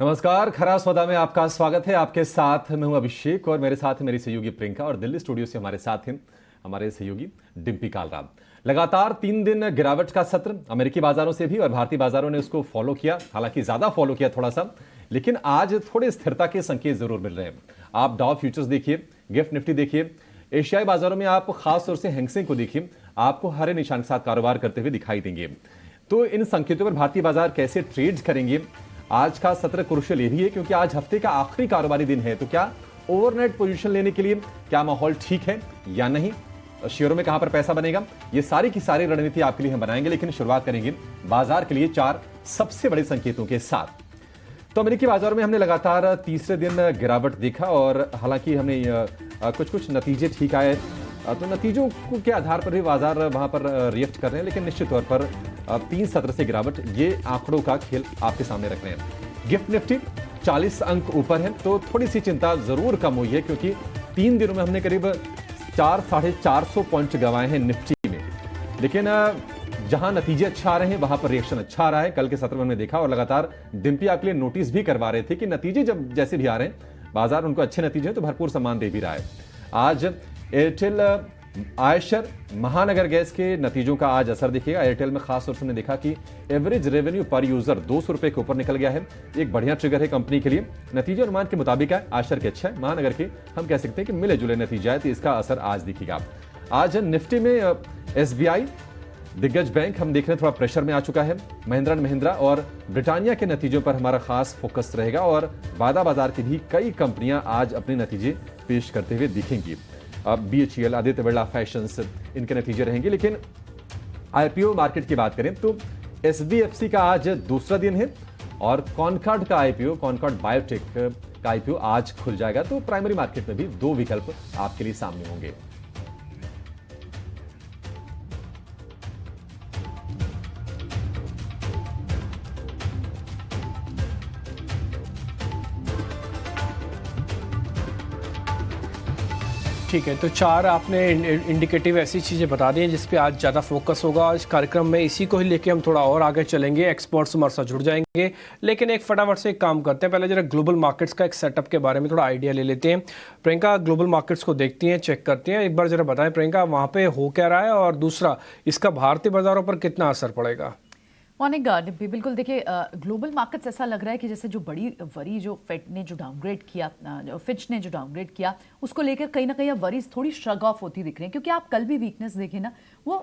नमस्कार, खरा सौदा में आपका स्वागत है। आपके साथ मैं हूं अभिषेक और मेरे साथ है मेरी सहयोगी प्रियंका और दिल्ली स्टूडियो से हमारे साथ हैं हमारे सहयोगी डिम्पी कालरा। लगातार 3 दिन गिरावट का सत्र अमेरिकी बाजारों से भी और भारतीय बाजारों ने उसको फॉलो किया, हालांकि ज्यादा फॉलो किया थोड़ा सा, लेकिन आज थोड़े स्थिरता के संकेत जरूर मिल रहे हैं। आप डाउ फ्यूचर्स देखिए, गिफ्ट निफ्टी देखिए, एशियाई बाजारों में आप खासतौर से हैंगसेंग को देखिए, आपको हरे निशान के साथ कारोबार करते हुए दिखाई देंगे। तो इन संकेतों पर भारतीय बाजार कैसे ट्रेड करेंगे? आज का सत्र क्रुशियल ये भी है क्योंकि आज हफ्ते का आखिरी कारोबारी दिन है, तो क्या ओवरनाइट पोजीशन लेने के लिए क्या माहौल ठीक है या नहीं? शेयरों में कहां पर पैसा बनेगा? ये सारी की सारी रणनीति आपके लिए हम बनाएंगे, लेकिन शुरुआत करेंगे बाजार के लिए 4 सबसे बड़े संकेतों के साथ। तो अमेरिकी बाजार में हमने लगातार तीसरे दिन गिरावट देखा और हालांकि हमने कुछ नतीजे ठीक आए, तो नतीजों के आधार पर भी बाजार वहां पर रिएक्ट कर रहे हैं, लेकिन निश्चित तौर पर 3 सत्र से गिरावट, ये आंकड़ों का खेल आपके सामने रख रहे हैं। गिफ्ट निफ्टी 40 अंक ऊपर है, तो थोड़ी सी चिंता जरूर कम हुई है क्योंकि 3 दिनों में हमने करीब 400-450 पॉइंट गंवाए हैं निफ्टी में। लेकिन जहां नतीजे अच्छा आ रहे हैं वहां पर रिएक्शन अच्छा आ रहा है। कल के सत्र में हमने देखा और लगातार डिम्पी आपके लिए नोटिस भी करवा रहे थे कि नतीजे जब जैसे भी आ रहे हैं, बाजार उनको अच्छे नतीजे हैं तो भरपूर सम्मान दे भी रहा है। आज एयरटेल, आयशर, महानगर गैस के नतीजों का आज असर दिखेगा। एयरटेल में खास तौर से हमने देखा कि एवरेज रेवेन्यू पर यूजर 200 रुपए के ऊपर निकल गया है, एक बढ़िया ट्रिगर है कंपनी के लिए। नतीजे अनुमान के मुताबिक है, आयशर के अच्छा है, महानगर के हम कह सकते हैं कि मिले जुले नतीजे आए, तो इसका असर आज दिखेगा। आज निफ्टी में एसबीआई, दिग्गज बैंक हम देख रहे हैं थोड़ा प्रेशर में आ चुका है। महिंद्रा एंड महिंद्रा और ब्रिटानिया के नतीजों पर हमारा खास फोकस रहेगा और वायदा बाजार की भी कई कंपनियां आज अपने नतीजे पेश करते हुए दिखेंगी। BHEL, आदित्य बिरला फैशंस, इनके नतीजे रहेंगे। लेकिन आईपीओ मार्केट की बात करें तो SBFC का आज दूसरा दिन है और कॉनकॉर्ड का आईपीओ, कॉनकॉर्ड बायोटेक का आईपीओ आज खुल जाएगा। तो प्राइमरी मार्केट में भी 2 विकल्प आपके लिए सामने होंगे। ठीक है, तो 4 आपने इंडिकेटिव ऐसी चीज़ें बता दी हैं जिस पे आज ज़्यादा फोकस होगा इस कार्यक्रम में। इसी को ही लेके हम थोड़ा और आगे चलेंगे, एक्सपर्ट्स हमारे साथ जुड़ जाएंगे, लेकिन एक फटाफट से एक काम करते हैं। पहले जरा ग्लोबल मार्केट्स का एक सेटअप के बारे में थोड़ा आइडिया ले लेते हैं। प्रियंका, ग्लोबल मार्केट्स को देखती हैं, चेक करती हैं, एक बार जरा बताएं प्रियंका, वहाँ पे हो क्या रहा है और दूसरा इसका भारतीय बाजारों पर कितना असर पड़ेगा? मॉर्निंग डिम्पी, बिल्कुल देखिए, ग्लोबल मार्केट्स ऐसा लग रहा है कि जैसे जो बड़ी वरी जो फेड ने जो डाउनग्रेड किया, फिच ने जो डाउनग्रेड किया, उसको लेकर कहीं ना कहीं अब वरीज थोड़ी श्रग ऑफ होती दिख रही हैं। क्योंकि आप कल भी वीकनेस देखें ना, वो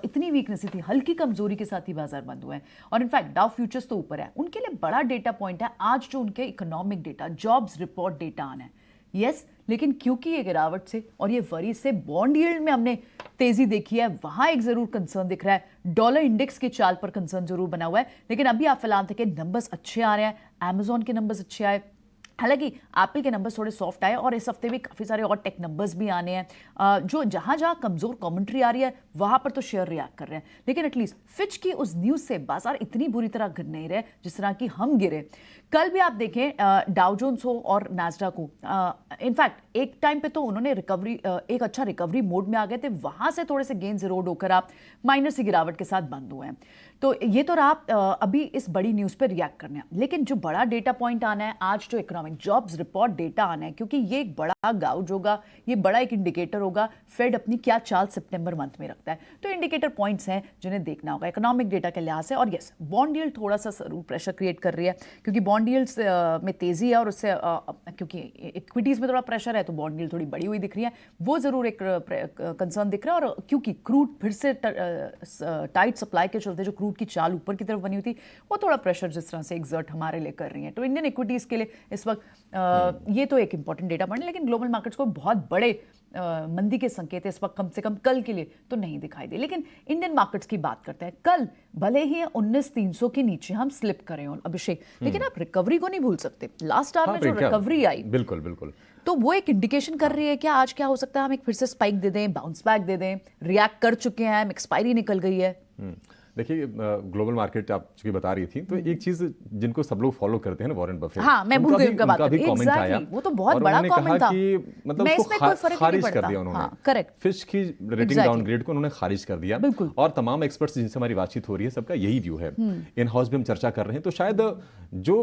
इतनी वीकनेस थी, हल्की कमजोरी के साथ ही बाजार बंद हुए हैं। और इनफैक्ट डाउ फ्यूचर्स तो ऊपर है। उनके लिए बड़ा डेटा पॉइंट है आज जो उनके economic data, jobs report data आना है। यस, लेकिन क्योंकि ये गिरावट से और ये वरी से बॉन्ड यील्ड में हमने तेजी देखी है, वहां एक जरूर कंसर्न दिख रहा है। डॉलर इंडेक्स की चाल पर कंसर्न जरूर बना हुआ है। लेकिन अभी आप फिलहाल देखें, नंबर्स अच्छे आ रहे हैं, अमेजॉन के नंबर्स अच्छे आए, हालांकि एप्पल के नंबर्स थोड़े सॉफ्ट आए और इस हफ्ते भी काफ़ी सारे और टेक नंबर्स भी आने हैं। जो जहां जहां कमजोर कमेंट्री आ रही है वहां पर तो शेयर रिएक्ट कर रहे हैं। लेकिन एटलीस्ट फिच की उस न्यूज़ से बाजार इतनी बुरी तरह गिर नहीं रहे जिस तरह की हम गिरे। कल भी आप देखें, डाउ जोन्स हो और नास्डा को, इनफैक्ट एक टाइम पे तो उन्होंने रिकवरी, एक अच्छा रिकवरी मोड में आ गए थे, वहां से थोड़े से गेन्स इरोड होकर आप माइनर सी गिरावट के साथ बंद हुए हैं। तो ये तो रहा अभी इस बड़ी न्यूज़ पर रिएक्ट करना है। लेकिन जो बड़ा डेटा पॉइंट आना है आज, जो इकोनॉमिक जॉब्स रिपोर्ट डेटा आना है, क्योंकि ये एक बड़ा गाउज होगा, ये बड़ा एक इंडिकेटर होगा फेड अपनी क्या चाल सितंबर मंथ में रखता है। तो इंडिकेटर पॉइंट्स हैं जिन्हें देखना होगा इकोनॉमिक डेटा के लिहाज से। और यस, बॉन्ड यील्ड थोड़ा सा जरूर प्रेशर क्रिएट कर रही है, क्योंकि बॉन्ड यील्ड्स में तेजी है और उससे क्योंकि इक्विटीज में थोड़ा प्रेशर है तो बॉन्ड यील्ड थोड़ी बड़ी हुई दिख रही है, वो जरूर एक कंसर्न दिख रहा है। और क्योंकि क्रूड फिर से टाइट सप्लाई के चलते जो क्रूड की चाल ऊपर की तरफ बनी हुई थी, वो थोड़ा प्रेशर जिस तरह से एग्जर्ट हमारे लिए कर रही है। तो इंडियन इक्विटीज के लिए इस वक्त ये तो एक इंपॉर्टेंट डेटा पॉइंट, लेकिन ग्लोबल मार्केट्स को बहुत बड़े मंदी के संकेत इस वक्त कम से कम कल के लिए तो नहीं दिखाई दे। लेकिन इंडियन मार्केट्स की बात करते हैं। कल भले ही 19,300 के नीचे हम स्लिप करें अभिषेक, लेकिन आप रिकवरी को नहीं भूल सकते। लास्ट आवर में जो रिकवरी आई, बिल्कुल बिल्कुल, तो वो एक इंडिकेशन कर रही है कि आज क्या हो सकता है, हम एक फिर से स्पाइक दे दें, बाउंस बैक दे दें, रिएक्ट कर चुके हैं, एक्सपायरी निकल गई है। देखिए, ग्लोबल मार्केट आप चूंकि बता रही थी, तो एक चीज जिनको सब लोग फॉलो करते हैं ना, वॉरेन बफेट, हाँ, मैं भूल गई उनका बात भी कमेंट आया, वो तो बहुत बड़ा कमेंट था कि मतलब उसको खारिज कर दिया उन्होंने। करेक्ट, फिश की रेटिंग डाउनग्रेड को उन्होंने खारिज कर दिया। और तमाम एक्सपर्ट्स जिनसे हमारी बातचीत हो रही है, सबका यही व्यू है। इन हाउस भी हम चर्चा कर रहे हैं, तो शायद जो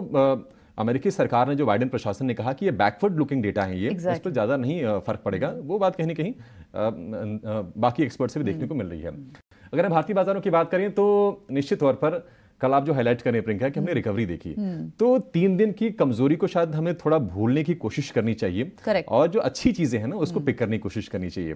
अमेरिकी सरकार ने, जो बाइडेन प्रशासन ने कहा कि ये बैकवर्ड लुकिंग डेटा है, ये इस पर ज़्यादा नहीं फर्क पड़ेगा, वो बात कहीं ना कहीं बाकी एक्सपर्ट से भी देखने को मिल रही है। अगर हम भारतीय बाजारों की बात करें तो निश्चित तौर पर कल आप जो हाईलाइट करें प्रियंका कि हमने रिकवरी देखी, तो 3 दिन की कमजोरी को शायद हमें थोड़ा भूलने की कोशिश करनी चाहिए। Correct. और जो अच्छी चीजें हैं ना उसको पिक करने की कोशिश करनी चाहिए,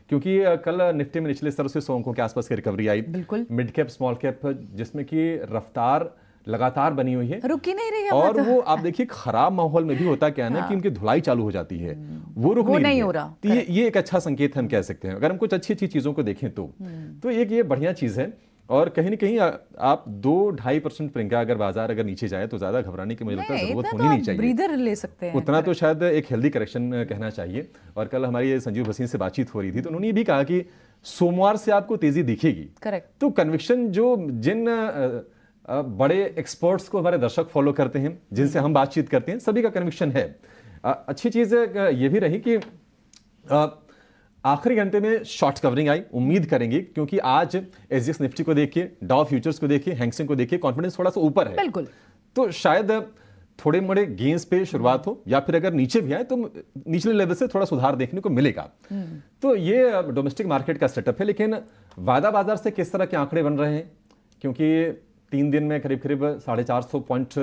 क्योंकि कल निफ्टी में निचले स्तर से 100 अंकों के आसपास की रिकवरी आई। बिल्कुल। मिड कैप स्मॉल कैप जिसमें कि रफ्तार लगातार बनी हुई है, रुक ही नहीं रही है। और वो आप देखिए खराब माहौल में भी होता क्या है ना कि उनकी धुलाई चालू हो जाती है, वो रुक नहीं नहीं है। हो रहा। तो ये एक अच्छा संकेत हम कह सकते हैं, अगर हम कुछ अच्छी अच्छी चीजों को देखें तो एक ये बढ़िया चीज है। और कहीं ना कहीं आप 2-2.5% प्रियंका अगर बाजार अगर नीचे जाए तो ज्यादा घबराने की मुझे लगता है जरूरत होनी नहीं चाहिए। ब्रीदर ले सकते हैं उतना तो शायद एक हेल्दी करेक्शन कहना चाहिए। और कल हमारी संजीव भसीन से बातचीत हो रही थी तो उन्होंने ये भी कहा कि सोमवार से आपको तेजी दिखेगी। करेक्ट। तो कन्विक्शन जो जिन बड़े एक्सपर्ट्स को हमारे दर्शक फॉलो करते हैं, जिनसे हम बातचीत करते हैं, सभी का कन्विक्शन है। अच्छी चीज ये भी रही कि आखिरी घंटे में शॉर्ट कवरिंग आई, उम्मीद करेंगे क्योंकि आज एसजीएक्स निफ्टी को देखिए, डाउ फ्यूचर्स को देखिए, हैंगसेंग को देखिए, कॉन्फिडेंस थोड़ा सा ऊपर है। बिल्कुल। तो शायद थोड़े मोड़े गेंस पे शुरुआत हो, या फिर अगर नीचे भी आए तो निचले लेवल से थोड़ा सुधार देखने को मिलेगा। तो ये डोमेस्टिक मार्केट का सेटअप है। लेकिन वायदा बाजार से किस तरह के आंकड़े बन रहे हैं, क्योंकि 3 दिन में करीब करीब 450 पॉइंट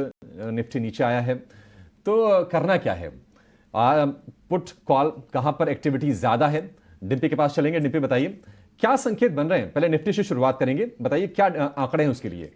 निफ्टी नीचे आया है, तो करना क्या है? पुट कॉल कहां पर एक्टिविटी ज्यादा है? डिम्पी के पास चलेंगे। डिम्पी बताइए क्या संकेत बन रहे हैं? पहले निफ्टी से शुरुआत करेंगे, बताइए क्या आंकड़े हैं उसके लिए।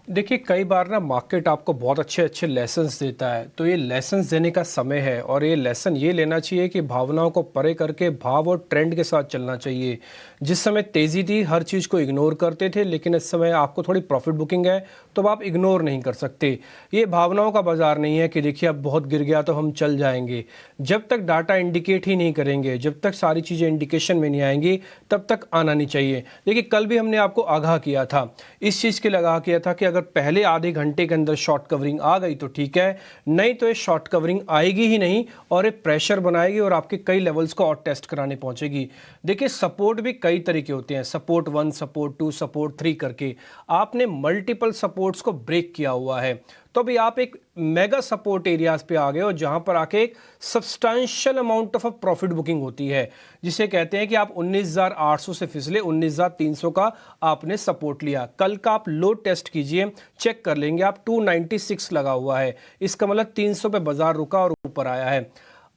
देखिए कई बार ना मार्केट आपको बहुत अच्छे अच्छे लेसन्स देता है, तो ये लेसन्स देने का समय है और ये लेसन ये लेना चाहिए कि भावनाओं को परे करके भाव और ट्रेंड के साथ चलना चाहिए। जिस समय तेज़ी थी हर चीज़ को इग्नोर करते थे, लेकिन इस समय आपको थोड़ी प्रॉफिट बुकिंग है तो अब आप इग्नोर नहीं कर सकते। ये भावनाओं का बाजार नहीं है कि देखिए अब बहुत गिर गया तो हम चल जाएंगे। जब तक डाटा इंडिकेट ही नहीं करेंगे, जब तक सारी चीज़ें इंडिकेशन में नहीं आएंगी, तब तक आना नहीं चाहिए। देखिए कल भी हमने आपको आगाह किया था, इस चीज़ के लिए आगाह किया था कि अगर पहले आधे घंटे के अंदर शॉर्ट कवरिंग आ गई तो ठीक है, नहीं तो ये शॉर्ट कवरिंग आएगी ही नहीं और ये प्रेशर बनाएगी और आपके कई लेवल्स को और टेस्ट कराने पहुंचेगी। देखिए सपोर्ट भी कई तरीके होते हैं, सपोर्ट 1, सपोर्ट 2, सपोर्ट 3 करके आपने मल्टीपल सपोर्ट्स को ब्रेक किया हुआ है। तो अभी आप एक मेगा सपोर्ट एरियाज पे आ गए हो जहां पर आके एक substantial amount of profit booking होती है, जिसे कहते हैं कि आप 19,800 से फिसले 19,300 का आपने सपोर्ट लिया। कल का आप लो टेस्ट कीजिए, चेक कर लेंगे आप 296 लगा हुआ है, इसका मतलब 300 पे बाजार रुका और ऊपर आया है।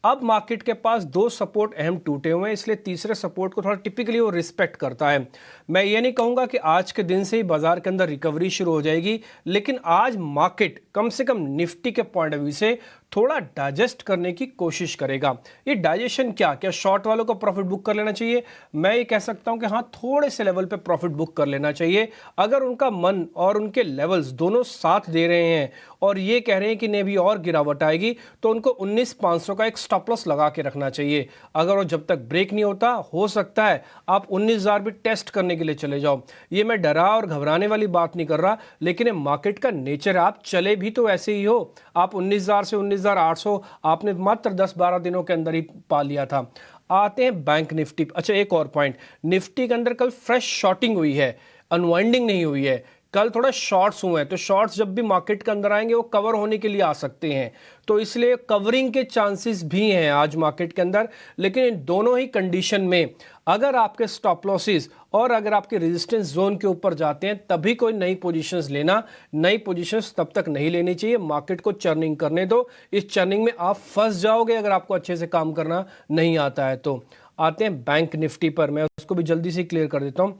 अब मार्केट के पास 2 सपोर्ट अहम टूटे हुए हैं, इसलिए तीसरे सपोर्ट को थोड़ा टिपिकली वो रिस्पेक्ट करता है। मैं ये नहीं कहूँगा कि आज के दिन से ही बाजार के अंदर रिकवरी शुरू हो जाएगी, लेकिन आज मार्केट कम से कम निफ्टी के पॉइंट ऑफ व्यू से थोड़ा डाइजेस्ट करने की कोशिश करेगा। ये डाइजेशन क्या शॉर्ट वालों को प्रॉफिट बुक कर लेना चाहिए? मैं ये कह सकता हूं कि हाँ, थोड़े से लेवल पे प्रॉफिट बुक कर लेना चाहिए। अगर उनका मन और उनके लेवल्स दोनों साथ दे रहे हैं और ये कह रहे हैं कि नहीं भी और गिरावट आएगी, तो उनको 19,500 का एक स्टॉप लॉस लगा के रखना चाहिए। अगर वो जब तक ब्रेक नहीं होता, हो सकता है आप 19,000 भी टेस्ट करने के लिए चले जाओ। ये मैं डरा और घबराने वाली बात नहीं कर रहा, लेकिन ये मार्केट का नेचर है। आप चले भी तो ऐसे ही हो। आप 19,000 से 19,800 आपने मात्र 10-12 दिनों के अंदर ही पा लिया था। आते हैं बैंक निफ्टी। अच्छा, एक और पॉइंट, निफ्टी के अंदर कल फ्रेश शॉर्टिंग हुई है, अनवाइंडिंग नहीं हुई है। कल थोड़ा शॉर्ट्स हुए हैं, तो शॉर्ट्स जब भी मार्केट के अंदर आएंगे वो कवर होने के लिए आ सकते हैं, तो इसलिए कवरिंग के चांसेस भी हैं आज मार्केट के अंदर। लेकिन इन दोनों ही कंडीशन में अगर आपके स्टॉप लॉसेस और अगर आपके रेजिस्टेंस जोन के ऊपर जाते हैं, तभी कोई नई पोजीशंस लेना। नई पोजीशंस तब तक नहीं लेनी चाहिए, मार्केट को चर्निंग करने दो। इस चर्निंग में आप फंस जाओगे अगर आपको अच्छे से काम करना नहीं आता है तो। आते हैं बैंक निफ्टी पर, मैं उसको भी जल्दी से क्लियर कर देता हूं।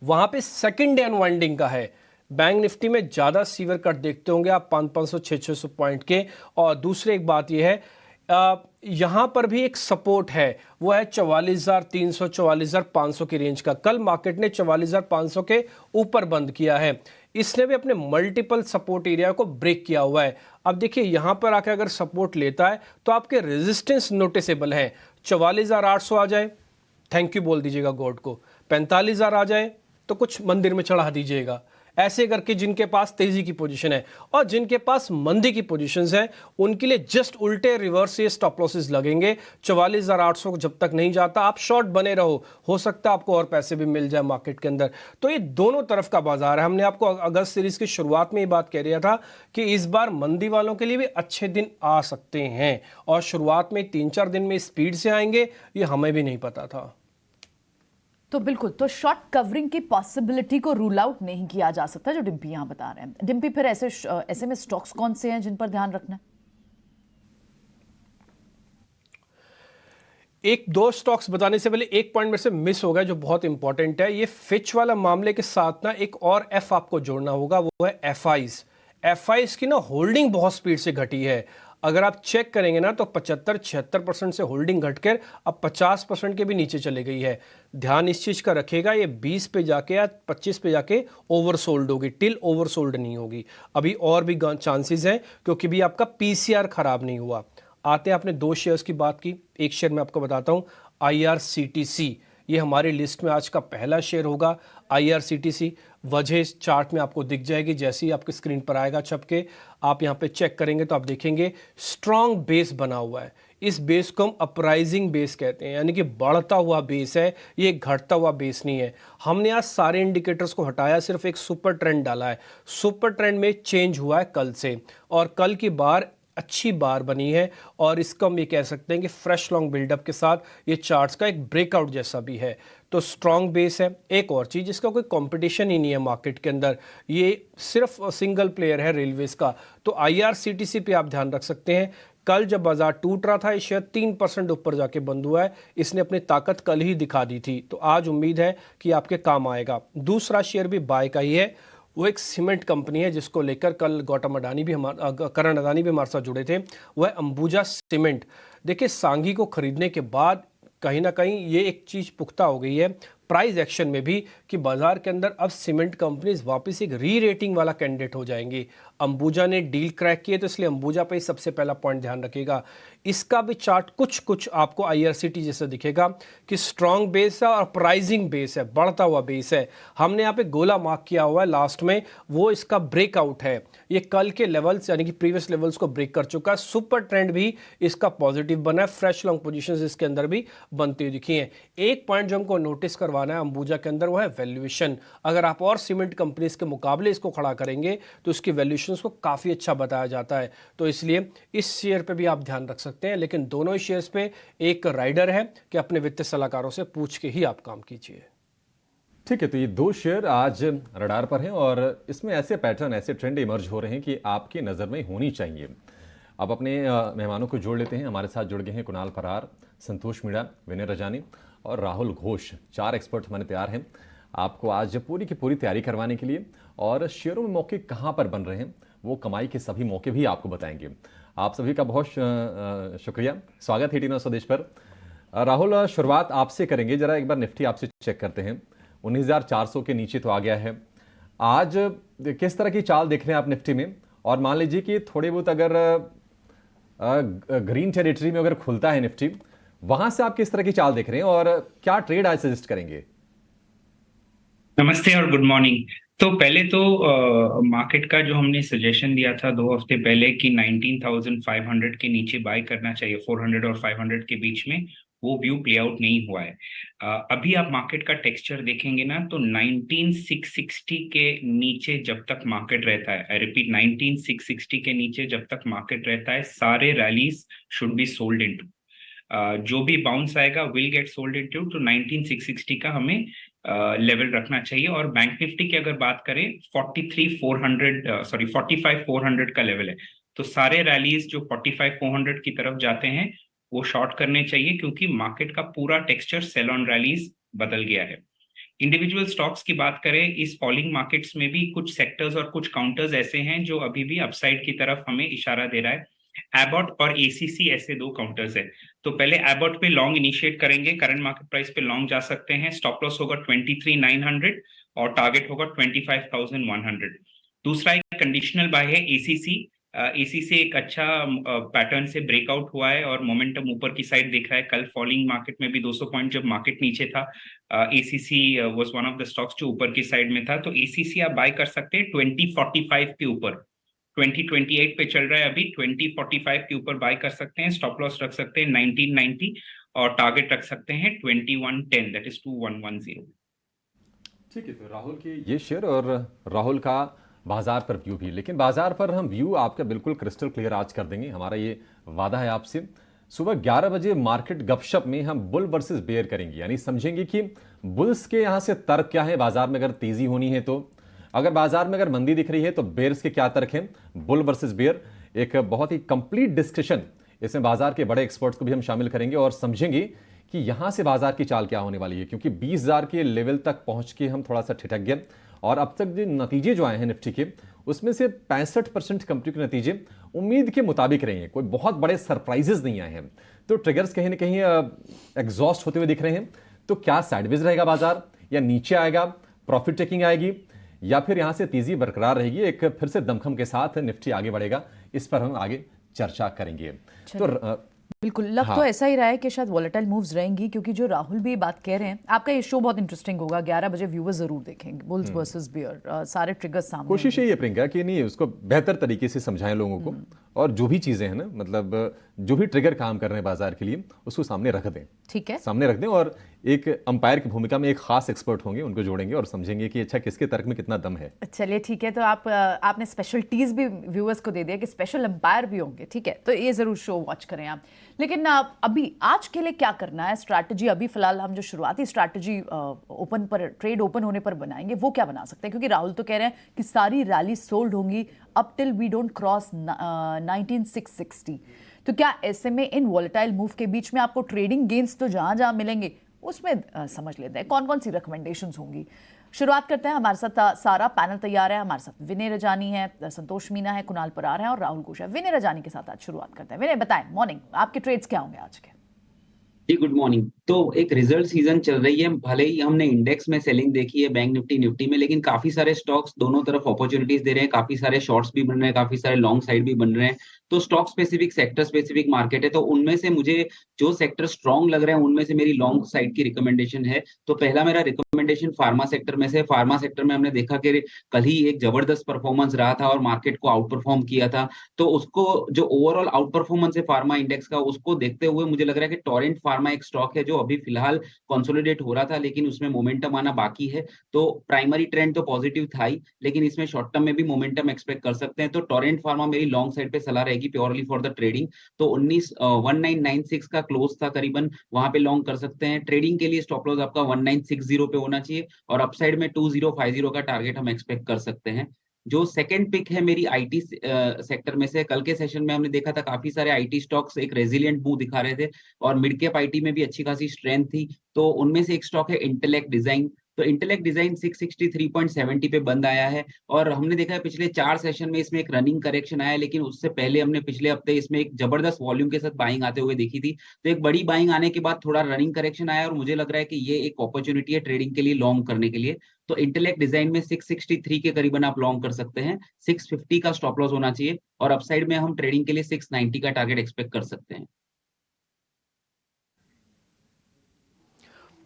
वहां पे सेकंड डे अनवाइंडिंग का है। बैंक निफ्टी में ज्यादा सीवियर कट देखते होंगे आप 500-600 पॉइंट के। और दूसरी एक बात यह है, यहां पर भी एक सपोर्ट है, वो है 44,300 44,500 की रेंज का। कल मार्केट ने 44,500 के ऊपर बंद किया है, इसने भी अपने मल्टीपल सपोर्ट एरिया को ब्रेक किया हुआ है। अब देखिए यहां पर आकर अगर सपोर्ट लेता है तो आपके रेजिस्टेंस नोटिसेबल है। 44,800 आ जाए, थैंक यू बोल दीजिएगा गॉड को। 45,000 आ जाए तो कुछ मंदिर में चढ़ा दीजिएगा। ऐसे करके जिनके पास तेजी की पोजीशन है और जिनके पास मंदी की पोजीशंस है उनके लिए जस्ट उल्टे रिवर्स ये स्टॉप लॉसेस लगेंगे। 44,800 जब तक नहीं जाता आप शॉर्ट बने रहो, हो सकता है आपको और पैसे भी मिल जाए मार्केट के अंदर। तो ये दोनों तरफ का बाजार है। हमने आपको अगस्त सीरीज की शुरुआत में ये बात कह रहा था कि इस बार मंदी वालों के लिए भी अच्छे दिन आ सकते हैं और शुरुआत में 3-4 दिन में स्पीड से आएंगे ये हमें भी नहीं पता था। तो बिल्कुल, तो शॉर्ट कवरिंग की पॉसिबिलिटी को रूल आउट नहीं किया जा सकता जो डिम्पी यहां बता रहे हैं। डिम्पी, फिर ऐसे में स्टॉक्स कौन से हैं जिन पर ध्यान रखना है? एक दो स्टॉक्स बताने से पहले एक पॉइंट मेरे से मिस हो गया जो बहुत इंपॉर्टेंट है। ये फिच वाला मामले के साथ ना एक और एफ आपको जोड़ना होगा, वो है एफआईज। एफआईज की ना होल्डिंग बहुत स्पीड से घटी है। अगर आप चेक करेंगे ना तो 75-76% से होल्डिंग घटकर अब 50% के भी नीचे चले गई है। ध्यान इस चीज का रखेगा, ये 20 पे जाके या 25 पे जाके ओवरसोल्ड होगी, टिल ओवरसोल्ड नहीं होगी। अभी और भी चांसेस हैं क्योंकि भी आपका पीसीआर खराब नहीं हुआ। आते हैं, आपने दो शेयर्स की बात की, एक शेयर मैं आपको बताता हूं, आईआरसीटीसी। ये हमारी लिस्ट में आज का पहला शेयर होगा आईआरसीटीसी। वजह इस चार्ट में आपको दिख जाएगी, जैसे ही आपकी स्क्रीन पर आएगा छप के, आप यहाँ पे चेक करेंगे तो आप देखेंगे स्ट्रॉन्ग बेस बना हुआ है। इस बेस को हम अपराइजिंग बेस कहते हैं, यानी कि बढ़ता हुआ बेस है, ये घटता हुआ बेस नहीं है। हमने आज सारे इंडिकेटर्स को हटाया, सिर्फ एक सुपर ट्रेंड डाला है। सुपर ट्रेंड में चेंज हुआ है कल से, और कल की बार अच्छी बार बनी है और इसको हम ये कह सकते हैं कि फ्रेश लॉन्ग बिल्डअप के साथ ये चार्ट्स का एक ब्रेकआउट जैसा भी है। तो स्ट्रॉन्ग बेस है। एक और चीज़, इसका कोई कंपटीशन ही नहीं है मार्केट के अंदर, ये सिर्फ सिंगल प्लेयर है रेलवेज का। तो आईआरसीटीसी पे आप ध्यान रख सकते हैं। कल जब बाजार टूट रहा था ये शेयर 3% ऊपर जाके बंद हुआ है, इसने अपनी ताकत कल ही दिखा दी थी, तो आज उम्मीद है कि आपके काम आएगा। दूसरा शेयर भी बाय का ही है, वो एक सीमेंट कंपनी है जिसको लेकर कल गौतम अडानी भी करण अडानी भी हमारे साथ जुड़े थे, वो है अंबुजा सीमेंट। देखिए, सांघी को खरीदने के बाद कहीं ना कहीं ये एक चीज़ पुख्ता हो गई है प्राइस एक्शन में भी कि बाजार के अंदर अब सीमेंट कंपनीज वापस एक री रेटिंग वाला कैंडिडेट हो जाएंगी। अंबुजा ने डील क्रैक की है तो इसलिए अंबुजा पे सबसे पहला पॉइंट ध्यान रखिएगा। इसका भी चार्ट कुछ आपको आईआरसीटी जैसा दिखेगा कि स्ट्रॉन्ग बेस है और प्राइसिंग बेस है, बढ़ता हुआ बेस है। हमने यहाँ पे गोला मार्क किया हुआ है लास्ट में, वो इसका ब्रेकआउट है। ये कल के लेवल्स यानी कि प्रीवियस लेवल्स को ब्रेक कर चुका है। सुपर ट्रेंड भी इसका पॉजिटिव बना है, फ्रेश लॉन्ग पोजीशंस इसके अंदर भी बनती हुई दिखी हैं। एक पॉइंट जो हमको नोटिस करवाना है अंबुजा के अंदर, वो है वैल्यूएशन। अगर आप और सीमेंट कंपनीज के मुकाबले इसको खड़ा करेंगे तो इसकी वैल्यूएशंस को काफ़ी अच्छा बताया जाता है, तो इसलिए इस शेयर पे भी आप ध्यान रख सकते हैं। लेकिन दोनों ही शेयर्स पे एक राइडर है कि अपने वित्तीय सलाहकारों से पूछ के ही आप काम कीजिए। ठीक है, तो ये दो शेयर आज रडार पर हैं और इसमें ऐसे पैटर्न, ऐसे ट्रेंड इमर्ज हो रहे हैं कि आपकी नज़र में होनी चाहिए। अब अपने मेहमानों को जोड़ लेते हैं। हमारे साथ जुड़ गए हैं कुणाल फरार, संतोष मीणा, विनय रजानी और राहुल घोष। 4 एक्सपर्ट हमारे तैयार हैं आपको आज पूरी की पूरी तैयारी करवाने के लिए, और शेयरों में मौके कहाँ पर बन रहे हैं, वो कमाई के सभी मौके भी आपको बताएंगे। आप सभी का बहुत शुक्रिया, स्वागत है टी9 स्वदेश पर। राहुल, शुरुआत आपसे करेंगे। जरा एक बार निफ्टी आपसे चेक करते हैं, 19,400 के नीचे तो आ गया है। आज किस तरह की चाल देख रहे हैं आप निफ्टी में? और मान लीजिए कि थोड़े बहुत अगर ग्रीन टेरिटरी में अगर खुलता है निफ्टी, वहां से आप किस तरह की चाल देख रहे हैं और क्या ट्रेड आज सजेस्ट करेंगे? नमस्ते और गुड मॉर्निंग। तो पहले तो मार्केट का जो हमने सजेशन दिया था 2 हफ्ते पहले कि 19,500 के नीचे बाय करना चाहिए, 400 और 500 के बीच में, वो व्यू प्ले आउट नहीं हुआ है। अभी आप मार्केट का टेक्सचर देखेंगे ना तो 19,660 के नीचे जब तक मार्केट रहता है, आई रिपीट 19,660 के नीचे जब तक मार्केट रहता है, सारे rallies should be sold into. जो भी बाउंस आएगा विल गेट सोल्ड इनटू। तो 19,660 का हमें लेवल रखना चाहिए। और बैंक निफ्टी की अगर बात करें 45,400 का लेवल है, तो सारे रैलीज जो 45,400 की तरफ जाते हैं वो शॉर्ट करने चाहिए, क्योंकि मार्केट का पूरा टेक्सचर सेल ऑन रैलीज बदल गया है। इंडिविजुअल स्टॉक्स की बात करें, इस फॉलिंग मार्केट्स में भी कुछ सेक्टर्स और कुछ काउंटर्स ऐसे हैं जो अभी भी अपसाइड की तरफ हमें इशारा दे रहा है। एबॉट और एसीसी ऐसे 2 काउंटर्स है। तो पहले एबॉट पे लॉन्ग इनिशिएट करेंगे, करंट मार्केट प्राइस पे लॉन्ग जा सकते हैं। स्टॉप लॉस होगा 23,900 और टारगेट होगा 25,100। दूसरा एक कंडीशनल बाय है एसीसी, एसी से एक अच्छा पैटर्न से ब्रेकआउट हुआ है और मोमेंटम ऊपर की साइड दिख रहा है। कल फॉलिंग मार्केट में भी 200 पॉइंट जब मार्केट नीचे था, ACC was one of the stocks जो ऊपर की साइड में था। तो एसीसी आप बाय कर सकते हैं 2045 के ऊपर। 2028 पे चल रहा है अभी, 2045 के ऊपर बाय कर सकते हैं। स्टॉप लॉस रख सकते हैं 1990 और टारगेट रख सकते हैं 2110, दैट इज 2110। ठीक है, तो राहुल के ये शेयर और राहुल का बाजार पर व्यू भी, लेकिन बाजार पर हम व्यू आपका बिल्कुल क्रिस्टल क्लियर आज कर देंगे, हमारा ये वादा है आपसे। सुबह 11 बजे मार्केट गपशप में हम बुल वर्सेस बेयर करेंगे, यानी समझेंगे कि बुल्स के यहां से तर्क क्या है बाजार में अगर तेजी होनी है तो, अगर बाजार में अगर मंदी दिख रही है तो बेयर्स के क्या तर्क हैं, बुल वर्सेस बेयर। एक बहुत ही कंप्लीट डिस्कशन, इसमें बाजार के बड़े एक्सपर्ट्स को भी हम शामिल करेंगे और समझेंगे कि यहां से बाजार की चाल क्या होने वाली है, क्योंकि 20,000 के लेवल तक पहुंच के हम थोड़ा सा ठिठक गए और अब तक जो नतीजे जो आए हैं निफ्टी के, उसमें से 65% कंपनी के नतीजे उम्मीद के मुताबिक रहे हैं, कोई बहुत बड़े सरप्राइजेस नहीं आए हैं। तो ट्रिगर्स कहीं ना कहीं एग्जॉस्ट होते हुए दिख रहे हैं। तो क्या साइडवेज रहेगा बाजार, या नीचे आएगा, प्रॉफिट टेकिंग आएगी, या फिर यहां से तेजी बरकरार रहेगी, एक फिर से दमखम के साथ निफ्टी आगे बढ़ेगा, इस पर हम आगे चर्चा करेंगे। तो बिल्कुल लग हाँ। तो ऐसा ही रहा है कि शायद वॉलेटाइल मूव्स रहेंगी, क्योंकि जो राहुल भी बात कह रहे हैं, आपका ये शो बहुत इंटरेस्टिंग होगा, 11 बजे व्यूअर्स जरूर देखेंगे, बुल्स वर्सेस बियर, सारे ट्रिगर्स सामने कोशिश यही है प्रियंका कि नहीं उसको बेहतर तरीके से समझाएं लोगों को, और जो भी चीजें हैं ना, मतलब जो भी ट्रिगर काम कर रहे हैं बाजार के लिए, उसको सामने रख दें। ठीक है, सामने रख दें, और एक अंपायर की भूमिका में एक खास एक्सपर्ट होंगे, उनको जोड़ेंगे और समझेंगे कि अच्छा किसके तर्क में कितना दम है। चलिए ठीक है। तो आपने स्पेशल टीज भी व्यूअर्स को दे दिया कि स्पेशल अंपायर भी होंगे, ठीक है, तो ये जरूर शो वॉच करें आप। लेकिन अभी आज के लिए क्या करना है, स्ट्रैटेजी अभी फिलहाल हम जो शुरुआती स्ट्रैटेजी ओपन पर, ट्रेड ओपन होने पर बनाएंगे, वो क्या बना सकते हैं? क्योंकि राहुल तो कह रहे हैं कि सारी रैली सोल्ड होंगी up till we don't cross 19660। तो क्या ऐसे में इन वॉलेटाइल मूव के बीच में आपको ट्रेडिंग गेन्स तो जहां जहां मिलेंगे उसमें समझ लेते हैं कौन कौन सी रिकमेंडेशंस होंगी। शुरुआत करते हैं, हमारे साथ सारा पैनल तैयार है, हमारे साथ विनय रजानी है, संतोष मीना है, कुणाल परार है और राहुल घोष है। विनय रजानी के साथ आज शुरुआत करते हैं। विनय बताएं, मॉर्निंग आपके ट्रेड्स क्या होंगे आज के? जी गुड मॉर्निंग। तो एक रिजल्ट सीजन चल रही है, भले ही हमने इंडेक्स में सेलिंग देखी है बैंक निफ्टी में, लेकिन काफी सारे स्टॉक्स दोनों तरफ अपॉर्चुनिटीज दे रहे हैं, काफी सारे शॉर्ट्स भी बन रहे हैं, काफी सारे लॉन्ग साइड भी बन रहे हैं। तो stock specific, sector specific market है, तो उनमें से मुझे जो सेक्टर स्ट्रॉन्ग लग रहे हैं उनमें से मेरी लॉन्ग साइड की रिकमेंडेशन है। तो पहला मेरा रिकमेंडेशन फार्मा सेक्टर में से। फार्मा सेक्टर में हमने देखा कि कल ही एक जबरदस्त परफॉर्मेंस रहा था और मार्केट को आउट परफॉर्म किया था। तो उसको जो ओवरऑल आउट परफॉर्मेंस है फार्मा इंडेक्स का, उसको देखते हुए मुझे लग रहा है कि टोरेंट फार्मा एक स्टॉक है जो अभी फिलहाल कंसोलिडेट हो रहा था, लेकिन उसमें मोमेंटम आना बाकी है। तो प्राइमरी ट्रेंड तो पॉजिटिव था ही, लेकिन इसमें शॉर्ट टर्म में भी मोमेंटम एक्सपेक्ट कर सकते हैं। तो टोरेंट फार्मा मेरी लॉन्ग साइड पे सलाह रहेगी प्योरली फॉर द ट्रेडिंग। तो 1996 का क्लोज था करीबन, वहां पे लॉन्ग कर सकते हैं। ट्रेडिंग के लिए स्टॉप लॉस आपका 1960 पे होना चाहिए और अपसाइड में 2050 का टारगेट हम एक्सपेक्ट कर सकते हैं। जो सेकंड पिक है मेरी आईटी सेक्टर में से, कल के सेशन में हमने देखा था काफी सारे आईटी स्टॉक्स एक रेजिलिएंट मूव दिखा रहे थे और मिड कैप आईटी में भी अच्छी खासी स्ट्रेंथ थी। तो उनमें से एक स्टॉक है इंटेलेक्ट डिजाइन। तो इंटेलेक्ट डिजाइन 663.70 पे बंद आया है और हमने देखा है पिछले 4 सेशन में इसमें एक रनिंग करेक्शन आया है, लेकिन उससे पहले हमने पिछले हफ्ते इसमें एक जबरदस्त वॉल्यूम के साथ बाइंग आते हुए देखी थी। तो एक बड़ी बाइंग आने के बाद थोड़ा रनिंग करेक्शन आया और मुझे लग रहा है कि ये एक अपॉर्चुनिटी है ट्रेडिंग के लिए, लॉन्ग करने के लिए। तो इंटेलेक्ट डिजाइन में 663 के करीबन आप लॉन्ग कर सकते हैं। 650 का स्टॉप लॉस होना चाहिए और अपसाइड में हम ट्रेडिंग के लिए 690 का टारगेट एक्सपेक्ट कर सकते हैं।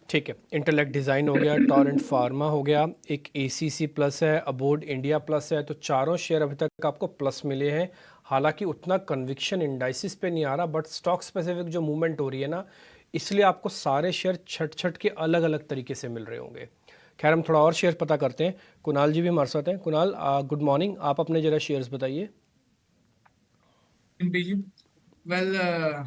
ठीक है, इंटेलेक्ट डिज़ाइन हो गया, टोरेंट फार्मा हो गया, एक एसीसी प्लस है, अबोर्ड इंडिया प्लस है। तो चारों शेयर अभी तक आपको प्लस मिले हैं। हालांकि उतना कन्विक्शन इंडाइसिस पे नहीं आ रहा, बट स्टॉक स्पेसिफिक जो मूवमेंट हो रही है ना, इसलिए आपको सारे शेयर छट छट के अलग अलग तरीके से मिल रहे होंगे। खैर हम थोड़ा और शेयर पता करते हैं। कुणाल जी भी हमारे साथ हैं। कुणाल गुड मॉर्निंग, आप अपने जरा शेयर्स बताइए। वेल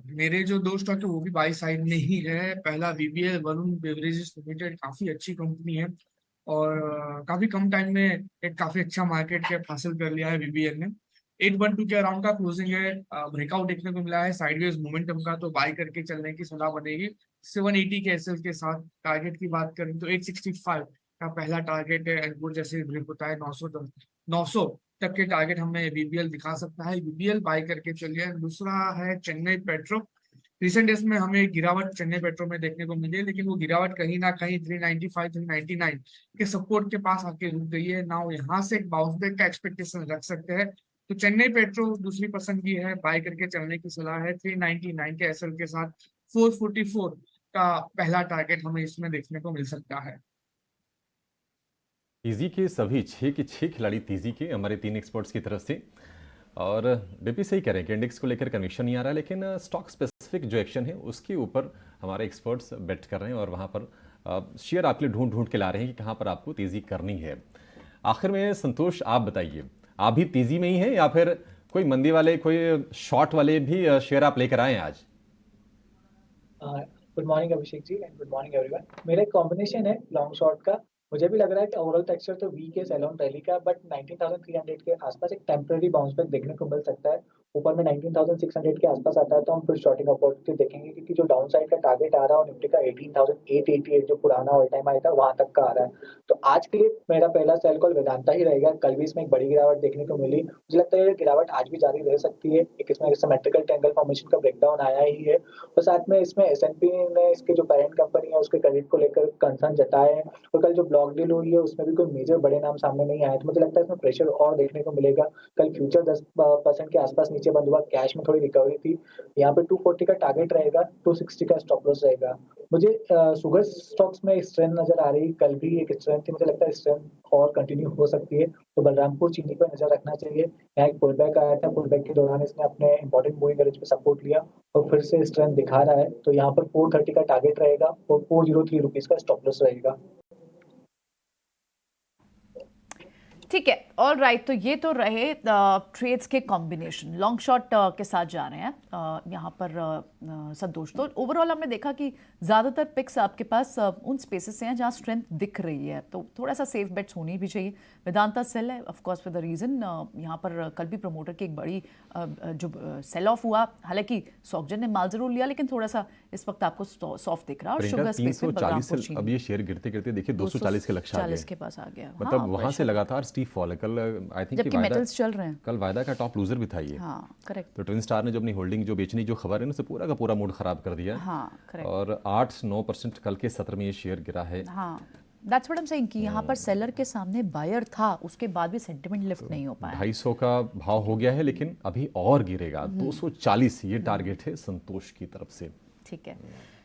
मेरे जो 2 स्टॉक है वो भी बाई साइड में ही है। पहला वीबीएल, वरुण बेवरेजेस लिमिटेड, काफी अच्छी कंपनी है और काफी कम टाइम में एक काफी अच्छा मार्केट कैप हासिल कर लिया है वीबीएल ने। 812 के अराउंड का क्लोजिंग है, ब्रेकआउट देखने को मिला है साइडवेज मोमेंटम का, तो बाई करके चलने की सलाह बनेगी। 780 के एसएल के साथ टारगेट की बात करें तो 865 का पहला टारगेट है। एल्बोर्ड जैसे ब्रेक होता है 900 तक के टारगेट हमें बीबीएल दिखा सकता है, बीबीएल बाय करके चलिए। दूसरा है चेन्नई पेट्रो। रिसेंट डेज में हमें गिरावट चेन्नई पेट्रो में देखने को मिली है, लेकिन वो गिरावट कहीं ना कहीं 395 399 के सपोर्ट के पास आके रुक गई है। नाउ यहाँ से एक बाउंस बैक का एक्सपेक्टेशन रख सकते हैं तो चेन्नई पेट्रो दूसरी पसंद की है, बाय करके चलने की सलाह है। 399 के एसएल के साथ 444 का पहला टारगेट हमें इसमें देखने को मिल सकता है। तेजी के सभी 6 के 6 खिलाड़ी तेजी के हमारे 3 एक्सपर्ट्स की तरफ से। और डीपी सही कह रहे हैं कि इंडेक्स को लेकर कन्विक्शन नहीं आ रहा है, लेकिन स्टॉक स्पेसिफिक जो एक्शन है उसके ऊपर हमारे एक्सपर्ट्स बेट कर रहे हैं और वहाँ पर शेयर आपके लिए ढूंढ ढूंढ के ला रहे हैं कि कहाँ पर आपको तेज़ी करनी है। आखिर में संतोष आप बताइए, आप भी तेज़ी में ही हैं या फिर कोई मंदी वाले, कोई शॉर्ट वाले भी शेयर आप लेकर आए हैं आज? Good morning Abhishek ji and good morning everyone. मेरा एक कॉम्बिनेशन है लॉन्ग शॉर्ट का। मुझे भी लग रहा है कि ओवरऑल टेक्सचर तो वीक है सेल ऑन रैली का, बट 19,300 के आसपास एक टेम्पररी बाउंस बैक देखने को मिल सकता है। ऊपर में 19,600 के आसपास आता है तो हम फिर शॉर्टिंग अपॉर्चुनिटी देखेंगे, क्योंकि जो डाउन साइड का टारगेट आ रहा है निफ्टी का 18,888 जो पुराना ऑल टाइम आया था वहां तक का आ रहा है। तो आज के लिए मेरा पहला सेल कॉल वेदांता ही रहेगा। कल भी इसमें एक बड़ी गिरावट देखने को मिली, मुझे लगता है ये गिरावट आज भी जारी रह सकती है। एक इसमें सिमेट्रिकल ट्रायंगल फॉर्मेशन का ब्रेकडाउन आया ही है और साथ में इसमें S&P ने इसके जो पेरेंट कंपनी है उसके क्रेडिट को लेकर कंसर्न जताए हैं। और कल जो ब्लॉक डील हुई है उसमें भी कोई मेजर बड़े नाम सामने नहीं आए, तो मुझे लगता है इसमें प्रेशर और देखने को मिलेगा। कल फ्यूचर 10% के आसपास नीचे बंद हुआ, कैश में थोड़ी रिकवरी थी। यहाँ पे 240 का टारगेट रहेगा, 260 का स्टॉप लॉस रहेगा। मुझे शुगर स्टॉक्स में स्ट्रेंथ नजर आ रही, कल भी एक स्ट्रेंथ थी, मुझे लगता है स्ट्रेंथ और कंटिन्यू हो सकती है। तो बलरामपुर चीनी पर नजर रखना चाहिए। यहाँ एक पुल बैक आया था, पुल बैक के दौरान इसने अपने इंपॉर्टेंट मूविंग एवरेज पे सपोर्ट लिया और फिर से स्ट्रेंथ दिखा रहा है। तो यहाँ पर 430 का टारगेट रहेगा और 403 रुपीज का स्टॉप लॉस रहेगा। ठीक है, ऑल राइट। तो ये तो रहे ट्रेड्स के कॉम्बिनेशन, लॉन्ग शॉर्ट के साथ जा रहे हैं यहाँ पर संतोष। तो ओवरऑल हमने देखा कि ज़्यादातर पिक्स आपके पास उन स्पेसेस से हैं जहाँ स्ट्रेंथ दिख रही है, तो थोड़ा सा सेफ बेट्स होनी भी चाहिए। वेदांता सेल है of course for the reason यहाँ पर कल भी प्रमोटर की एक बड़ी जो सेल ऑफ हुआ, हालांकि सॉकजन ने माल जरूर लिया लेकिन थोड़ा सा इस वक्त आपको सॉफ्ट दिख रहा है। और शुगर स्पेस में 340 से अब ये शेयर गिरते गिरते देखिए 240 के लक्ष्य आ गए, के पास आ गया। मतलब वहां से लगातार स्टीप फॉल है। कल आई थिंक जबकि मेटल्स चल रहे हैं, कल वायदा का टॉप लूजर भी था ये। हाँ करेक्ट। तो ट्विन स्टार ने जो अपनी होल्डिंग जो बेचने जो खबर है ना, उसे पूरा का पूरा मूड खराब कर दिया। हाँ करेक्ट। और 8-9% कल के सत्र में ये शेयर गिरा है। हाँ that's what I am saying कि यहाँ पर सेलर के सामने बायर था, उसके बाद भी सेंटिमेंट लिफ्ट नहीं हो पाया। 250 का भाव हो गया है लेकिन अभी और गिरेगा। 240 ये टारगेट है संतोष की तरफ से। ठीक है,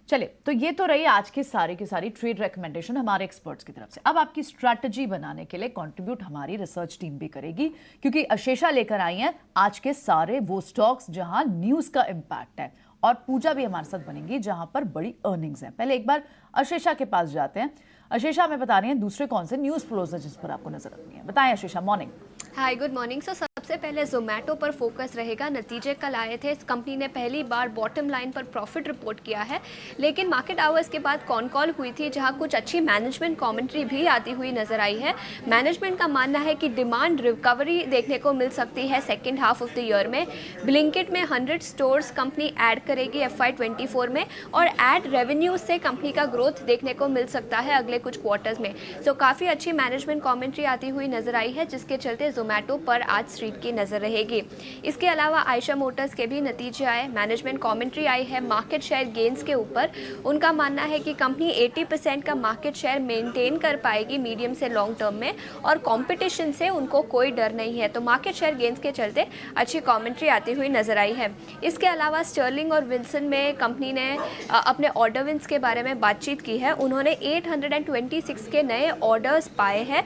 चलिए तो ये तो रही आज की सारी ट्रेड रिकमेंडेशन हमारे एक्सपर्ट्स की तरफ से। अब आपकी स्ट्रैटेजी बनाने के लिए कंट्रीब्यूट हमारी रिसर्च टीम भी करेगी, क्योंकि अशेषा लेकर आई हैं आज के सारे वो स्टॉक्स जहां न्यूज़ का इम्पैक्ट है, और पूजा भी हमारे साथ बनेंगी जहां पर बड़ी अर्निंग्स हैं। पहले एक बार अशेषा के पास जाते हैं। अशेषा हमें बता रही हैं दूसरे कौन से न्यूज़ फ्लोज है जिस पर आपको नजर रखनी है। बताएं Ashesha. Morning. Hi good morning. सबसे पहले जोमेटो पर फोकस रहेगा। नतीजे कल आए थे, इस कंपनी ने पहली बार बॉटम लाइन पर प्रॉफिट रिपोर्ट किया है, लेकिन मार्केट आवर्स के बाद कॉल हुई थी जहां कुछ अच्छी मैनेजमेंट कमेंट्री भी आती हुई नजर आई है। मैनेजमेंट का मानना है कि डिमांड रिकवरी देखने को मिल सकती है second half of the year में। ब्लिंकिट में 100 स्टोर्स कंपनी ऐड करेगी FY24 में, और ऐड रेवेन्यू से कंपनी का ग्रोथ देखने को मिल सकता है अगले कुछ क्वार्टर्स में। सो काफ़ी अच्छी मैनेजमेंट कमेंट्री आती हुई नजर आई है, जिसके चलते जोमेटो पर आज स्ट्रीट की नज़र रहेगी। इसके अलावा आयशा मोटर्स के भी नतीजे आए, मैनेजमेंट कमेंट्री आई है मार्केट शेयर गेन्स के ऊपर। उनका मानना है कि कंपनी 80% का मार्केट शेयर मेंटेन कर पाएगी मीडियम से लॉन्ग टर्म में, और कंपटीशन से उनको कोई डर नहीं है। तो मार्केट शेयर गेन्स के चलते अच्छी कमेंट्री आती हुई नजर आई है। इसके अलावा स्टर्लिंग और विल्सन में कंपनी ने अपने ऑर्डर विंस के बारे में बातचीत की है। उन्होंने 826 के नए ऑर्डर्स पाए हैं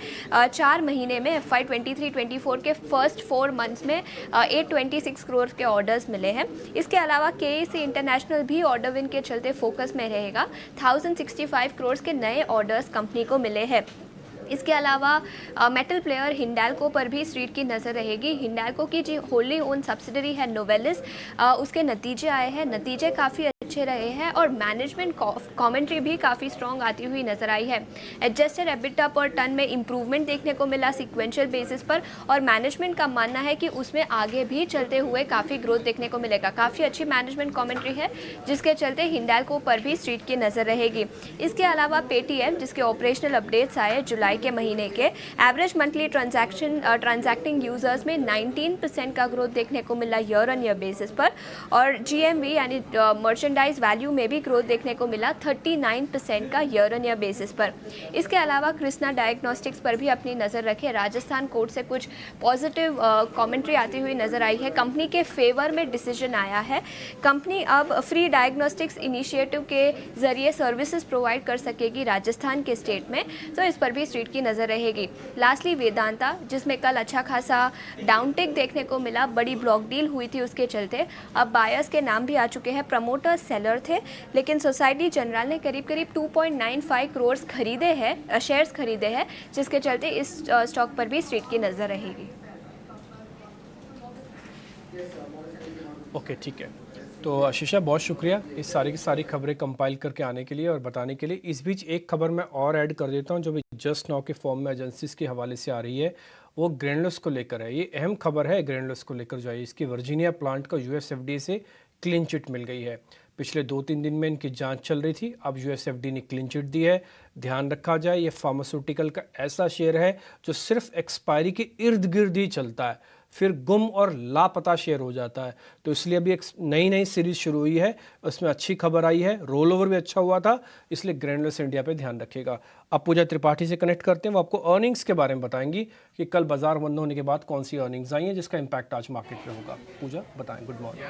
4 महीने में। FY23-24 के फर्स्ट 4 मंथ्स में 826 करोड़ के ऑर्डर्स मिले हैं। इसके अलावा KEC इंटरनेशनल भी ऑर्डर विन के चलते फोकस में रहेगा। 1065 करोड़ के नए ऑर्डर्स कंपनी को मिले हैं। इसके अलावा मेटल प्लेयर हिंडाल्को पर भी स्ट्रीट की नज़र रहेगी। हिंडाल्को की जो होल्डी ओन सब्सिडरी है नोवेलिस, उसके नतीजे आए हैं, नतीजे काफ़ी अच्छे रहे हैं और मैनेजमेंट कमेंट्री भी काफ़ी स्ट्रॉन्ग आती हुई नज़र आई है। एडजस्टेड एबिटा पर टन में इंप्रूवमेंट देखने को मिला सिक्वेंशियल बेसिस पर, और मैनेजमेंट का मानना है कि उसमें आगे भी चलते हुए काफ़ी ग्रोथ देखने को मिलेगा। काफ़ी अच्छी मैनेजमेंट कमेंट्री है, जिसके चलते हिंडाल्को पर भी स्ट्रीट की नज़र रहेगी। इसके अलावा पेटीएम, जिसके ऑपरेशनल अपडेट्स आए जुलाई के महीने के, एवरेज मंथली ट्रांजैक्टिंग यूजर्स में 19% का ग्रोथ देखने को मिला ईयर ऑन ईयर बेसिस पर, और GMV यानी मर्चेंडाइज मर्चेंडाइज वैल्यू में भी ग्रोथ देखने को मिला 39% का ईयर ऑन ईयर बेसिस पर। इसके अलावा कृष्णा डायग्नोस्टिक्स पर भी अपनी नज़र रखें। राजस्थान कोर्ट से कुछ पॉजिटिव कमेंट्री आती हुई नज़र आई है। कंपनी के फेवर में डिसीजन आया है। कंपनी अब फ्री डायग्नोस्टिक्स इनिशिएटिव के ज़रिए सर्विसेज प्रोवाइड कर सकेगी राजस्थान के स्टेट में, तो इस पर भी स्ट्रीट की नज़र रहेगी। लास्टली वेदांता, जिसमें कल अच्छा खासा डाउनटेक देखने को मिला, बड़ी ब्लॉक डील हुई थी, उसके चलते अब बायर्स के नाम भी आ चुके हैं। प्रमोटर सेलर थे, लेकिन सोसाइटी जनरल ने करीब 2.95 करोड़ खरीदे हैं, शेयर्स खरीदे हैं, जिसके चलते इस स्टॉक पर भी स्ट्रीट की नज़र रहेगी। ओके, ठीक है। तो आशीषा, बहुत शुक्रिया इस सारी की सारी खबरें कंपाइल करके आने के लिए और बताने के लिए। इस बीच एक खबर मैं और ऐड कर देता हूं, जो भी जस्ट नाउ के फॉर्म में एजेंसीज के हवाले से आ रही है, वो ग्रैनुलस को लेकर है। ये अहम खबर है ग्रैनुलस को लेकर जो है। इसकी वर्जीनिया प्लांट को यूएस एफडीए से क्लीन चिट मिल गई है। पिछले 2-3 दिन में इनकी जांच चल रही थी, अब यूएस एफडीए ने क्लीन चिट दी है। ध्यान रखा जाए, ये फार्मास्यूटिकल का ऐसा शेयर है जो सिर्फ एक्सपायरी के इर्द गिर्द ही चलता है, फिर गुम और लापता शेयर हो जाता है। तो इसलिए अभी एक नई सीरीज शुरू हुई है, उसमें अच्छी खबर आई है, रोल ओवर भी अच्छा हुआ था, इसलिए ग्रैनुलस इंडिया पे ध्यान रखिएगा। अब पूजा त्रिपाठी से कनेक्ट करते हैं, वो आपको अर्निंग्स के बारे में बताएंगी कि कल बाजार बंद होने के बाद कौन सी अर्निंग्स आई हैं जिसका इम्पैक्ट आज मार्केट पे होगा। पूजा, बताएं। गुड मॉर्निंग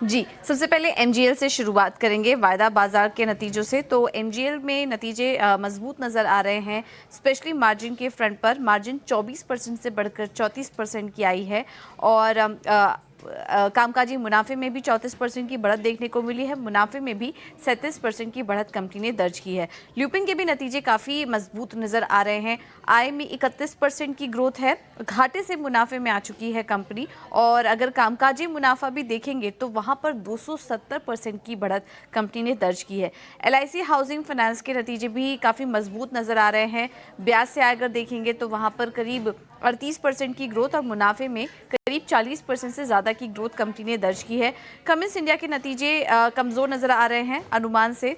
जी। सबसे पहले एमजीएल से शुरुआत करेंगे, वायदा बाजार के नतीजों से। तो एमजीएल में नतीजे मजबूत नज़र आ रहे हैं, स्पेशली मार्जिन के फ्रंट पर। मार्जिन 24% से बढ़कर 34% की आई है और कामकाजी मुनाफे में भी 34% की बढ़त देखने को मिली है। मुनाफे में भी 37% की बढ़त कंपनी ने दर्ज की है। ल्यूपिन के भी नतीजे काफ़ी मजबूत नज़र आ रहे हैं। आय में 31% की ग्रोथ है, घाटे से मुनाफे में आ चुकी है कंपनी। और अगर कामकाजी मुनाफा भी देखेंगे तो वहाँ पर 270% की बढ़त कंपनी ने दर्ज की है। एलआईसी हाउसिंग फाइनेंस के नतीजे भी काफ़ी मजबूत नज़र आ रहे हैं। ब्याज से आय अगर देखेंगे तो वहाँ पर करीब 38% की ग्रोथ और मुनाफे में करीब 40% से ज़्यादा की ग्रोथ कंपनी ने दर्ज की है। कमिंस इंडिया के नतीजे कमज़ोर नज़र आ रहे हैं अनुमान से।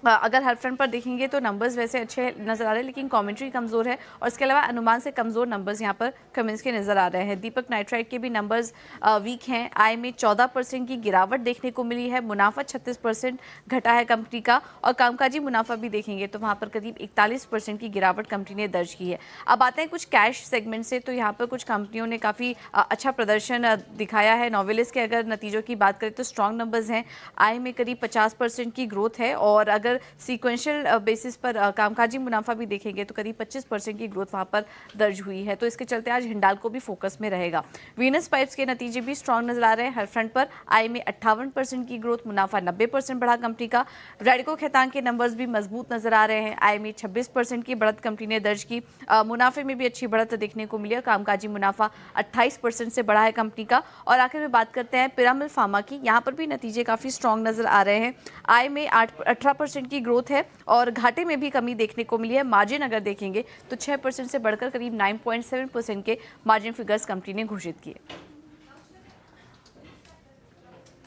अगर हर फ्रंट पर देखेंगे तो नंबर्स वैसे अच्छे नज़र आ रहे हैं, लेकिन कमेंट्री कमज़ोर है और इसके अलावा अनुमान से कमज़ोर नंबर्स यहाँ पर कमेंट्स के नज़र आ रहे हैं। दीपक नाइट्राइट के भी नंबर्स वीक हैं। आय में 14% की गिरावट देखने को मिली है। मुनाफा 36% घटा है कंपनी का और कामकाजी मुनाफा भी देखेंगे तो वहाँ पर करीब 41% की गिरावट कंपनी ने दर्ज की है। अब आते हैं कुछ कैश सेगमेंट से, तो यहाँ पर कुछ कंपनियों ने काफ़ी अच्छा प्रदर्शन दिखाया है। नोवेलिस के अगर नतीजों की बात करें तो स्ट्रॉन्ग नंबर्स हैं। आय में करीब 50% की ग्रोथ है और अगर सीक्वेंशियल बेसिस पर कामकाजी मुनाफा भी देखेंगे तो करीब 25% की ग्रोथ वहां पर दर्ज हुई है। तो इसके चलते आज हिंडाल्को भी फोकस में रहेगा। वीनस पाइप्स के नतीजे भी स्ट्रांग नजर आ रहे हैं हर फ्रंट पर। आय में 58% की ग्रोथ, मुनाफा 90% बढ़ा कंपनी का। रैडिको खैतान के नंबर्स भी मजबूत नजर आ रहे हैं। आय में 26% की बढ़त कंपनी ने दर्ज की। मुनाफे में भी अच्छी बढ़त देखने को मिली है। कामकाजी मुनाफा 28% से बढ़ा है कंपनी का। और आखिर में बात करते हैं पिरामिल फार्मा की। यहाँ पर भी नतीजे काफी स्ट्रांग नजर आ रहे हैं। आय में 18% की ग्रोथ है और घाटे में भी कमी देखने को मिली है। मार्जिन अगर देखेंगे तो 6% से बढ़कर करीब 9.7% के मार्जिन फिगर्स कंपनी ने घोषित किए।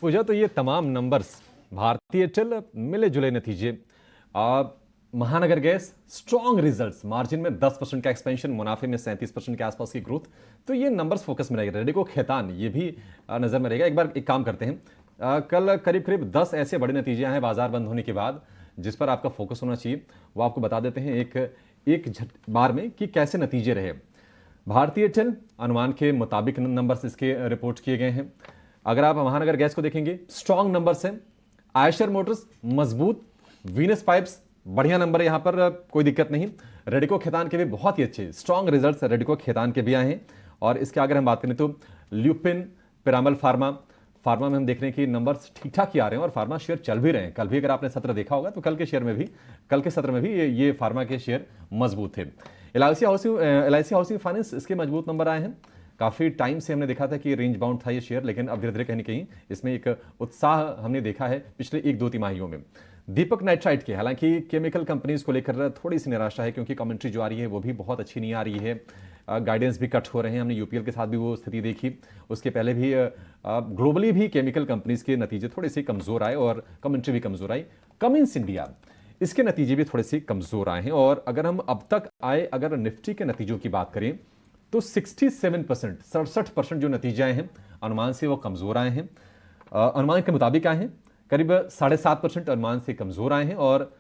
पूजा, तो ये तमाम नंबर्स भारतीय एयरटेल मिले जुले नतीजे, महानगर गैस स्ट्रॉन्ग रिजल्ट्स, मार्जिन में 10% का एक्सपेंशन, मुनाफे में 37% के आसपास की ग्रोथ, तो ये नंबर्स फोकस में रहेगा। रेडिको खैतान ये भी नजर में रहेगा। एक बार एक काम करते हैं, कल करीब 10 ऐसे बड़े नतीजे हैं बाजार बंद होने के बाद जिस पर आपका फोकस होना चाहिए, वो आपको बता देते हैं एक बार में कि कैसे नतीजे रहे। भारतीय एयरटेल अनुमान के मुताबिक नंबर्स इसके रिपोर्ट किए गए हैं। अगर आप महानगर गैस को देखेंगे स्ट्रॉन्ग नंबर्स हैं। आयशर मोटर्स मजबूत, वीनस पाइप्स बढ़िया नंबर है, यहां पर कोई दिक्कत नहीं। रेडिको खैतान के भी बहुत ही अच्छे स्ट्रॉन्ग रिजल्ट्स रेडिको खैतान के भी आए हैं। और इसके अगर हम बात करें तो ल्यूपिन, पिरामल फार्मा में हम देख रहे हैं कि नंबर्स ठीक ठाक ही आ रहे हैं और फार्मा शेयर चल भी रहे हैं। कल भी अगर आपने सत्र देखा होगा तो कल के सत्र में भी ये फार्मा के शेयर मजबूत थे। एलआईसी हाउसिंग फाइनेंस, इसके मजबूत नंबर आए हैं। काफी टाइम से हमने देखा था कि रेंज बाउंड था ये शेयर, लेकिन अब धीरे धीरे कहीं ना कहीं इसमें एक उत्साह हमने देखा है पिछले 1-2 तिमाहियों में। दीपक नाइट्राइट के, हालांकि केमिकल कंपनीज को लेकर थोड़ी सी निराशा है क्योंकि कमेंट्री जो आ रही है वो भी बहुत अच्छी नहीं आ रही है। गाइडेंस भी कट हो रहे हैं। हमने यूपीएल के साथ भी वो स्थिति देखी। उसके पहले भी ग्लोबली भी केमिकल कंपनीज के नतीजे थोड़े से कमजोर आए और कमेंट्री भी कमजोर आई। कमिंस इंडिया, इसके नतीजे भी थोड़े से कमजोर आए हैं। और अगर हम अब तक आए अगर निफ्टी के नतीजों की बात करें तो 67% जो नतीजे आए हैं अनुमान से वो कमजोर आए हैं। अनुमान के मुताबिक आए हैं करीब 7.5% अनुमान से कमजोर आए हैं और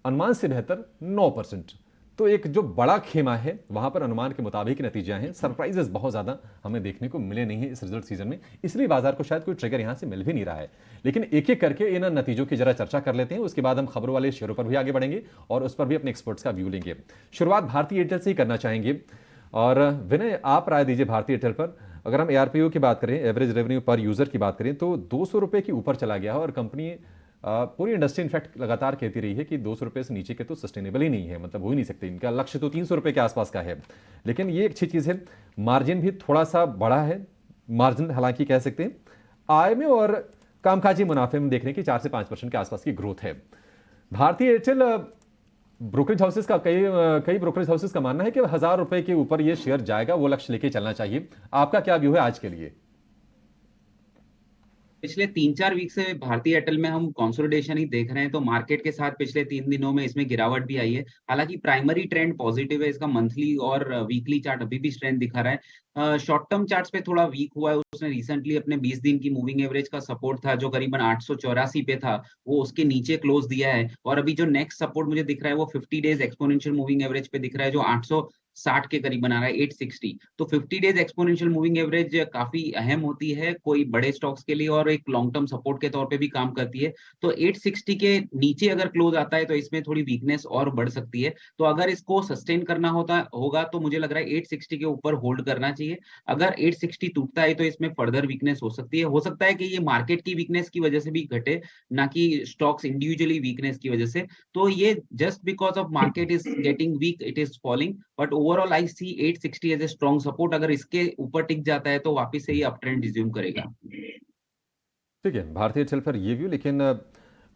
अनुमान से बेहतर 9%। तो एक जो बड़ा खेमा है वहां पर अनुमान के मुताबिक नतीजे हैं। सरप्राइजेस बहुत ज्यादा हमें देखने को मिले नहीं है इस रिजल्ट सीजन में, इसलिए बाजार को शायद कोई ट्रिगर यहां से मिल भी नहीं रहा है। लेकिन एक एक करके इन नतीजों की जरा चर्चा कर लेते हैं, उसके बाद हम खबरों वाले शेयरों पर भी आगे बढ़ेंगे और उस पर भी अपने एक्सपर्ट्स का व्यू लेंगे। शुरुआत भारतीय एयरटेल से ही करना चाहेंगे और विनय आप राय दीजिए भारतीय एयरटेल पर। अगर हम ARPU की बात करें, एवरेज रेवेन्यू पर यूजर की बात करें, तो 200 रुपए के ऊपर चला गया है और कंपनी पूरी इंडस्ट्री इनफैक्ट लगातार कहती रही है कि 200 रुपए से नीचे के तो सस्टेनेबल ही नहीं है, मतलब हो ही नहीं सकते। इनका लक्ष्य तो 300 रुपए के आसपास का है। लेकिन ये अच्छी चीज है, मार्जिन भी थोड़ा सा बढ़ा है। मार्जिन हालांकि कह सकते हैं आय में और कामकाजी मुनाफे में देख रहे हैं कि 4 से 5% के आसपास की ग्रोथ है। भारतीय एयरटेल ब्रोकरेज हाउसेस का कई ब्रोकरेज हाउसेस का मानना है कि 1000 रुपए के ऊपर ये शेयर जाएगा, वो लक्ष्य लेके चलना चाहिए। आपका क्या व्यू है आज के लिए? पिछले 3-4 वीक से भारतीय एयरटेल में हम कंसोलिडेशन ही देख रहे हैं, तो मार्केट के साथ पिछले 3 दिनों में इसमें गिरावट भी आई है। हालांकि प्राइमरी ट्रेंड पॉजिटिव है, इसका मंथली और वीकली चार्ट अभी भी स्ट्रेंथ दिखा रहा है। शॉर्ट टर्म चार्ट्स पे थोड़ा वीक हुआ है। उसने रिसेंटली अपने 20 दिन की मूविंग एवरेज का सपोर्ट था जो करीबन 884 पे था, वो उसके नीचे क्लोज दिया है। और अभी जो नेक्स्ट सपोर्ट मुझे दिख रहा है वो 50 डेज एक्सपोनेंशियल मूविंग एवरेज पे दिख रहा है जो 860 के करीब बना रहा है, 860। तो 50 डेज एक्सपोनेंशियल मूविंग एवरेज काफी अहम होती है कोई बड़े स्टॉक्स के लिए और एक लॉन्ग टर्म सपोर्ट के तौर पे भी काम करती है। तो 860 के नीचे अगर क्लोज आता है तो इसमें थोड़ी वीकनेस और बढ़ सकती है। तो अगर इसको सस्टेन करना होगा तो मुझे लग रहा है 860 के ऊपर होल्ड करना चाहिए। अगर 860 टूटता है तो इसमें फर्दर वीकनेस हो सकती है। हो सकता है कि ये मार्केट की वीकनेस की वजह से भी घटे, ना कि स्टॉक्स इंडिविजुअली वीकनेस की वजह से। तो ये just because of market is getting weak it is falling, but overall I see 860 as a strong support. अगर इसके ऊपर टिक जाता है तो वापस से ये अप ट्रेंड रिज्यूम करेगा। ठीक है, भारतीय एयरटेल पर ये व्यू। लेकिन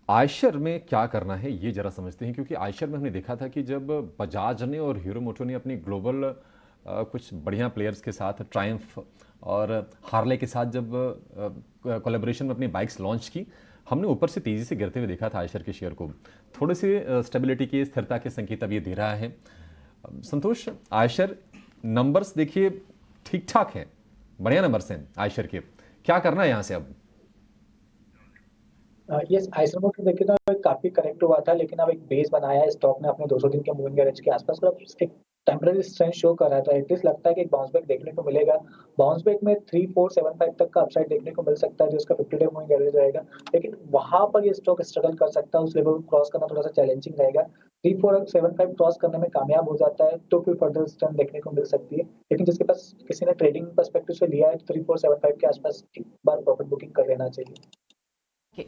आयशर में क्या करना है ये जरा समझते हैं, क्योंकि आयशर में हमने देखा था कि जब बजाज ने और हीरो मोटो ने अपनी ग्लोबल कुछ बढ़िया प्लेयर्स के साथ, ट्रायम्फ और हार्ले के साथ जब कोलैबोरेशन में अपनी बाइक्स लॉन्च की, हमने ऊपर से तेजी से गिरते हुए देखा था आयशर के शेयर को। थोड़े से स्टेबिलिटी के, स्थिरता के संकेत अब ये दे रहा है। संतोष, आयशर नंबर्स देखिए ठीक ठाक हैं, बढ़िया नंबर्स हैं आयशर के, क्या करना है यहाँ से अब? यस, आइसर मोटर देखे तो काफी करेक्ट हुआ था, लेकिन अब एक बेस बनाया है स्टॉक ने अपने 200 दिन के मूविंग एवरेज के आसपास, और एक टेम्पररी स्ट्रेंथ शो कर रहा है। तो एटलीस्ट लगता है कि एक बाउंस बैक देखने को मिलेगा। बाउंस बैक में 3475 तक का अपसाइड देखने को मिल सकता है जो उसका 50 डे मूविंग एवरेज रहेगा, लेकिन वहां पर ये स्टॉक स्ट्रगल कर सकता है। उस लेवल को क्रॉस करना थोड़ा सा चैलेंजिंग रहेगा। 3475 क्रॉस करने में कामयाब हो जाता है तो फिर फर्दर स्ट्रेंथ देखने को मिल सकती है, लेकिन जिसके पास किसी ने ट्रेडिंग पर्सपेक्टिव से लिया है तो 3475 के आसपास एक बार प्रॉफिट बुकिंग कर लेना चाहिए।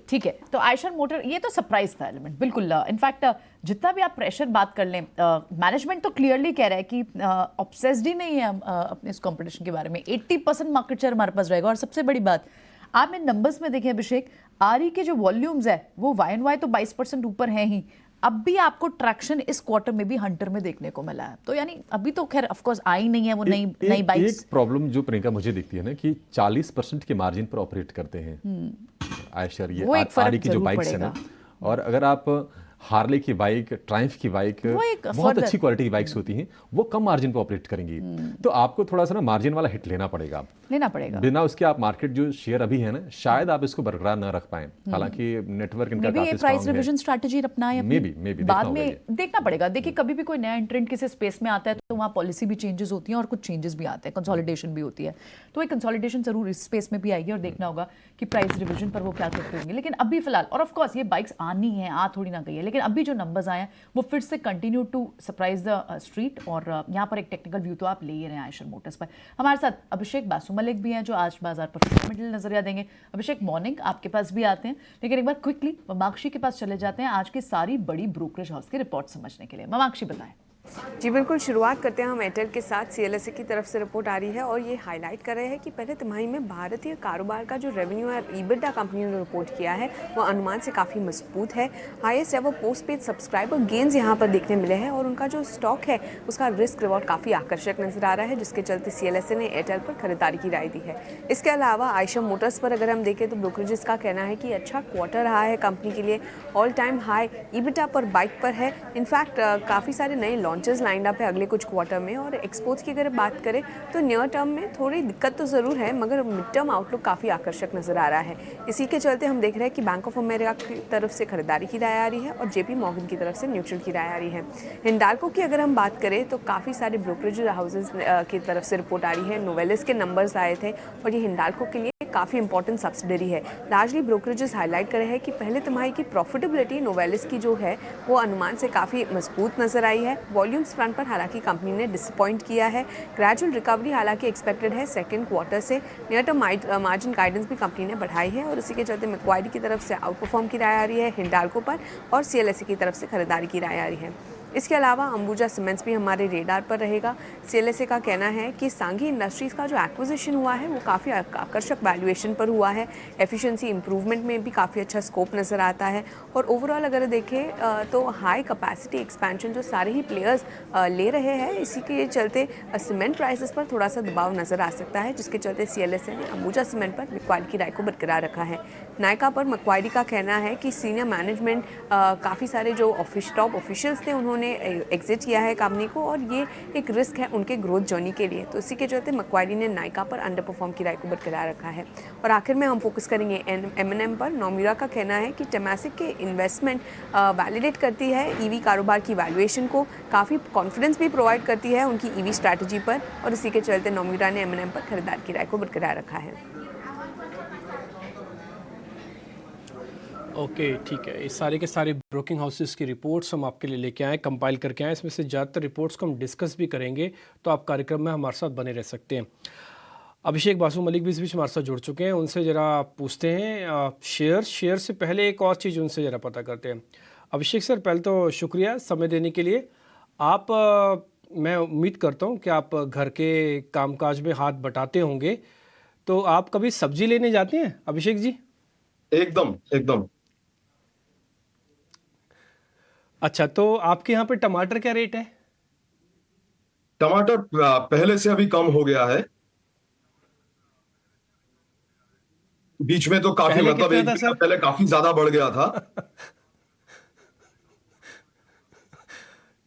ठीक है, तो आयशर मोटर ये तो सरप्राइज था एलिमेंट, बिल्कुल। इनफैक्ट जितना भी आप प्रेशर बात कर लें, मैनेजमेंट तो क्लियरली कह रहा है कि ऑब्सेस्ड ही नहीं है अपने इस कंपटीशन के बारे में। 80% मार्केट शेयर हमारे पास रहेगा। और सबसे बड़ी बात, आप इन नंबर्स में देखें अभिषेक, आरई के जो वॉल्यूम्स है वो YoY तो 22% ऊपर है ही, अब भी आपको ट्रैक्शन इस क्वार्टर में भी हंटर में देखने को मिला है। तो यानी अभी तो खैर ऑफ कोर्स आई नहीं है वो नई बाइक्स। एक प्रॉब्लम जो प्रियंका मुझे दिखती है ना कि 40% के मार्जिन पर ऑपरेट करते हैं आयशर, ये आरई की जो बाइक्स है ना, और अगर आप हार्ले की बाइक, ट्रायम्फ की बाइक, बहुत अच्छी क्वालिटी की बाइक्स होती हैं, वो कम मार्जिन पर ऑपरेट करेंगी। तो आपको थोड़ा सा ना मार्जिन वाला हिट लेना पड़ेगा। बिना उसके आप मार्केट जो शेयर अभी है ना, शायद आप इसको बरकरार न रख पाए। हालांकि नेटवर्क इनका काफी प्राइस रिविजन स्ट्रैटेजी अपनाएं, मे बी बाद में देखना पड़ेगा। देखिए, कभी भी कोई नया एंट्रेंट किसी स्पेस में आता है तो वहाँ पॉलिसी भी चेंजेस होती हैं और कुछ चेंजेस भी आते हैं, कंसोलिडेशन भी होती है। तो एक कंसोलिडेशन जरूर इस स्पेस में भी आएगी और देखना होगा कि प्राइस रिविजन पर वो क्या करते होंगे। लेकिन अभी फिलहाल, और ऑफ कोर्स ये बाइक्स आनी है, आ थोड़ी ना गई है, लेकिन अभी जो नंबर्स आए वो फिर से continue to surprise the street. और यहाँ पर एक टेक्निकल व्यू तो आप ले ही रहे हैं आयशर मोटर्स पर। हमारे साथ अभिषेक बासु मलिक भी हैं जो आज बाजार पर फंडामेंटल नजरिया देंगे। अभिषेक, मॉर्निंग, आपके पास भी आते हैं, लेकिन एक बार क्विकली ममाक्षी के पास चले जाते हैं आज की सारी बड़ी ब्रोकरेज हाउस की रिपोर्ट समझने के लिए। ममाक्षी, बताएं। जी बिल्कुल, शुरुआत करते हैं हम एयरटेल के साथ। CLSA की तरफ से रिपोर्ट आ रही है और ये हाईलाइट कर रहे हैं कि पहले तिमाही में भारतीय कारोबार का जो रेवेन्यू और EBITDA कंपनी ने रिपोर्ट किया है वो अनुमान से काफ़ी मजबूत है। Highest ever post paid subscriber gains यहाँ पर देखने मिले हैं और उनका जो स्टॉक है उसका रिस्क रिवॉर्ड काफ़ी आकर्षक नजर आ रहा है, जिसके चलते CLSA ने एयरटेल पर खरीदारी की राय दी है। इसके अलावा आयशर मोटर्स पर अगर हम देखें तो ब्रोकरेजेस का कहना है कि अच्छा क्वार्टर रहा है कंपनी के लिए, ऑल टाइम हाई EBITDA पर बाइक पर है। इनफैक्ट काफ़ी सारे नए लॉन्चेस फीचर्स लाइंड अप है अगले कुछ क्वार्टर में। और एक्सपोर्ट्स की अगर बात करें तो नियर टर्म में थोड़ी दिक्कत तो ज़रूर है, मगर मिड टर्म आउटलुक काफ़ी आकर्षक नज़र आ रहा है। इसी के चलते हम देख रहे हैं कि बैंक ऑफ अमेरिका की तरफ से खरीदारी की राय आ रही है और JP मॉर्गन की तरफ से न्यूट्रल की राय आ रही है। हिंडाल्को की अगर हम बात करें तो काफ़ी सारे ब्रोकरेज हाउसेज की तरफ से रिपोर्ट आ रही है। नोवेलिस के नंबर्स आए थे और ये हिंडाल्को के लिए काफ़ी इंपॉर्टेंट सब्सिडरी है। लार्जली ब्रोकरेजेस हाईलाइट कर रहे हैं कि पहले तिमाही की प्रॉफिटेबिलिटी नोवेलिस की जो है वो अनुमान से काफ़ी मजबूत नजर आई है। वॉल्यूम्स फ्रंट पर हालांकि कंपनी ने डिसअपॉइंट किया है। ग्रेजुअल रिकवरी हालांकि एक्सपेक्टेड है सेकेंड क्वार्टर से। नियर टर्म मार्जिन गाइडेंस भी कंपनी ने बढ़ाई है और इसी के चलते मैक्वायरी की तरफ से आउट परफॉर्म की राय आ रही है हिंडाल्को पर और CLSA की तरफ से खरीदारी की राय आ रही है। इसके अलावा अंबुजा सीमेंट्स भी हमारे रेडार पर रहेगा। CLSA का कहना है कि सांघी इंडस्ट्रीज़ का जो एक्विजिशन हुआ है वो काफ़ी आकर्षक वैल्यूएशन पर हुआ है। एफिशिएंसी इंप्रूवमेंट में भी काफ़ी अच्छा स्कोप नज़र आता है और ओवरऑल अगर देखें तो हाई कैपेसिटी एक्सपेंशन जो सारे ही प्लेयर्स ले रहे हैं, इसी के चलते सीमेंट प्राइसेस पर थोड़ा सा दबाव नज़र आ सकता है, जिसके चलते CLSA ने अंबुजा सीमेंट पर मैक्वायरी की राय को बरकरार रखा है। नायका पर मैक्वायरी का कहना है कि सीनियर मैनेजमेंट काफ़ी सारे जो टॉप ऑफिशियल्स थे उन्होंने एग्जिट किया है कंपनी को और ये एक रिस्क है उनके ग्रोथ जर्नी के लिए। तो इसी के चलते मैक्वायरी ने नायका पर अंडर परफॉर्म की राय को बरकरार रखा है। और आखिर में हम फोकस करेंगे M&M पर। नोमिरा का कहना है कि टेमासिक के इन्वेस्टमेंट वैलिडेट करती है ईवी कारोबार की वैल्यूएशन को, काफ़ी कॉन्फिडेंस भी प्रोवाइड करती है उनकी ईवी स्ट्रैटेजी पर और इसी के चलते नोमिरा ने M&M पर खरीदार की राय को बरकरार रखा है। ओके, ठीक है। इस सारे के सारे ब्रोकिंग हाउसेस की रिपोर्ट्स हम आपके लिए लेके आए, कंपाइल करके आए। इसमें से ज़्यादातर रिपोर्ट्स को हम डिस्कस भी करेंगे, तो आप कार्यक्रम में हमारे साथ बने रह सकते हैं। अभिषेक बासु मलिक भी इस बीच हमारे साथ जुड़ चुके हैं, उनसे ज़रा पूछते हैं शेयर से पहले एक और चीज़ उनसे ज़रा पता करते हैं। अभिषेक सर, पहले तो शुक्रिया समय देने के लिए। आप मैं उम्मीद करता हूँ कि आप घर के कामकाज में हाथ बटाते होंगे, तो आप कभी सब्जी लेने जाते हैं अभिषेक जी? एकदम एकदम। अच्छा, तो आपके यहाँ पे टमाटर क्या रेट है? टमाटर पहले से अभी कम हो गया है। बीच में तो काफी पहले मतलब कितना एक था महीना सर? पहले काफी ज्यादा बढ़ गया था।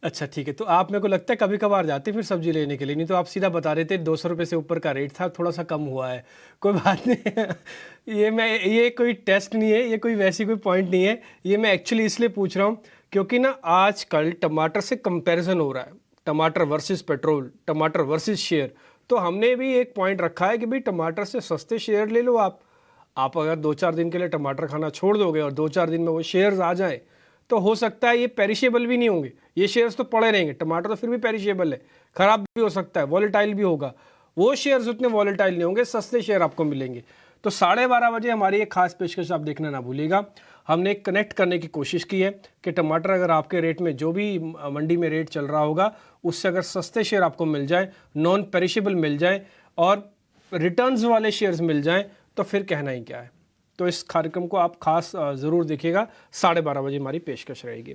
अच्छा, ठीक है। तो आप, मेरे को लगता है कभी कभार जाते फिर सब्जी लेने के लिए, नहीं तो आप सीधा बता रहे थे 200 रुपये से ऊपर का रेट था, थोड़ा सा कम हुआ है। कोई बात नहीं। ये कोई टेस्ट नहीं है, ये कोई वैसी कोई पॉइंट नहीं है। ये मैं एक्चुअली इसलिए पूछ रहा हूँ क्योंकि ना आजकल टमाटर से कंपैरिजन हो रहा है, टमाटर वर्सेस पेट्रोल, टमाटर वर्सेस शेयर। तो हमने भी एक पॉइंट रखा है कि भाई टमाटर से सस्ते शेयर ले लो आप अगर 2-4 दिन के लिए टमाटर खाना छोड़ दोगे और 2-4 दिन में वो शेयर्स आ जाएं, तो हो सकता है ये पेरिशेबल भी नहीं होंगे, ये शेयर्स तो पड़े रहेंगे। टमाटर तो फिर भी पेरिशेबल है, खराब भी हो सकता है, वॉलेटाइल भी होगा। वो शेयर्स उतने वॉलेटाइल नहीं होंगे, सस्ते शेयर आपको मिलेंगे। तो 12:30 बजे हमारी एक खास पेशकश आप देखना ना भूलिएगा। हमने कनेक्ट करने की कोशिश की है कि टमाटर अगर आपके रेट में, जो भी मंडी में रेट चल रहा होगा, उससे अगर सस्ते शेयर आपको मिल जाए, नॉन पेरिशेबल मिल जाए और रिटर्न्स वाले शेयर्स मिल जाएं, तो फिर कहना ही क्या है। तो इस कार्यक्रम को आप खास ज़रूर देखिएगा। 12:30 बजे हमारी पेशकश रहेगी।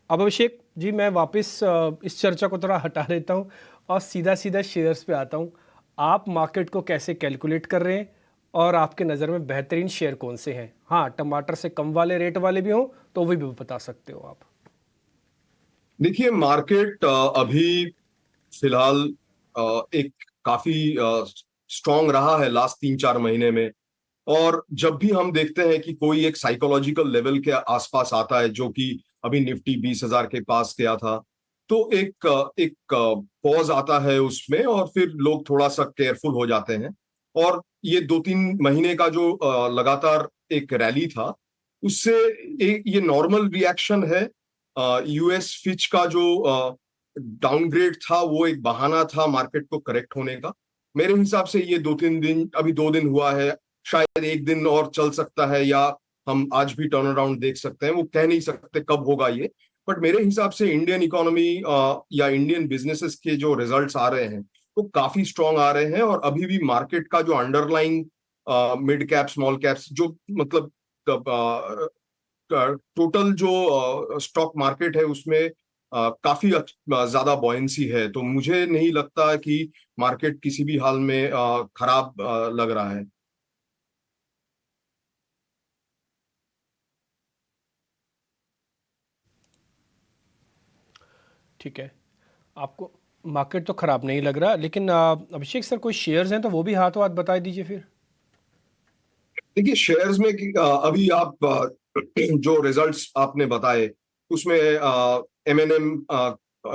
अब अभिषेक जी, मैं वापस इस चर्चा को थोड़ा हटा देता हूँ और सीधा सीधा शेयर्स पे आता हूँ। आप मार्केट को कैसे कैलकुलेट कर रहे हैं और आपके नज़र में बेहतरीन शेयर कौन से हैं? हाँ, टमाटर से कम वाले रेट वाले भी हों तो वो भी बता सकते हो आप। देखिए, मार्केट अभी फिलहाल एक काफी स्ट्रांग रहा है लास्ट 3-4 महीने में। और जब भी हम देखते हैं कि कोई एक साइकोलॉजिकल लेवल के आसपास आता है, जो कि अभी निफ्टी 20,000 के पास गया था, तो एक पॉज आता है उसमें और फिर लोग थोड़ा सा केयरफुल हो जाते हैं। और ये 2-3 महीने का जो लगातार एक रैली था, उससे एक ये नॉर्मल रिएक्शन है। US फिच का जो डाउनग्रेड था वो एक बहाना था मार्केट को करेक्ट होने का। मेरे हिसाब से ये 2-3 दिन, अभी 2 दिन हुआ है, शायद 1 दिन और चल सकता है, या हम आज भी टर्न अराउंड देख सकते हैं। वो कह नहीं सकते कब होगा ये, बट मेरे हिसाब से इंडियन इकोनॉमी या इंडियन बिजनेसेस के जो रिजल्ट्स आ रहे हैं वो काफी स्ट्रांग आ रहे हैं। और अभी भी मार्केट का जो underlying mid cap small caps, जो मतलब टोटल जो स्टॉक मार्केट है उसमें काफी ज्यादा बॉयंसी है। तो मुझे नहीं लगता कि मार्केट किसी भी हाल में खराब लग रहा है। ठीक है, आपको मार्केट तो ख़राब नहीं लग रहा, लेकिन अभिषेक सर कोई शेयर्स हैं तो वो भी हाथों हाथ बता दीजिए फिर। देखिए शेयर्स में अभी आप जो रिजल्ट्स आपने बताए उसमें M&M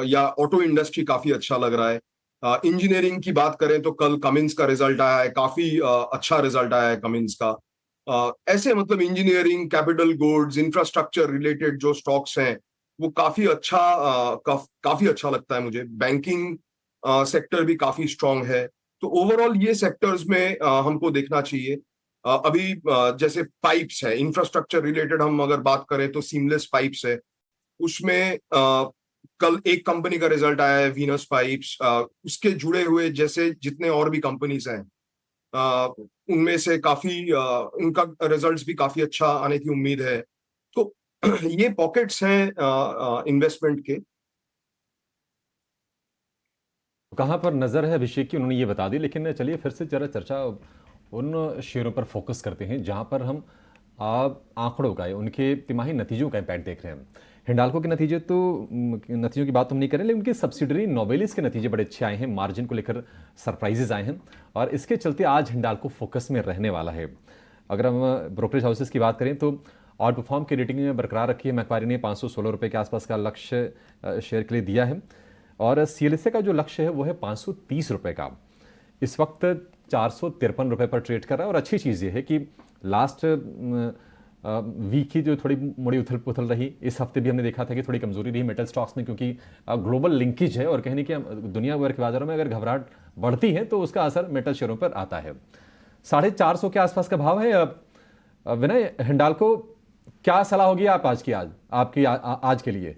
या ऑटो इंडस्ट्री काफी अच्छा लग रहा है। इंजीनियरिंग की बात करें तो कल कमिंस का रिजल्ट आया है, काफी अच्छा रिजल्ट आया है कमिंस का। ऐसे मतलब engineering, capital goods, infrastructure related जो स्टॉक्स हैं वो काफी अच्छा लगता है मुझे। बैंकिंग सेक्टर भी काफी स्ट्रांग है, तो ओवरऑल ये सेक्टर्स में हमको देखना चाहिए। अभी जैसे पाइप्स है, इंफ्रास्ट्रक्चर रिलेटेड हम अगर बात करें तो सीमलेस पाइप्स है, उसमें कल एक कंपनी का रिजल्ट आया है, वीनस पाइप्स। उसके जुड़े हुए जैसे जितने और भी कंपनीज हैं उनमें से काफी उनका रिजल्ट्स भी काफी अच्छा आने की उम्मीद है। तो ये पॉकेट्स हैं इन्वेस्टमेंट के। कहाँ पर नज़र है अभिषेक की, उन्होंने ये बता दी, लेकिन चलिए फिर से जरा चर्चा उन शेयरों पर फोकस करते हैं जहाँ पर हम आंकड़ों का, उनके तिमाही नतीजों का इम्पैक्ट देख रहे हैं। हिंडाल्को के नतीजों की बात तो हम नहीं करें, लेकिन उनकी सब्सिडरी नोवेलिस के नतीजे बड़े अच्छे आए हैं, मार्जिन को लेकर सरप्राइजेज आए हैं और इसके चलते आज हिंडाल्को फोकस में रहने वाला है। अगर हम ब्रोकरेज हाउसेस की बात करें तो आउट परफॉर्म की रेटिंग में बरकरार रखी है। मैक्वारी ने 516 रुपये के आसपास का लक्ष्य शेयर के लिए दिया है और CLSA का जो लक्ष्य है वो है 530 रुपये का। इस वक्त 453 रुपये पर ट्रेड कर रहा है और अच्छी चीज़ ये है कि लास्ट वीक की जो थोड़ी मुड़ी उथल पुथल रही, इस हफ्ते भी हमने देखा था कि थोड़ी कमजोरी रही मेटल स्टॉक्स में, क्योंकि ग्लोबल लिंकेज है और कहने की दुनिया भर के बाजारों में अगर घबराहट बढ़ती है तो उसका असर मेटल शेयरों पर आता है। 450 के आसपास का भाव है। विनय, हिंडाल्को क्या सलाह होगी आपकी आज के लिए?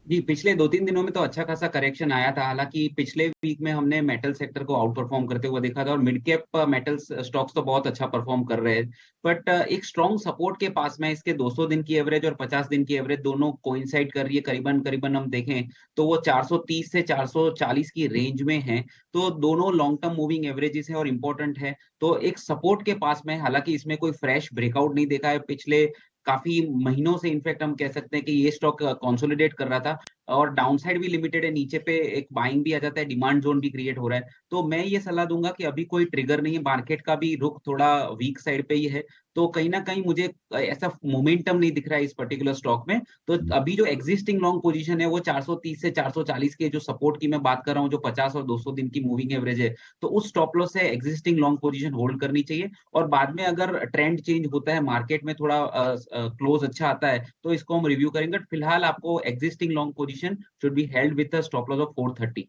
जी, पिछले 2-3 दिनों में तो अच्छा खासा करेक्शन आया था। हालांकि पिछले वीक में हमने मेटल सेक्टर को आउट परफॉर्म करते हुए देखा था और मिड कैप मेटल स्टॉक्स तो बहुत अच्छा परफॉर्म कर रहे हैं। बट एक स्ट्रॉन्ग सपोर्ट के पास में इसके 200 दिन की एवरेज और 50 दिन की एवरेज दोनों कोइंसाइड कर रही है। करीबन हम देखें तो वो 430 से 440 की रेंज में है। तो दोनों लॉन्ग टर्म मूविंग एवरेजेस है और इम्पोर्टेंट है। तो एक सपोर्ट के पास में, हालांकि इसमें कोई फ्रेश ब्रेकआउट नहीं देखा है पिछले काफी महीनों से। इनफैक्ट हम कह सकते हैं कि ये स्टॉक कंसोलिडेट कर रहा था और डाउनसाइड भी लिमिटेड है, नीचे पे एक बाइंग भी आ जाता है, डिमांड जोन भी क्रिएट हो रहा है। तो मैं ये सलाह दूंगा कि अभी कोई ट्रिगर नहीं है, मार्केट का भी रुख थोड़ा वीक साइड पे ही है। तो कहीं ना कहीं मुझे ऐसा मोमेंटम नहीं दिख रहा है इस पर्टिकुलर स्टॉक में। तो अभी जो एग्जिस्टिंग लॉन्ग पोजीशन है वो 430 से 440 के जो सपोर्ट की मैं बात कर रहा हूँ, जो 50 और 200 दिन की मूविंग एवरेज है, तो उस स्टॉप लॉस से एग्जिस्टिंग लॉन्ग पोजीशन होल्ड करनी चाहिए। और बाद में अगर ट्रेंड चेंज होता है, मार्केट में थोड़ा क्लोज अच्छा आता है, तो इसको हम रिव्यू करेंगे। फिलहाल आपको existing long position should be held with a stop loss of 430।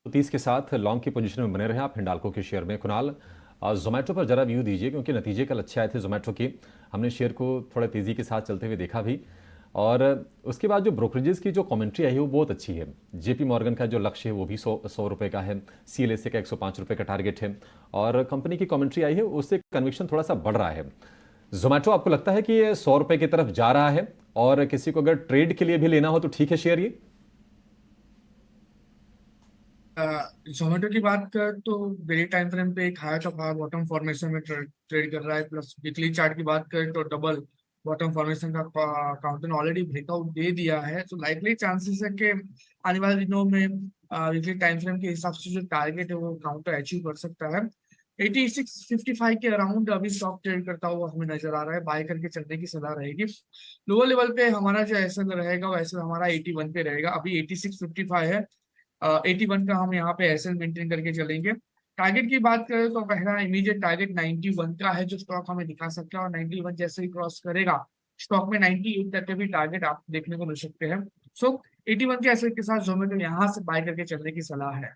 30 के साथ लॉन्ग की पोजीशन में बने रहे आप हिंडाल्को के शेयर में। कुणाल, जोमेटो पर जरा व्यू दीजिए, क्योंकि नतीजे कल अच्छे आए थे जोमेटो के। हमने शेयर को थोड़ा तेज़ी के साथ चलते हुए देखा भी, और उसके बाद जो ब्रोकरेजेस की जो कमेंट्री आई है वो बहुत अच्छी है। JP मॉर्गन का जो लक्ष्य है वो भी 100 रुपये का है, CLSA का 105 रुपये का टारगेट है, और कंपनी की कमेंट्री आई है उससे कन्विक्शन थोड़ा सा बढ़ रहा है। जोमेटो आपको लगता है कि ये 100 रुपये की तरफ जा रहा है, और किसी को अगर ट्रेड के लिए भी लेना हो तो ठीक है शेयर ये? जोमेटो की बात कर तो डेली टाइम फ्रेम पे एक हायर टॉप बॉटम फॉर्मेशन में ट्रेड कर रहा है। प्लस वीकली चार्ट की बात करें तो डबल बॉटम फॉर्मेशन का काउंटर ऑलरेडी ब्रेकआउट दे दिया है। तो लाइकली चांसेस है कि आने वाले दिनों में वीकली टाइम फ्रेम के हिसाब से जो टारगेट है वो काउंटर अचीव कर सकता है। 86.55 के अराउंड अभी स्टॉक ट्रेड करता हुआ हमें नजर आ रहा है। बाय करके चलने की सलाह रहेगी। लोअर लेवल पे हमारा जो एसएल रहेगा वैसे हमारा 81 पे रहेगा। अभी 86.55 है, 81 का हम यहाँ पे एसएल मेंटेन करके चलेंगे। टारगेट की बात करें तो पहला इमीडिएट टारगेट 91 का है जो स्टॉक हमें दिखा सकता है, और 91 जैसे ही क्रॉस करेगा स्टॉक में 98 तक के भी टारगेट आप देखने को मिल सकते हैं। सो 81 के एसएल के साथ जोमेटो यहाँ से बाय करके चलने की सलाह है।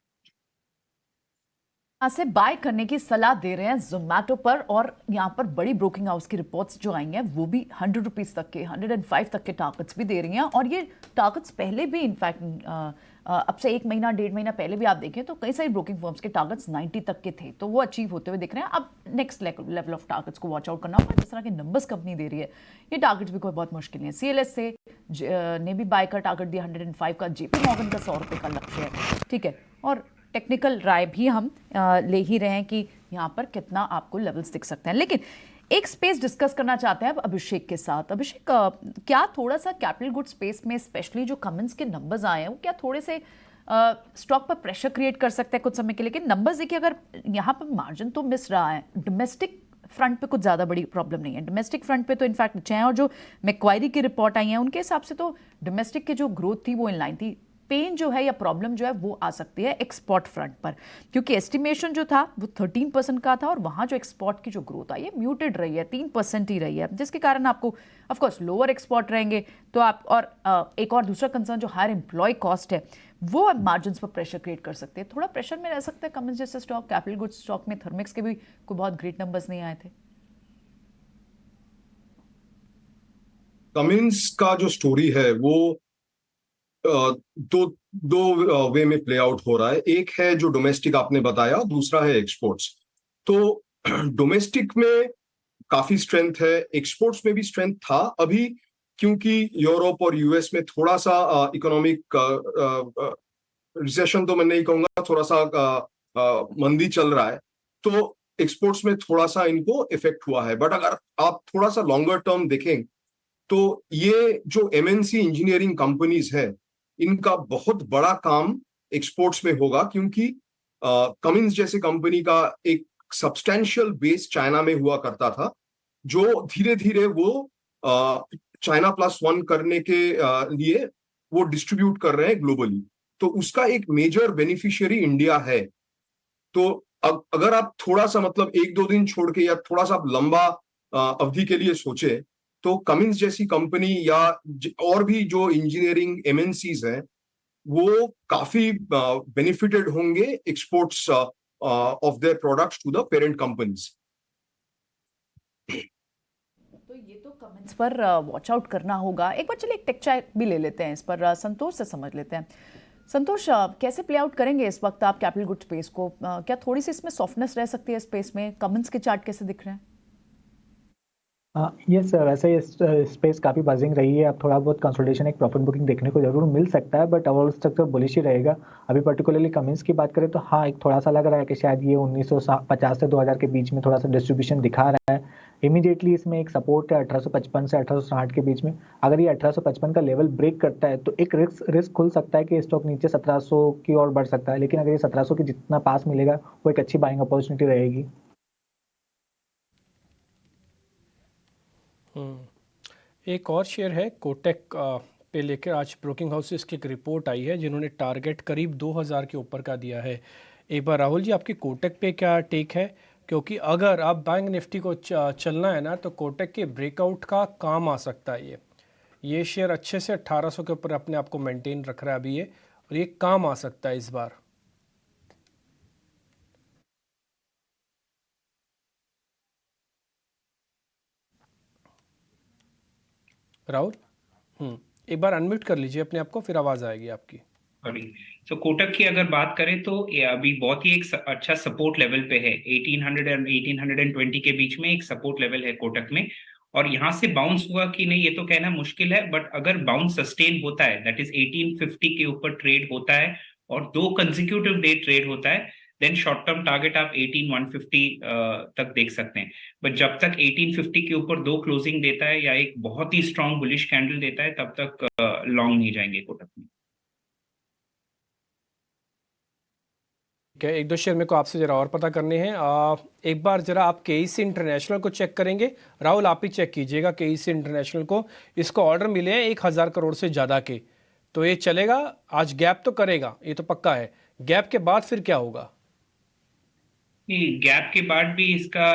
से बाय करने की सलाह दे रहे हैं जोमेटो पर, और यहाँ पर बड़ी ब्रोकिंग हाउस की रिपोर्ट्स जो आई हैं वो भी 100 रुपीज़ तक के, 105 तक के टारगेट्स भी दे रही हैं। और ये टारगेट्स पहले भी इनफैक्ट अब से 1 महीना 1.5 महीना पहले भी आप देखें तो कई सारी ब्रोकिंग फर्म्स के टारगेट्स 90 तक के थे, तो वो अचीव होते हुए दिख रहे हैं। अब नेक्स्ट लेवल ऑफ टारगेट्स को वॉच आउट करना होगा। जिस तरह के नंबर्स कंपनी दे रही है ये टारगेट्स भी कोई बहुत मुश्किल नहीं है। CLSA ने भी बाय का टारगेट दिया 105 का, JP मॉर्गन का 100 रुपये का लक्ष्य है, ठीक है। और टेक्निकल राय भी हम ले ही रहे हैं कि यहाँ पर कितना आपको लेवल्स दिख सकते हैं। लेकिन एक स्पेस डिस्कस करना चाहते हैं अब अभिषेक के साथ। अभिषेक, क्या थोड़ा सा कैपिटल गुड स्पेस में स्पेशली जो कमेंस के नंबर्स आए हैं वो क्या थोड़े से स्टॉक पर प्रेशर क्रिएट कर सकते हैं कुछ समय के लिए? लेकिन नंबर्स देखिए, अगर यहाँ पर मार्जिन तो मिस रहा है, डोमेस्टिक फ्रंट पे कुछ ज़्यादा बड़ी प्रॉब्लम नहीं है, डोमेस्टिक फ्रंट पे तो इनफैक्ट अच्छे हैं, और जो मैक्वायरी की रिपोर्ट आई है उनके हिसाब से तो डोमेस्टिक की जो ग्रोथ थी वो इनलाइन थी। पेन जो है या प्रॉब्लम जो है वो आ सकती है एक्सपोर्ट फ्रंट पर, क्योंकि एस्टिमेशन जो था वो 13% का था और वहाँ जो एक्सपोर्ट की जो ग्रोथ आई है म्यूटेड रही है, 3% ही रही है, जिसके कारण आपको ऑफकोर्स लोअर एक्सपोर्ट रहेंगे तो आप, और एक और दूसरा कंसर्न जो हायर एम्प्लॉय कॉस्ट है वो मार्जिन पर प्रेशर क्रिएट कर सकते हैं। थोड़ा प्रेशर में रह सकते हैं कमेंस जैसे स्टॉक। कैपिटल गुड्स स्टॉक में थर्मिक्स के भी कोई बहुत ग्रेट नंबर्स नहीं आए थे। कमिंस का जो स्टोरी है वो दो वे में प्ले आउट हो रहा है। एक है जो डोमेस्टिक आपने बताया, दूसरा है एक्सपोर्ट्स। तो डोमेस्टिक में काफी स्ट्रेंथ है, एक्सपोर्ट्स में भी स्ट्रेंथ था अभी, क्योंकि यूरोप और यूएस में थोड़ा सा इकोनॉमिक रिसेशन तो मैं नहीं कहूंगा, थोड़ा सा मंदी चल रहा है, तो एक्सपोर्ट्स में थोड़ा सा इनको इफेक्ट हुआ है। बट अगर आप थोड़ा सा लॉन्गर टर्म देखें तो ये जो एमएनसी इंजीनियरिंग कंपनीज है इनका बहुत बड़ा काम एक्सपोर्ट्स में होगा, क्योंकि कमिंस जैसे कंपनी का एक सब्सटेंशियल बेस चाइना में हुआ करता था, जो धीरे धीरे वो चाइना +1 करने के लिए वो डिस्ट्रीब्यूट कर रहे हैं ग्लोबली। तो उसका एक मेजर बेनिफिशियरी इंडिया है। तो अगर आप थोड़ा सा मतलब 1-2 दिन छोड़ के या थोड़ा सा लंबा अवधि के लिए सोचे तो कमिंस जैसी कंपनी या और भी जो इंजीनियरिंग एमएनसीज हैं वो काफी बेनिफिटेड होंगे exports of their products to the parent companies. तो ये तो कमेंट्स पर वॉच आउट करना होगा। एक बार चलिए एक टेक चाय भी ले लेते हैं, इस पर संतोष से समझ लेते हैं। संतोष, कैसे प्ले आउट करेंगे इस वक्त आप कैपिटल गुड स्पेस को? क्या थोड़ी सी इसमें सॉफ्टनेस रह सकती है स्पेस में? कमेंट्स के चार्ट कैसे दिख रहे हैं? यस सर, वैसे ये स्पेस काफ़ी बजिंग रही है। अब थोड़ा बहुत कंसोलिडेशन, एक प्रॉफिट बुकिंग देखने को जरूर मिल सकता है, बट ओवरऑल स्ट्रक्चर बुलिश ही रहेगा। अभी पर्टिकुलरली कमिंस की बात करें तो हाँ, एक थोड़ा सा लग रहा है कि शायद ये 1950 से 2000 के बीच में थोड़ा सा डिस्ट्रीब्यूशन दिखा रहा है। इमीडिएटली इसमें एक सपोर्ट है 1855 से 1860 के बीच में। अगर ये 1855 का लेवल ब्रेक करता है तो एक रिस्क खुल सकता है कि स्टॉक नीचे 1700 की ओर बढ़ सकता है, लेकिन अगर ये 1700 के जितना पास मिलेगा वो एक अच्छी बाइंग अपॉर्चुनिटी रहेगी। एक और शेयर है कोटेक पे लेकर आज ब्रोकिंग हाउस से इसकी एक रिपोर्ट आई है, जिन्होंने टारगेट करीब 2000 के ऊपर का दिया है। एक बार राहुल जी, आपकी कोटेक पे क्या टेक है? क्योंकि अगर आप बैंक निफ्टी को चलना है ना तो कोटेक के ब्रेकआउट का काम आ सकता है। ये शेयर अच्छे से 1800 के ऊपर अपने आप को मेंटेन रख रहा है अभी ये, और ये काम आ सकता है इस बार। राहुल, एक बार अनम्यूट कर लीजिए अपने आप को, फिर आवाज आएगी आपकी। तो कोटक की अगर बात करें तो ये अभी बहुत ही एक अच्छा सपोर्ट लेवल पे है। 1800 और 1820 के बीच में एक सपोर्ट लेवल है कोटक में, और यहाँ से बाउंस हुआ कि नहीं ये तो कहना मुश्किल है, बट अगर बाउंस सस्टेन होता है, दैट इज 1850 के ऊपर ट्रेड होता है और 2 कंसेक्यूटिव डे ट्रेड होता है, देन शॉर्ट टर्म टारगेट आप 18150 तक देख सकते हैं। बट जब तक 1850 के ऊपर 2 क्लोजिंग देता है या एक बहुत ही स्ट्रॉन्ग बुलिश कैंडल देता है, तब तक लॉन्ग नहीं जाएंगे कोटक में। एक दो शेयर मेरे को आपसे जरा और पता करने हैं। एक बार जरा आप केईसी इंटरनेशनल को चेक करेंगे। राहुल, आप ही चेक कीजिएगा केईसी इंटरनेशनल को। इसको ऑर्डर मिले हैं 1000 करोड़ से ज़्यादा के, तो ये चलेगा। आज गैप तो करेगा, ये तो पक्का है। गैप के बाद फिर क्या होगा? गैप के बाद भी इसका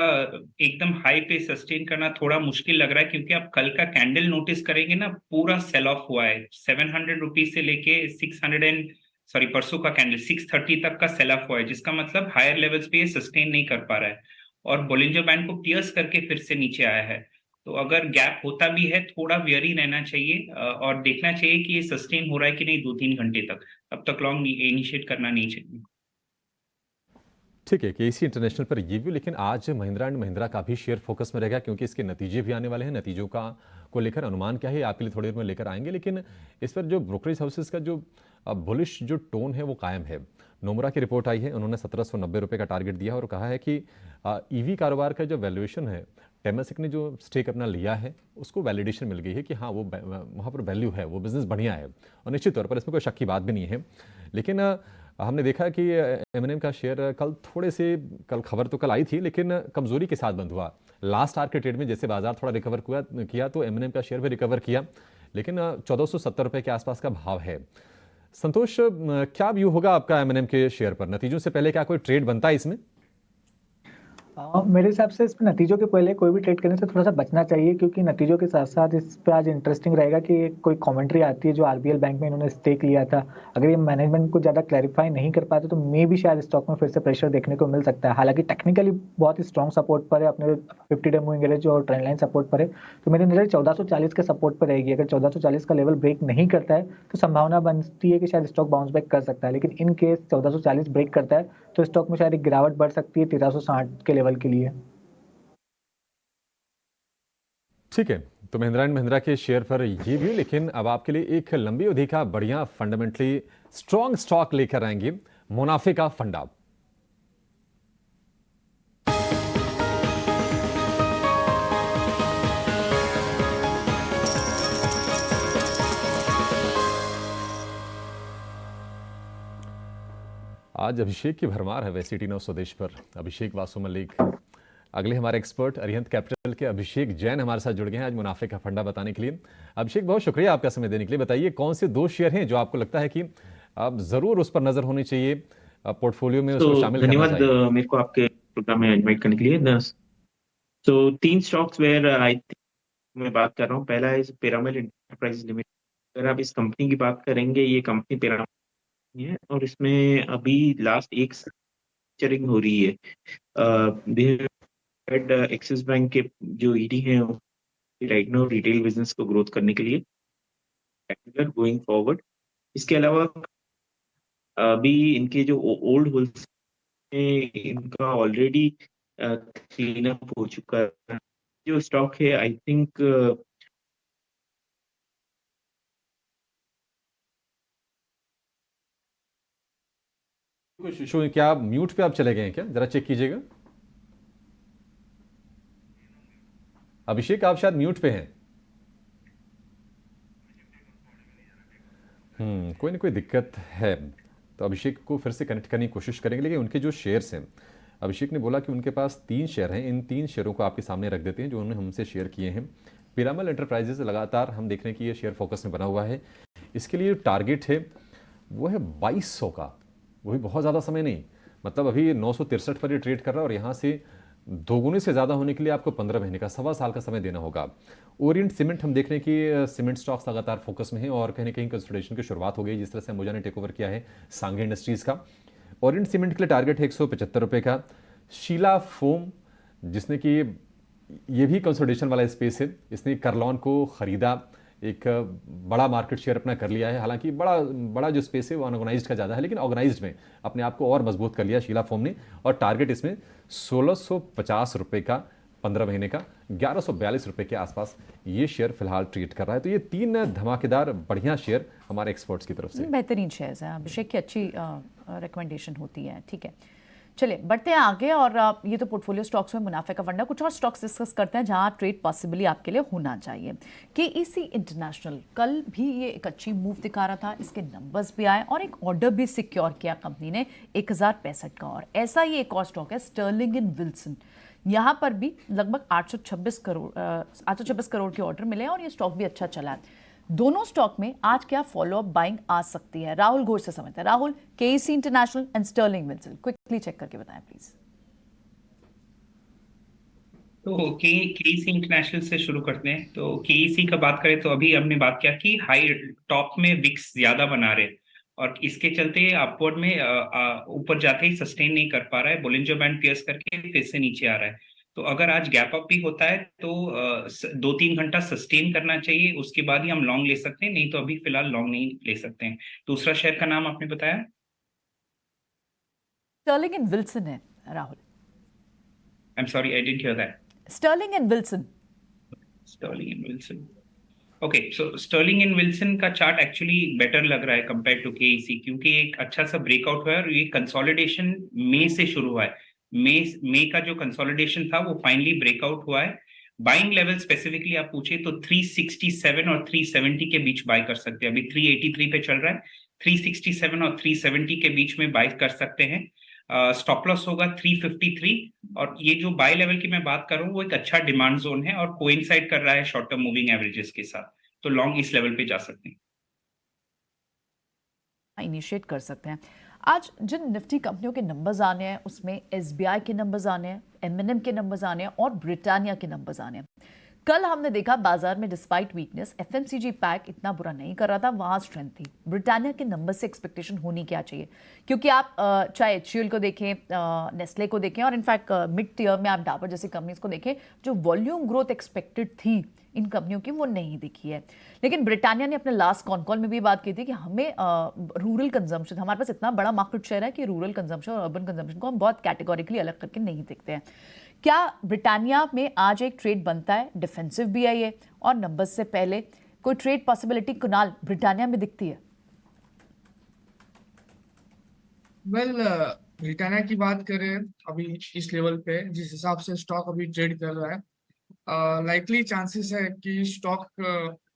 एकदम हाई पे सस्टेन करना थोड़ा मुश्किल लग रहा है, क्योंकि आप कल का कैंडल नोटिस करेंगे ना, पूरा सेल ऑफ हुआ है। 700 रुपीज से लेके 600 परसों का कैंडल 630 तक का सेल ऑफ हुआ है, जिसका मतलब हायर लेवल्स पे ये सस्टेन नहीं कर पा रहा है और बोलिंजर बैंड को पियर्स करके फिर से नीचे आया है। तो अगर गैप होता भी है, थोड़ा वेरी रहना चाहिए और देखना चाहिए कि ये सस्टेन हो रहा है कि नहीं 2-3 घंटे तक, तब तक लॉन्ग इनिशिएट करना नहीं चाहिए। ठीक है, केसी इंटरनेशनल पर ये भी, लेकिन आज महिंद्रा एंड महिंद्रा का भी शेयर फोकस में रहेगा, क्योंकि इसके नतीजे भी आने वाले हैं। नतीजों को लेकर अनुमान क्या है आपके लिए थोड़ी देर में लेकर आएंगे, लेकिन इस पर जो ब्रोकरेज हाउसेस का जो बुलिश जो टोन है वो कायम है। नोमरा की रिपोर्ट आई है, उन्होंने 1790 रुपये का टारगेट दिया और कहा है कि ईवी कारोबार का जो वैल्यूएशन है टेमासेक ने जो स्टेक अपना लिया है उसको वैलिडेशन मिल गई है कि हाँ वो वहाँ पर वैल्यू है, वो बिजनेस बढ़िया है और निश्चित तौर पर इसमें कोई शक की बात भी नहीं है। लेकिन हमने देखा कि M&M का शेयर कल खबर तो कल आई थी लेकिन कमजोरी के साथ बंद हुआ। लास्ट आवर के ट्रेड में जैसे बाजार थोड़ा रिकवर किया तो M&M का शेयर भी रिकवर किया, लेकिन 1470 रुपये के आसपास का भाव है। संतोष, क्या व्यू होगा आपका M&M के शेयर पर? नतीजों से पहले क्या कोई ट्रेड बनता है इसमें? मेरे हिसाब से इसमें नतीजों के पहले कोई भी ट्रेड करने से थोड़ा सा बचना चाहिए, क्योंकि नतीजों के साथ साथ इस पे आज इंटरेस्टिंग रहेगा कि कोई कमेंट्री आती है जो RBL बैंक में इन्होंने स्टेक लिया था, अगर ये मैनेजमेंट को ज़्यादा क्लैरिफाई नहीं कर पाते तो मे भी शायद स्टॉक में फिर से प्रेशर देखने को मिल सकता है। हालांकि टेक्निकली बहुत ही स्ट्रॉन्ग सपोर्ट पर है, अपने 50-डे मूविंग एवरेज और ट्रेंड लाइन सपोर्ट पर है, तो मेरी नज़र 1440 के सपोर्ट पर रहेगी। अगर 1440 का लेवल ब्रेक नहीं करता है तो संभावना बनती है कि शायद स्टॉक बाउंस बैक कर सकता है, लेकिन इन केस 1440 ब्रेक करता है तो स्टॉक में शायद एक गिरावट बढ़ सकती है 1360 के लेवल के लिए। ठीक है, तो महिंद्रा एंड महिंद्रा के शेयर पर ये भी, लेकिन अब आपके लिए एक लंबी अवधि का बढ़िया फंडामेंटली स्ट्रॉन्ग स्टॉक लेकर आएंगे, मुनाफे का फंडा। आज अभिषेक की भरमार है वैसे टी9 स्वदेश पर। अभिषेक, वासु मलिक, अगले हमारे एक्सपर्ट अरिहंत कैपिटल के अभिषेक जैन हमारे साथ जुड़ गए हैं आज मुनाफे का फंडा बताने के लिए। अभिषेक, बहुत शुक्रिया आपका समय देने के लिए। बताइए कौन से 2 शेयर हैं जो आपको लगता है कि अब जरूर उस पर नजर होनी चाहिए, पोर्टफोलियो में उसको शामिल करना चाहिए? धन्यवाद मेरे को आपके प्रोग्राम में इनवाइट करने के लिए। तो 3 स्टॉक्स वेयर मैं बात कर रहा हूँ। पहला है पिरामिड एंटरप्राइजेज लिमिटेड। अगर आप इस कंपनी की बात करेंगे, ये कंपनी पिरामिड है और इसमें अभी लास्ट एक चरिंग हो रही है। एक्सिस बैंक के जो ईडी हैं राइट नाउ रिटेल बिजनेस को ग्रोथ करने के लिए गोइंग फॉरवर्ड। इसके अलावा अभी इनके जो ओल्ड होल्सेल इनका ऑलरेडी क्लीन अप हो चुका है। जो स्टॉक है आई थिंक कुछ इशू है क्या? म्यूट पे आप चले गए हैं क्या? जरा चेक कीजिएगा। अभिषेक, आप शायद म्यूट पे हैं। कोई ना कोई दिक्कत है, तो अभिषेक को फिर से कनेक्ट करने की कोशिश करेंगे। लेकिन उनके जो शेयर्स हैं, अभिषेक ने बोला कि उनके पास 3 शेयर हैं। इन 3 शेयरों को आपके सामने रख देते हैं जो उन्होंने हमसे शेयर किए हैं। पिरामिड एंटरप्राइजेज लगातार हम देख रहे हैं कि ये शेयर फोकस में बना हुआ है। इसके लिए टारगेट है वो है 2200 का, वो भी बहुत ज़्यादा समय नहीं, मतलब अभी 963 पर ये ट्रेड कर रहा है और यहाँ से दोगुने से ज़्यादा होने के लिए आपको 15 महीने का, 1.25 साल का समय देना होगा। ओरिएंट सीमेंट, हम देख रहे हैं कि सीमेंट स्टॉक्स लगातार फोकस में हैं और कहीं ना कहीं कंसोलिडेशन की शुरुआत हो गई, जिस तरह से अंबुजा ने टेक ओवर किया है सांघे इंडस्ट्रीज़ का। ओरिएंट सीमेंट के लिए टारगेट है 175 रुपये का। शीला फोम, जिसने कि ये भी कंसोलिडेशन वाला स्पेस है, इसने करलॉन को खरीदा, एक बड़ा मार्केट शेयर अपना कर लिया है। हालांकि बड़ा जो स्पेस है वो अनऑर्गेनाइज्ड का ज़्यादा है, लेकिन ऑर्गेनाइज्ड में अपने आप को और मजबूत कर लिया शीला फोम ने, और टारगेट इसमें 1650 रुपये का 15 महीने का, 1142 रुपये के आसपास ये शेयर फिलहाल ट्रेड कर रहा है। तो ये 3 धमाकेदार बढ़िया शेयर हमारे एक्सपर्ट्स की तरफ से, बेहतरीन शेयर्स हैं। अभिषेक की अच्छी रिकमेंडेशन होती है। ठीक है, चलिए बढ़ते हैं आगे। और ये तो पोर्टफोलियो स्टॉक्स में मुनाफे का फंडा, कुछ और स्टॉक्स डिस्कस करते हैं जहां ट्रेड पॉसिबली आपके लिए होना चाहिए। KEC इंटरनेशनल कल भी ये एक अच्छी मूव दिखा रहा था, इसके नंबर्स भी आए और एक ऑर्डर भी सिक्योर किया कंपनी ने 1065 का। और ऐसा ही एक और स्टॉक है स्टर्लिंग एंड विल्सन, यहाँ पर भी लगभग 826 करोड़ के ऑर्डर मिले और ये स्टॉक भी अच्छा चला है। दोनों स्टॉक में आज क्या फॉलोअप बाइंग आ सकती है? राहुल घोष से समझते हैं। Rahul, KEC international and Sterling Wilson, quickly check करके बताएं प्लीज। तो KEC इंटरनेशनल से शुरू करते हैं। तो KEC का बात करें तो अभी हमने बात किया कि हाई टॉप में विक्स ज्यादा बना रहे और इसके चलते अपवर्ड में ऊपर जाते ही सस्टेन नहीं कर पा रहा है, बोलिंजर बैंड पियर्स करके फिर से नीचे आ रहा है। तो अगर आज गैप अप भी होता है तो 2-3 घंटा सस्टेन करना चाहिए, उसके बाद ही हम लॉन्ग ले सकते हैं, नहीं तो अभी फिलहाल लॉन्ग नहीं ले सकते हैं। दूसरा शेयर का नाम आपने बताया? स्टर्लिंग एंड विल्सन है Rahul. I am sorry, I didn't hear that. Sterling and Wilson. Sterling and Wilson, okay. So Sterling and Wilson का चार्ट एक्चुअली बेटर लग रहा है कंपेयर टू KEC, क्योंकि एक अच्छा सा ब्रेकआउट हुआ है और ये कंसोलिडेशन मई से शुरू हुआ है। मई का जो कंसोलिडेशन था वो फाइनली ब्रेकआउट हुआ है। बाइंग लेवल स्पेसिफिकली आप पूछे तो 367 और 370 के बीच बाय कर सकते हैं। अभी 383 पे चल रहा है, 367 और 370 के बीच में बाय कर सकते हैं। स्टॉप लॉस होगा 353, और ये जो बाय लेवल की मैं बात कर रहा हूँ वो एक अच्छा डिमांड जोन है और कोइंसाइड कर रहा है शॉर्ट टर्म मूविंग एवरेजेस के साथ, तो लॉन्ग इस लेवल पे जा सकते हैं, इनिशिएट कर सकते हैं। आज जिन निफ्टी कंपनियों के नंबर्स आने हैं उसमें एसबीआई के नंबर्स आने हैं, एमएनएम के नंबर्स आने हैं और ब्रिटानिया के नंबर्स आने हैं। कल हमने देखा बाजार में डिस्पाइट वीकनेस एफएमसीजी पैक इतना बुरा नहीं कर रहा था, वहां स्ट्रेंथ थी। ब्रिटानिया के नंबर से एक्सपेक्टेशन होनी क्या चाहिए, क्योंकि आप चाहे एचयूएल को देखें, नेस्ले को देखें और इनफैक्ट मिड टीयर में आप डाबर जैसी कंपनीज को देखें, जो वॉल्यूम ग्रोथ एक्सपेक्टेड थी इन कंपनियों की वो नहीं दिखी है। लेकिन ब्रिटानिया ने अपने लास्ट कॉन कॉल में भी बात की थी कि हमें रूरल कंजम्पशन, हमारे पास इतना बड़ा मार्केट शेयर है कि रूरल कंजम्पशन और अर्बन कंजम्पशन को हम बहुत कैटेगोरिकली अलग करके नहीं देखते हैं। क्या ब्रिटानिया में आज एक ट्रेड बनता है? डिफेंसिव भी है ये, और नंबर्स से पहले कोई ट्रेड पॉसिबिलिटी कुणाल ब्रिटानिया में दिखती है? वेल, ब्रिटानिया की बात करें अभी इस लेवल पे जिस हिसाब से स्टॉक अभी ट्रेड कर रहा है, लाइकली चांसेस है कि स्टॉक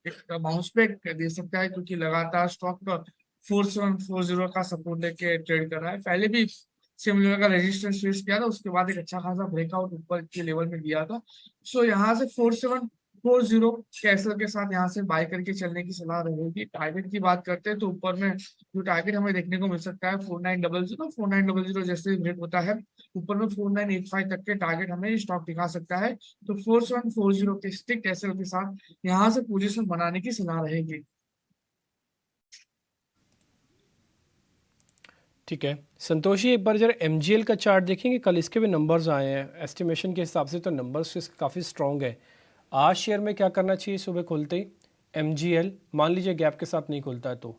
एक बाउंस बैक दे सकता है, क्योंकि लगातार स्टॉक 4740 का सपोर्ट लेके ट्रेड कर रहा है। पहले भी सिमिलर का रेजिस्टेंस फेस किया था, उसके बाद एक अच्छा खासा ब्रेकआउट ऊपर के लेवल में दिया था। सो यहाँ से 4740 कैसल के साथ यहाँ से बाय करके चलने की सलाह रहेगी। टारगेट की बात करते हैं तो ऊपर में जो टारगेट हमें देखने को मिल सकता है 4900 जैसे ब्रेक होता है ऊपर में 4985 तक के टारगेट हमें स्टॉक दिखा सकता है। तो 4740 के स्टिक कैसल के साथ यहाँ से पोजीशन बनाने की सलाह रहेगी। ठीक है संतोषी, एक बार जरा एमजीएल का चार्ट देखेंगे, कल इसके भी नंबर्स आए हैं एस्टिमेशन के हिसाब से, तो नंबर्स काफ़ी स्ट्रॉन्ग है। आज शेयर में क्या करना चाहिए सुबह खुलते ही? एमजीएल मान लीजिए गैप के साथ नहीं खुलता है तो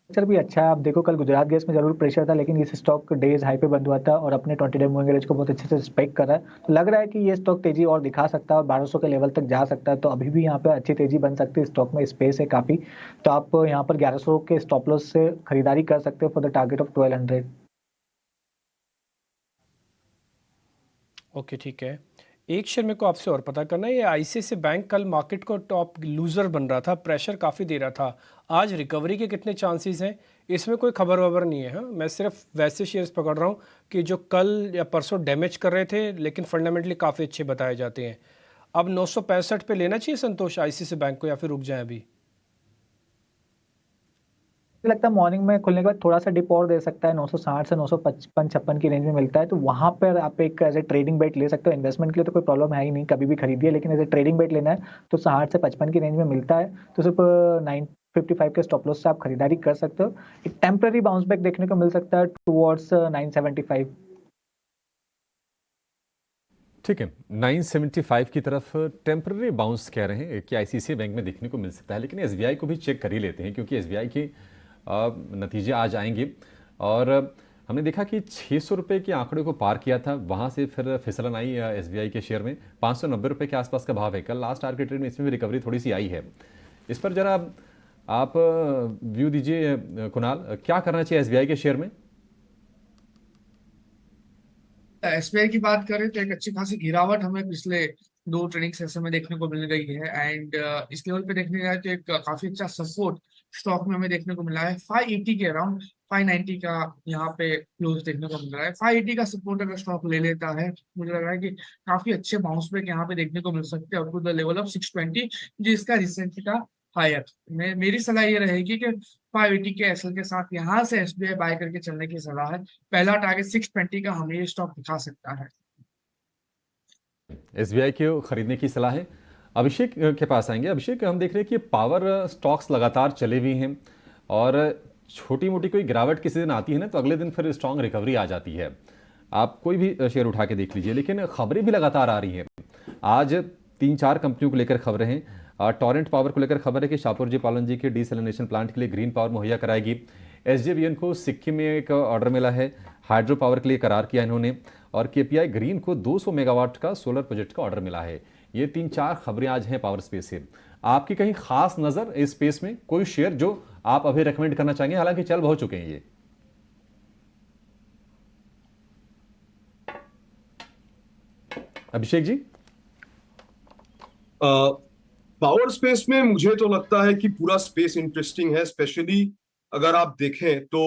पिक्चर भी अच्छा है। आप देखो कल गुजरात गैस में जरूर प्रेशर था, लेकिन ये स्टॉक डेज हाई पे बंद हुआ था और अपने 20 डे मूविंग एवरेज को बहुत अच्छे से रिस्पेक्ट कर रहा है। तो लग रहा है कि ये स्टॉक तेजी और दिखा सकता है और 1200 के लेवल तक जा सकता है। तो अभी भी यहाँ पे अच्छी तेजी बन सकती है, स्टॉक में स्पेस है काफी। तो आप यहाँ पर 1100 के स्टॉप लॉस से खरीदारी कर सकते हो for the target of 1200। Okay ठीक है। एक शेयर मेरे को आपसे और पता करना है, ये आईसीआईसीआई बैंक कल मार्केट को टॉप लूजर बन रहा था, प्रेशर काफ़ी दे रहा था, आज रिकवरी के कितने चांसेस हैं? इसमें कोई खबर वबर नहीं है। हाँ, मैं सिर्फ वैसे शेयर्स पकड़ रहा हूँ कि जो कल या परसों डैमेज कर रहे थे लेकिन फंडामेंटली काफ़ी अच्छे बताए जाते हैं। अब 965 पे लेना चाहिए संतोष आईसीआईसीआई बैंक को, या फिर रुक जाए अभी? मुझे लगता है मॉर्निंग में खुलने के बाद थोड़ा सा डिप और दे सकता है, 960 से 955-56 की रेंज में मिलता है। तो वहां पर आप एक एज ए ट्रेडिंग बेट ले सकते हो। इन्वेस्टमेंट के लिए तो कोई प्रॉब्लम है ही नहीं, कभी भी खरीदिए, लेकिन एज ए ट्रेडिंग बेट लेना है तो 60 से 55 की रेंज में मिलता है। तो सिर्फ 955 के स्टॉप लॉस से आप खरीदारी कर सकते हो। एक टेम्पररी बाउंस बैक देखने को मिल सकता है टुवर्ड्स 975। ठीक है, 975 की तरफ टेम्पररी बाउंस कह रहे हैं कि आईसीआईसीआई बैंक में देखने को मिल सकता है। लेकिन एसबीआई को भी चेक कर ही लेते हैं, क्योंकि एसबीआई के नतीजे आज आएंगे। और हमने देखा कि 600 रुपये के आंकड़े को पार किया था, वहाँ से फिर फिसलन आई एसबीआई के शेयर में। 590 रुपये के आसपास का भाव है। कल लास्ट टारगेट रेट में इसमें भी रिकवरी थोड़ी सी आई है। इस पर जरा आप व्यू दीजिए कुणाल, क्या करना चाहिए एसबीआई के शेयर में? एसबीआई की बात करें तो एक अच्छी खासी गिरावट हमें पिछले 2 ट्रेडिंग सेशन में देखने को मिल रही है। एंड इस लेवल पे देखने जाए तो एक काफी अच्छा सपोर्ट स्टॉक में हमें देखने को मिला है 580 के अराउंड। 590 का यहाँ पे क्लोज देखने को मिल रहा है। 580 का सपोर्ट अगर स्टॉक ले लेता है, मुझे लग रहा है कि काफी अच्छे बाउंस बैक यहाँ पे देखने को मिल सकते हैं up to the level of 620, जिसका रिसेंटली का हायर। मेरी सलाह ये रहेगी कि 580 के एसएल के साथ यहाँ से एसबीआई बाय करके चलने की सलाह है। पहला टारगेट 620 का हमें ये स्टॉक दिखा सकता है। एसबीआई को खरीदने की सलाह है। अभिषेक के पास आएंगे। अभिषेक, हम देख रहे हैं कि पावर स्टॉक्स लगातार चले हुए हैं और छोटी मोटी कोई गिरावट किसी दिन आती है ना, तो अगले दिन फिर स्ट्रांग रिकवरी आ जाती है। आप कोई भी शेयर उठा के देख लीजिए, लेकिन खबरें भी लगातार आ रही हैं। आज 3-4 कंपनियों को लेकर खबरें हैं। टोरेंट पावर को लेकर खबर है कि शाहपुर पालन जी के डीसैलिनेशन प्लांट के लिए ग्रीन पावर मुहैया कराएगी। एसजेवीएन को सिक्किम में एक ऑर्डर मिला है, हाइड्रो पावर के लिए करार किया इन्होंने। और केपीआई ग्रीन को 200 मेगावाट का सोलर प्रोजेक्ट का ऑर्डर मिला है। ये 3-4 खबरें आज हैं पावर स्पेस से। आपकी कहीं खास नजर इस स्पेस में कोई शेयर जो आप अभी रेकमेंड करना चाहेंगे? हालांकि चल बहुत चुके हैं ये। अभिषेक जी। पावर स्पेस में मुझे तो लगता है कि पूरा स्पेस इंटरेस्टिंग है, स्पेशली अगर आप देखें तो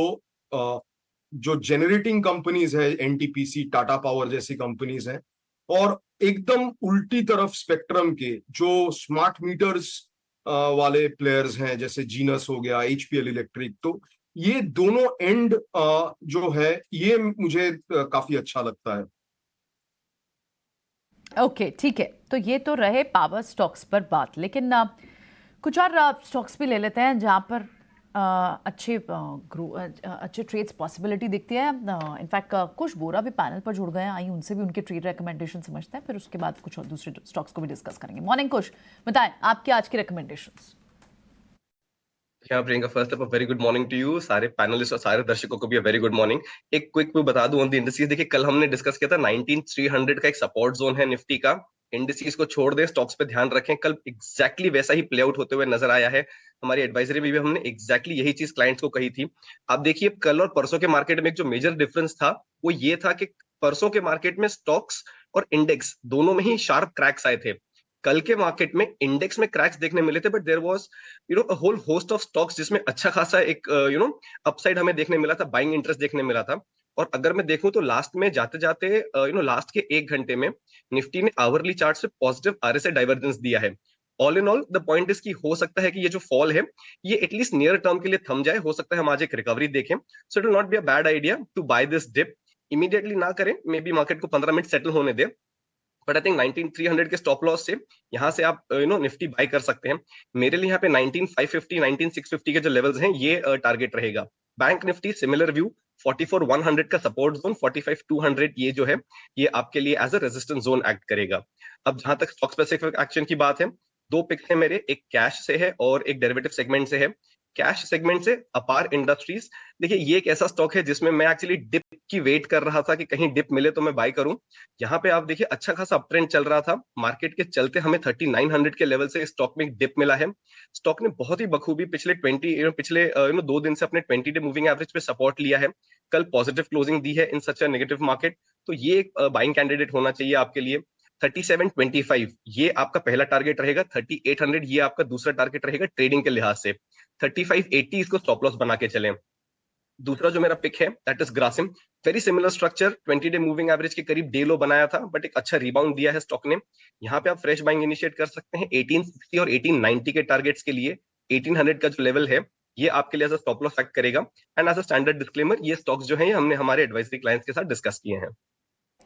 जो जेनरेटिंग कंपनीज है, एनटीपीसी, टाटा पावर जैसी कंपनीज हैं, और एकदम उल्टी तरफ स्पेक्ट्रम के जो स्मार्ट मीटर्स वाले प्लेयर्स हैं, जैसे जीनस हो गया, एचपीएल इलेक्ट्रिक, तो ये दोनों एंड जो है ये मुझे काफी अच्छा लगता है। ओके, ठीक है, तो ये तो रहे पावर स्टॉक्स पर बात, लेकिन कुछ और स्टॉक्स भी ले लेते हैं जहां पर अच्छे ट्रेड्स पॉसिबिलिटी दिखती है। इनफैक्ट कुछ बोरा भी पैनल पर जुड़ गए हैं, आई उनसे भी उनके ट्रेड रिकमेंडेशन समझते हैं, फिर उसके बाद कुछ और दूसरे स्टॉक्स को भी डिस्कस करेंगे। मॉर्निंग कुछ बताएं आपकी आज की रिकमेंडेशंस। यहाँ Priyanka, first of very good morning to you, सारे पैनलिस्ट और सारे दर्शकों को भी वेरी गुड मॉर्निंग। एक क्विक मैं बता दूं ऑन द इंडिसेस। देखिए, कल हमने डिस्कस किया था 19300 का एक सपोर्ट जोन है निफ्टी का। इंडिसेस को छोड़ दें, स्टॉक्स पे ध्यान रखें। कल एग्जैक्टली वैसा ही प्ले आउट होते हुए नजर आया है। हमारी एडवाइजरी में भी हमने एग्जैक्टली यही चीज क्लाइंट्स को कही थी। आप देखिए, कल और परसों के मार्केट में एक जो मेजर डिफरेंस था वो ये था कि परसों के मार्केट में स्टॉक्स और इंडेक्स दोनों में ही शार्प क्रैक्स आए थे। कल के मार्केट में इंडेक्स में क्रैक्स देखने मिले थे, but there was a whole host of stocks जिसमें अच्छा खासा एक अपसाइड हमें देखने मिला था, बाइंग इंटरेस्ट देखने मिला था। और अगर मैं देखूं तो लास्ट में जाते जाते लास्ट के 1 घंटे में निफ्टी ने आवरली चार्ट से पॉजिटिव आरएसआई डाइवर्जेंस दिया है। All in all the point is कि हो सकता है कि ये जो फॉल है ये एटलीस्ट नियर टर्म के लिए थम जाए। हो सकता है हम आज एक रिकवरी देखें। So it will not be a bad idea to buy this dip. Immediately ना करें, मे बी मार्केट को 15 मिनट सेटल होने दे। बट आई थिंक 19300 के स्टॉप लॉस से यहाँ से आप निफ्टी बाय कर सकते हैं। मेरे लिए यहाँ पे 19550 19650 के जो लेवल्स हैं ये टारगेट रहेगा। बैंक निफ्टी सिमिलर व्यू, 44100 का सपोर्ट जोन, 45200 ये जो है ये आपके लिए as a resistance zone act करेगा। अब जहां तक स्टॉक स्पेसिफिक एक्शन की बात है, 2 पिक है मेरे, एक कैश से है और एक डेरिवेटिव सेगमेंट से है। कैश सेगमेंट से अपार इंडस्ट्रीज, देखिए ये एक ऐसा स्टॉक है जिसमें मैं एक्चुअली डिप की वेट कर रहा था कि कहीं डिप मिले तो मैं बाय करूं। यहाँ पे आप देखिए अच्छा खासा अप ट्रेंड चल रहा था। मार्केट के चलते हमें 3900 के लेवल से स्टॉक में डिप मिला है। स्टॉक ने बहुत ही बखूबी पिछले 2 दिन से अपने 20 डे मूविंग एवरेज पे सपोर्ट लिया है। कल पॉजिटिव क्लोजिंग दी है इन सच अ नेगेटिव मार्केट, तो ये एक बाइंग कैंडिडेट होना चाहिए आपके लिए। 3725 ये आपका पहला टारगेट रहेगा, 3800 ये आपका दूसरा टारगेट रहेगा ट्रेडिंग के लिहाज से। 3580 इसको स्टॉप लॉस बना के चलें। दूसरा जो मेरा पिक है that is Grasim, very similar structure, 20 day moving average के करीब डे लो बनाया था, बट एक अच्छा रिबाउंड दिया है स्टॉक ने। यहाँ पे आप फ्रेश बाइंग इनिशिएट कर सकते हैं 1860 और 1890 के टारगेट्स के लिए। 1800 का जो लेवल है ये आपके लिए as a stop loss act करेगा। And as a standard disclaimer, ये स्टॉक्स जो है हमने हमारे एडवाइजरी क्लाइंट्स के साथ डिस्कस किए हैं।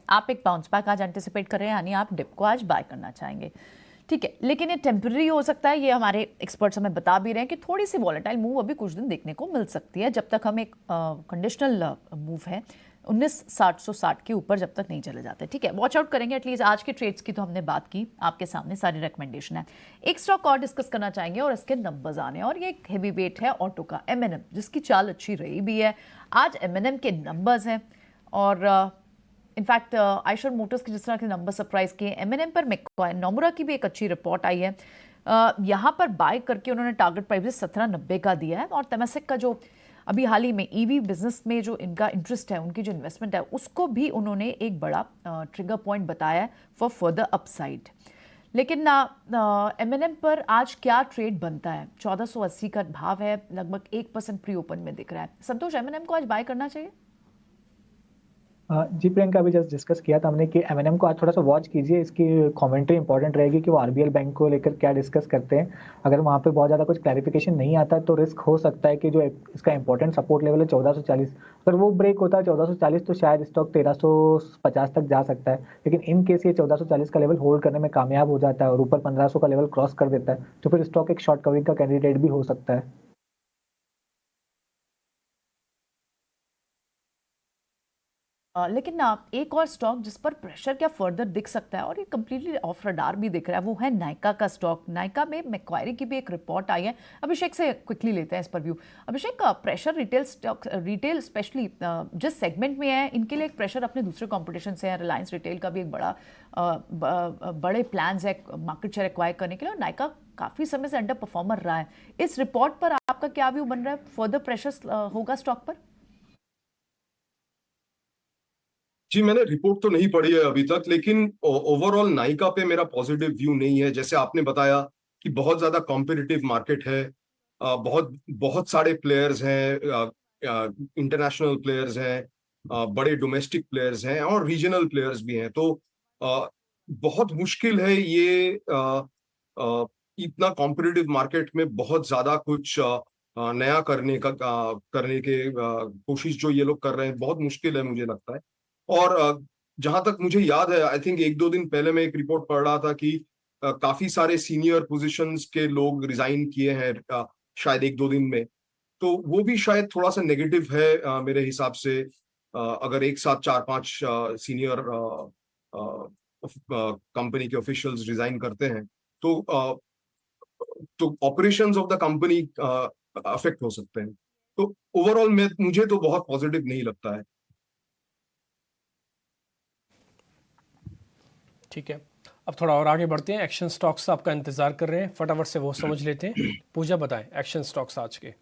आप एक बाउंस बैक आज एंटिसिपेट कर रहे हैं, यानी आप डिप को आज बाय करना चाहेंगे, ठीक है, लेकिन ये टेम्पररी हो सकता है। ये हमारे एक्सपर्ट्स हमें बता भी रहे हैं कि थोड़ी सी वॉलेटाइल मूव अभी कुछ दिन देखने को मिल सकती है, जब तक हम एक कंडीशनल मूव है 1960 के ऊपर जब तक नहीं चले जाते, ठीक है, वॉच आउट करेंगे। एटलीस्ट आज के ट्रेड्स की तो हमने बात की, आपके सामने सारी रिकमेंडेशन है। एक स्टॉक और डिस्कस करना चाहेंगे और इसके नंबर्स आने, और ये एक हेवी वेट है ऑटो का, M&M, जिसकी चाल अच्छी रही भी है। आज M&M के नंबर्स हैं और इनफैक्ट आइशर मोटर्स के जिस तरह के नंबर सरप्राइज किए, M&M पर नोमुरा की भी एक अच्छी रिपोर्ट आई है। यहाँ पर बाय करके उन्होंने टारगेट प्राइस 1790 का दिया है। और तेमासिक का जो अभी हाल ही में ईवी बिजनेस में जो इनका इंटरेस्ट है, उनकी जो इन्वेस्टमेंट है, उसको भी उन्होंने एक बड़ा ट्रिगर पॉइंट बताया है फॉर फर्दर अपसाइड। लेकिन M&M पर आज क्या ट्रेड बनता है? 1480 का भाव है, लगभग 1% प्री ओपन में दिख रहा है। संतोष, M&M को आज बाय करना चाहिए? जी प्रियंका, अभी जस्ट डिस्कस किया था हमने कि M&M को आज थोड़ा सा वॉच कीजिए। इसकी कमेंट्री इंपॉर्टेंट रहेगी कि वो RBL बैंक को लेकर क्या डिस्कस करते हैं। अगर वहाँ पे बहुत ज़्यादा कुछ क्लैरिफिकेशन नहीं आता तो रिस्क हो सकता है कि जो इसका इंपॉर्टेंट सपोर्ट लेवल है 1440, अगर वो ब्रेक होता है 1440 तो शायद स्टॉक 1350 तक जा सकता है। लेकिन इन केस ये 1440 का लेवल होल्ड करने में कामयाब हो जाता है और ऊपर 1500 का लेवल क्रॉस कर देता है तो फिर स्टॉक एक शॉर्ट कवरिंग का कैंडिडेट भी हो सकता है। लेकिन एक और स्टॉक जिस पर प्रेशर क्या फर्दर दिख सकता है और ये कंप्लीटली ऑफ रडार भी दिख रहा है, वो है नायका का स्टॉक। नायका में मैक्वायरी की भी एक रिपोर्ट आई है। अभिषेक से क्विकली लेते हैं इस पर view. Abhishek, pressure retail stock, retail specially जिस सेगमेंट में है, इनके लिए एक प्रेशर अपने दूसरे कॉम्पिटिशन से है। रिलायंस रिटेल का भी एक बड़े प्लान्स है मार्केट शेयर एक्वायर करने के लिए, और नायका काफ़ी समय से अंडर परफॉर्मर रहा है। इस रिपोर्ट पर आपका क्या व्यू बन रहा है? फर्दर प्रेशर होगा स्टॉक पर? जी, मैंने रिपोर्ट तो नहीं पढ़ी है अभी तक, लेकिन ओवरऑल नायका पे मेरा पॉजिटिव व्यू नहीं है। जैसे आपने बताया कि बहुत ज्यादा कॉम्पिटिटिव मार्केट है, बहुत बहुत सारे प्लेयर्स हैं, इंटरनेशनल प्लेयर्स हैं, बड़े डोमेस्टिक प्लेयर्स हैं और रीजनल प्लेयर्स भी हैं। तो बहुत मुश्किल है ये इतना कॉम्पिटिटिव मार्केट में बहुत ज्यादा कुछ नया करने के कोशिश जो ये लोग कर रहे हैं, बहुत मुश्किल है मुझे लगता है। और जहां तक मुझे याद है, आई थिंक 1-2 दिन पहले मैं एक रिपोर्ट पढ़ रहा था कि काफी सारे सीनियर पोजीशंस के लोग रिजाइन किए हैं शायद 1-2 दिन में। तो वो भी शायद थोड़ा सा नेगेटिव है मेरे हिसाब से। अगर एक साथ 4-5 सीनियर कंपनी के ऑफिशियल्स रिजाइन करते हैं तो operations of the company affect हो सकते हैं। तो ओवरऑल मुझे तो बहुत पॉजिटिव नहीं लगता है। ठीक है, अब थोड़ा और आगे बढ़ते हैं। एक्शन स्टॉक्स आपका इंतजार कर रहे हैं, फटाफट से वो समझ लेते हैं। पूजा बताएं एक्शन स्टॉक्स आज के।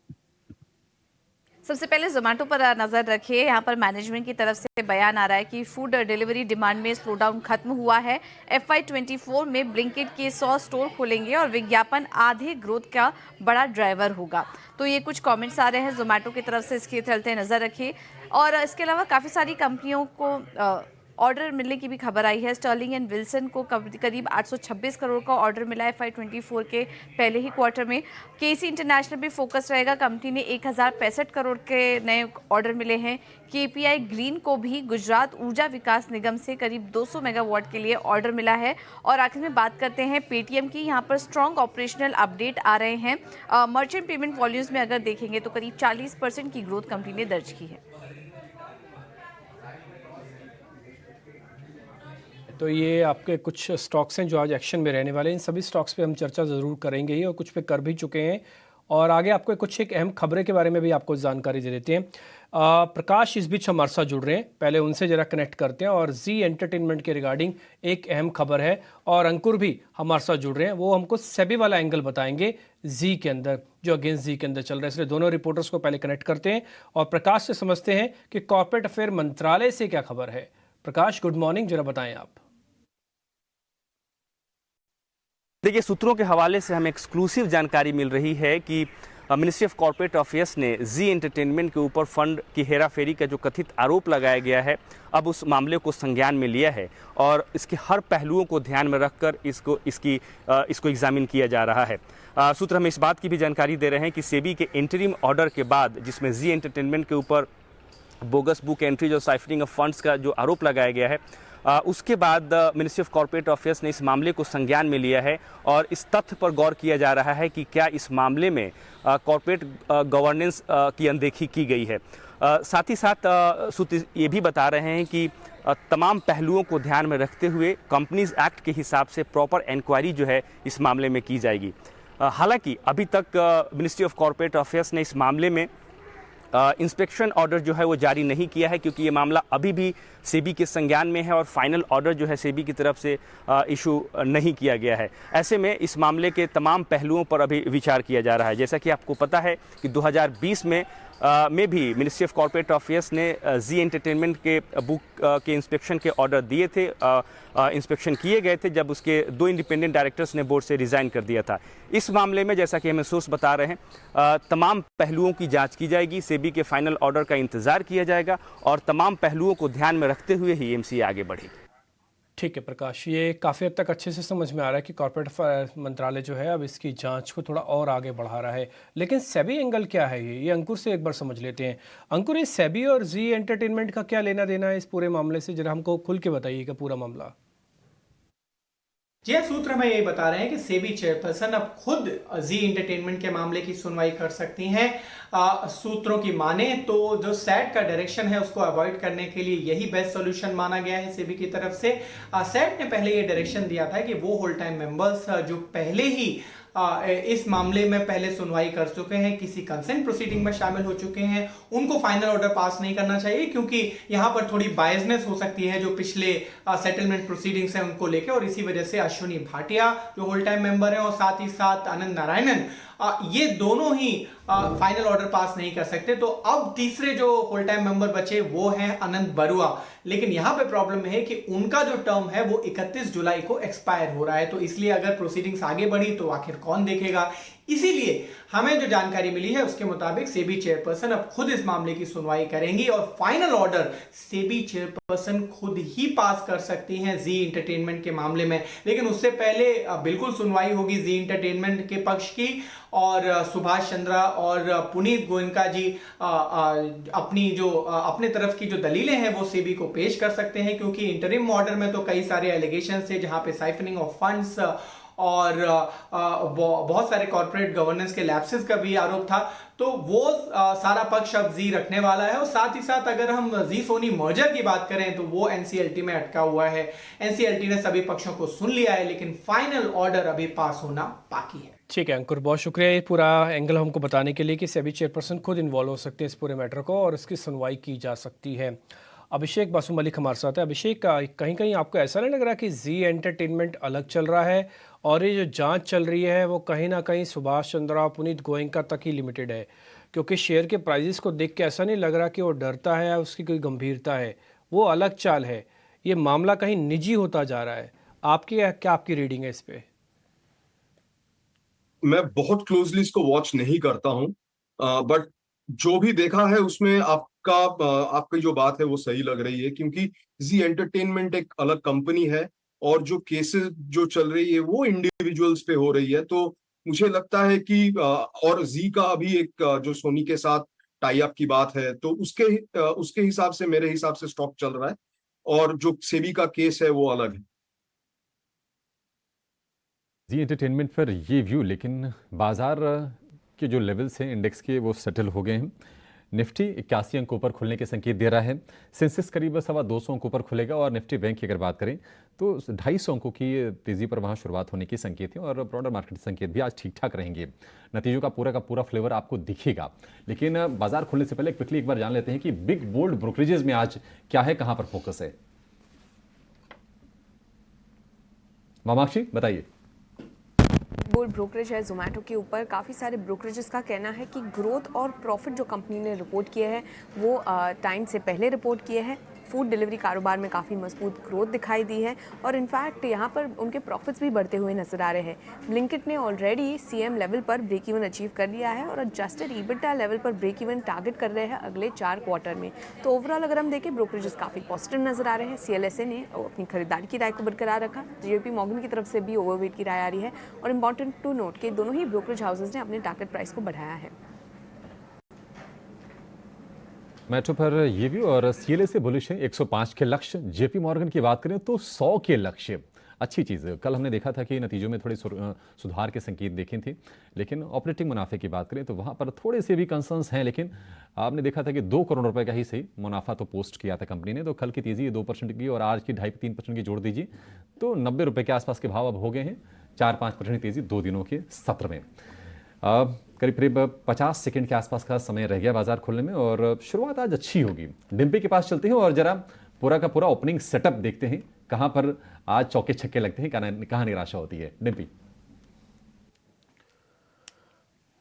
सबसे पहले जोमेटो पर नजर रखिए। यहाँ पर मैनेजमेंट की तरफ से बयान आ रहा है कि फूड डिलीवरी डिमांड में स्लोडाउन खत्म हुआ है। FY24 में ब्लिंकिट के 100 स्टोर खुलेंगे और विज्ञापन आधे ग्रोथ का बड़ा ड्राइवर होगा। तो ये कुछ कमेंट्स आ रहे हैं जोमेटो की तरफ से, इसके चलते नजर रखिए। और इसके अलावा काफ़ी सारी कंपनियों को ऑर्डर मिलने की भी खबर आई है। स्टर्लिंग एंड विल्सन को करीब 826 करोड़ का ऑर्डर मिला है FY24 के पहले ही क्वार्टर में। केसी इंटरनेशनल भी फोकस रहेगा, कंपनी ने 1065 करोड़ के नए ऑर्डर मिले हैं। KPI ग्रीन को भी गुजरात ऊर्जा विकास निगम से करीब 200 मेगावाट के लिए ऑर्डर मिला है। और आखिर में बात करते हैं पेटीएम की। यहाँ पर स्ट्रॉन्ग ऑपरेशनल अपडेट आ रहे हैं। मर्चेंट पेमेंट वॉल्यूम्स में अगर देखेंगे तो करीब 40% की ग्रोथ कंपनी ने दर्ज की है। तो ये आपके कुछ स्टॉक्स हैं जो आज एक्शन में रहने वाले हैं। इन सभी स्टॉक्स पे हम चर्चा ज़रूर करेंगे ही, और कुछ पे कर भी चुके हैं। और आगे आपको कुछ एक अहम खबरें के बारे में भी आपको जानकारी दे देते हैं। प्रकाश इस बीच हमारे साथ जुड़ रहे हैं, पहले उनसे ज़रा कनेक्ट करते हैं। और जी एंटरटेनमेंट के रिगार्डिंग एक अहम खबर है। और अंकुर भी हमारे साथ जुड़ रहे हैं, वो हमको सेबी वाला एंगल बताएंगे जी के अंदर, जो अगेंस्ट जी के अंदर चल रहा है। इसलिए दोनों रिपोर्टर्स को पहले कनेक्ट करते हैं और प्रकाश से समझते हैं कि कॉर्पोरेट अफेयर मंत्रालय से क्या खबर है। प्रकाश, गुड मॉर्निंग, जरा बताएं आप। देखिए, सूत्रों के हवाले से हमें एक्सक्लूसिव जानकारी मिल रही है कि मिनिस्ट्री ऑफ कॉर्पोरेट अफेयर्स ने जी एंटरटेनमेंट के ऊपर फंड की हेराफेरी का जो कथित आरोप लगाया गया है, अब उस मामले को संज्ञान में लिया है और इसके हर पहलुओं को ध्यान में रखकर इसको एग्जामिन किया जा रहा है। सूत्र हमें इस बात की भी जानकारी दे रहे हैं कि सेबी के इंटरिम ऑर्डर के बाद, जिसमें जी एंटरटेनमेंट के ऊपर बोगस बुक एंट्रीज और साइफरिंग ऑफ फंड्स का जो आरोप लगाया गया है, उसके बाद मिनिस्ट्री ऑफ कॉर्पोरेट अफेयर्स ने इस मामले को संज्ञान में लिया है और इस तथ्य पर गौर किया जा रहा है कि क्या इस मामले में कॉर्पोरेट गवर्नेंस की अनदेखी की गई है। साथ ही साथ सूत्र ये भी बता रहे हैं कि तमाम पहलुओं को ध्यान में रखते हुए कंपनीज एक्ट के हिसाब से प्रॉपर इंक्वायरी जो है इस मामले में की जाएगी। हालांकि अभी तक मिनिस्ट्री ऑफ कॉर्पोरेट अफेयर्स ने इस मामले में इंस्पेक्शन ऑर्डर जो है वो जारी नहीं किया है, क्योंकि ये मामला अभी भी सेबी के संज्ञान में है और फाइनल ऑर्डर जो है सेबी की तरफ से इशू नहीं किया गया है। ऐसे में इस मामले के तमाम पहलुओं पर अभी विचार किया जा रहा है। जैसा कि आपको पता है कि 2020 में भी मिनिस्ट्री ऑफ कॉर्पोरेट अफेयर्स ने जी एंटरटेनमेंट के बुक के इंस्पेक्शन के ऑर्डर दिए थे, इंस्पेक्शन किए गए थे, जब उसके 2 इंडिपेंडेंट डायरेक्टर्स ने बोर्ड से रिज़ाइन कर दिया था। इस मामले में जैसा कि हमें सोर्स बता रहे हैं, तमाम पहलुओं की जांच की जाएगी, सेबी के फाइनल ऑर्डर का इंतजार किया जाएगा और तमाम पहलुओं को ध्यान में रखते हुए ही एमसीए आगे बढ़ेगी। ठीक है प्रकाश, ये काफ़ी हद तक अच्छे से समझ में आ रहा है कि कॉर्पोरेट अफेयर मंत्रालय जो है अब इसकी जांच को थोड़ा और आगे बढ़ा रहा है। लेकिन सेबी एंगल क्या है ये अंकुर से एक बार समझ लेते हैं। अंकुर, ये सेबी और जी एंटरटेनमेंट का क्या लेना देना है इस पूरे मामले से, जरा हमको खुल के बताइएगा पूरा मामला। जी, सूत्र हमें ये बता रहे हैं कि सेबी चेयरपर्सन अब खुद जी एंटरटेनमेंट के मामले की सुनवाई कर सकती हैं। सूत्रों की माने तो जो सैट का डायरेक्शन है उसको अवॉइड करने के लिए यही बेस्ट सॉल्यूशन माना गया है सेबी की तरफ से। सैट ने पहले ये डायरेक्शन दिया था कि वो होल टाइम मेंबर्स जो पहले ही इस मामले में पहले सुनवाई कर चुके हैं, किसी कंसेंट प्रोसीडिंग में शामिल हो चुके हैं, उनको फाइनल ऑर्डर पास नहीं करना चाहिए, क्योंकि यहां पर थोड़ी बायसनेस हो सकती है जो पिछले सेटलमेंट प्रोसीडिंग्स हैं उनको लेकर। और इसी वजह से अश्विनी भाटिया जो होल टाइम मेंबर हैं और साथ ही साथ अनंत नारायणन ये दोनों ही फाइनल ऑर्डर पास नहीं कर सकते। तो अब तीसरे जो होल टाइम मेंबर बचे वो हैं अनंत बरुआ, लेकिन यहां पे प्रॉब्लम है कि उनका जो टर्म है वो 31 जुलाई को एक्सपायर हो रहा है। तो इसलिए अगर प्रोसीडिंग्स आगे बढ़ी तो आखिर कौन देखेगा। इसीलिए हमें जो जानकारी मिली है उसके मुताबिक सेबी चेयरपर्सन अब खुद इस मामले की सुनवाई करेंगी और फाइनल ऑर्डर सेबी चेयरपर्सन खुद ही पास कर सकती हैं जी एंटरटेनमेंट के मामले में। लेकिन उससे पहले बिल्कुल सुनवाई होगी जी एंटरटेनमेंट के पक्ष की, और सुभाष चंद्रा और पुनीत गोयनका जी अपने तरफ की जो दलीलें हैं वो सेबी को पेश कर सकते हैं, क्योंकि इंटरिम ऑर्डर में तो कई सारे एलिगेशंस थे जहां पे साइफनिंग ऑफ फंड्स और बहुत सारे कॉर्पोरेट गवर्नेंस के लैप्सेस का भी आरोप था। तो वो सारा पक्ष अब जी रखने वाला है। और साथ ही साथ अगर हम जी सोनी मर्जर की बात करें तो वो एनसीएलटी में अटका हुआ है। एनसीएलटी ने सभी पक्षों को सुन लिया है, लेकिन फाइनल ऑर्डर अभी पास होना बाकी है। ठीक है अंकुर, बहुत शुक्रिया ये पूरा एंगल हमको बताने के लिए कि सेबी चेयरपर्सन खुद इन्वॉल्व हो सकते हैं इस पूरे मैटर को और इसकी सुनवाई की जा सकती है। अभिषेक बासु मलिक हमारे साथ है। अभिषेक, कहीं कहीं आपको ऐसा नहीं लग रहा कि जी एंटरटेनमेंट अलग चल रहा है और ये जो जांच चल रही है वो कहीं ना कहीं सुभाष चंद्रा पुनीत गोयनका तक ही लिमिटेड है? क्योंकि शेयर के प्राइजेस को देख के ऐसा नहीं लग रहा कि वो डरता है या उसकी कोई गंभीरता है, वो अलग चाल है। ये मामला कहीं निजी होता जा रहा है। आपकी रीडिंग है इस पे? मैं बहुत क्लोजली इसको वॉच नहीं करता हूं, बट जो भी देखा है उसमें आपकी जो बात है वो सही लग रही है, क्योंकि जी एंटरटेनमेंट एक अलग कंपनी है और जो केसेस जो चल रही है वो इंडिविजुअल्स पे हो रही है। तो मुझे लगता है कि और जी का अभी एक जो सोनी के साथ टाई अप की बात है, तो उसके हिसाब से मेरे हिसाब से स्टॉक चल रहा है और जो सेबी का केस है वो अलग है। जी एंटरटेनमेंट पर ये व्यू, लेकिन बाजार के जो लेवल्स हैं इंडेक्स के वो सेटल हो गए हैं। निफ्टी 81 अंकों पर खुलने के संकेत दे रहा है। सेंसेक्स करीब 225 अंकों पर खुलेगा और निफ्टी बैंक की अगर बात करें तो 250 अंकों की तेजी पर वहां शुरुआत होने के संकेत हैं और ब्रॉडर मार्केट संकेत भी आज ठीक ठाक रहेंगे। नतीजों का पूरा फ्लेवर आपको दिखेगा, लेकिन बाजार खुलने से पहले क्विकली एक बार जान लेते हैं कि बिग बोल्ड ब्रोकरेजेस में आज क्या है, कहां पर फोकस है। मामाक्षी बताइए। बोल्ड ब्रोकरेज है जोमेटो के ऊपर। काफ़ी सारे ब्रोकरेजेस का कहना है कि ग्रोथ और प्रॉफिट जो कंपनी ने रिपोर्ट किए हैं वो टाइम से पहले रिपोर्ट किए हैं। फूड डिलीवरी कारोबार में काफ़ी मजबूत ग्रोथ दिखाई दी है और इनफैक्ट यहाँ पर उनके प्रॉफिट्स भी बढ़ते हुए नजर आ रहे हैं। ब्लिंकिट ने ऑलरेडी सीएम लेवल पर ब्रेक इवन अचीव कर लिया है और एडजस्टेड ईबिटा लेवल पर ब्रेक इवन टारगेट कर रहे हैं अगले 4 क्वार्टर में। तो ओवरऑल अगर हम देखें ब्रोकरेजेस काफ़ी पॉजिटिव नजर आ रहे हैं। CLSA ने अपनी खरीदारी की राय को बरकरार रखा। JP मॉर्गन की तरफ से भी ओवरवेट की राय आ रही है और इंपॉर्टेंट टू नोट कि दोनों ही ब्रोकरेज हाउसेज ने अपने टारगेट प्राइस को बढ़ाया है। मेट्रो पर ये भी और CLSA बुलिश है 105 के लक्ष्य। JP मॉर्गन की बात करें तो 100 के लक्ष्य। अच्छी चीज़। कल हमने देखा था कि नतीजों में थोड़े सुधार के संकेत देखे थे, लेकिन ऑपरेटिंग मुनाफे की बात करें तो वहाँ पर थोड़े से भी कंसर्न्स हैं। लेकिन आपने देखा था कि 2 करोड़ रुपए का ही सही मुनाफा तो पोस्ट किया था कंपनी ने। तो कल की तेज़ी 2% की और आज की 2.5-3% की जोड़ दीजिए तो 90 रुपये के आसपास के भाव अब हो गए हैं। 4-5% तेज़ी 2 दिनों के सत्र में। करीब 50 सेकंड के आसपास का समय रह गया बाजार खुलने में और शुरुआत आज अच्छी होगी। डिम्पी के पास चलते हैं और जरा पूरा का पूरा ओपनिंग सेटअप देखते हैं, कहां पर आज चौके छक्के लगते हैं, कहां निराशा होती है। डिम्पी।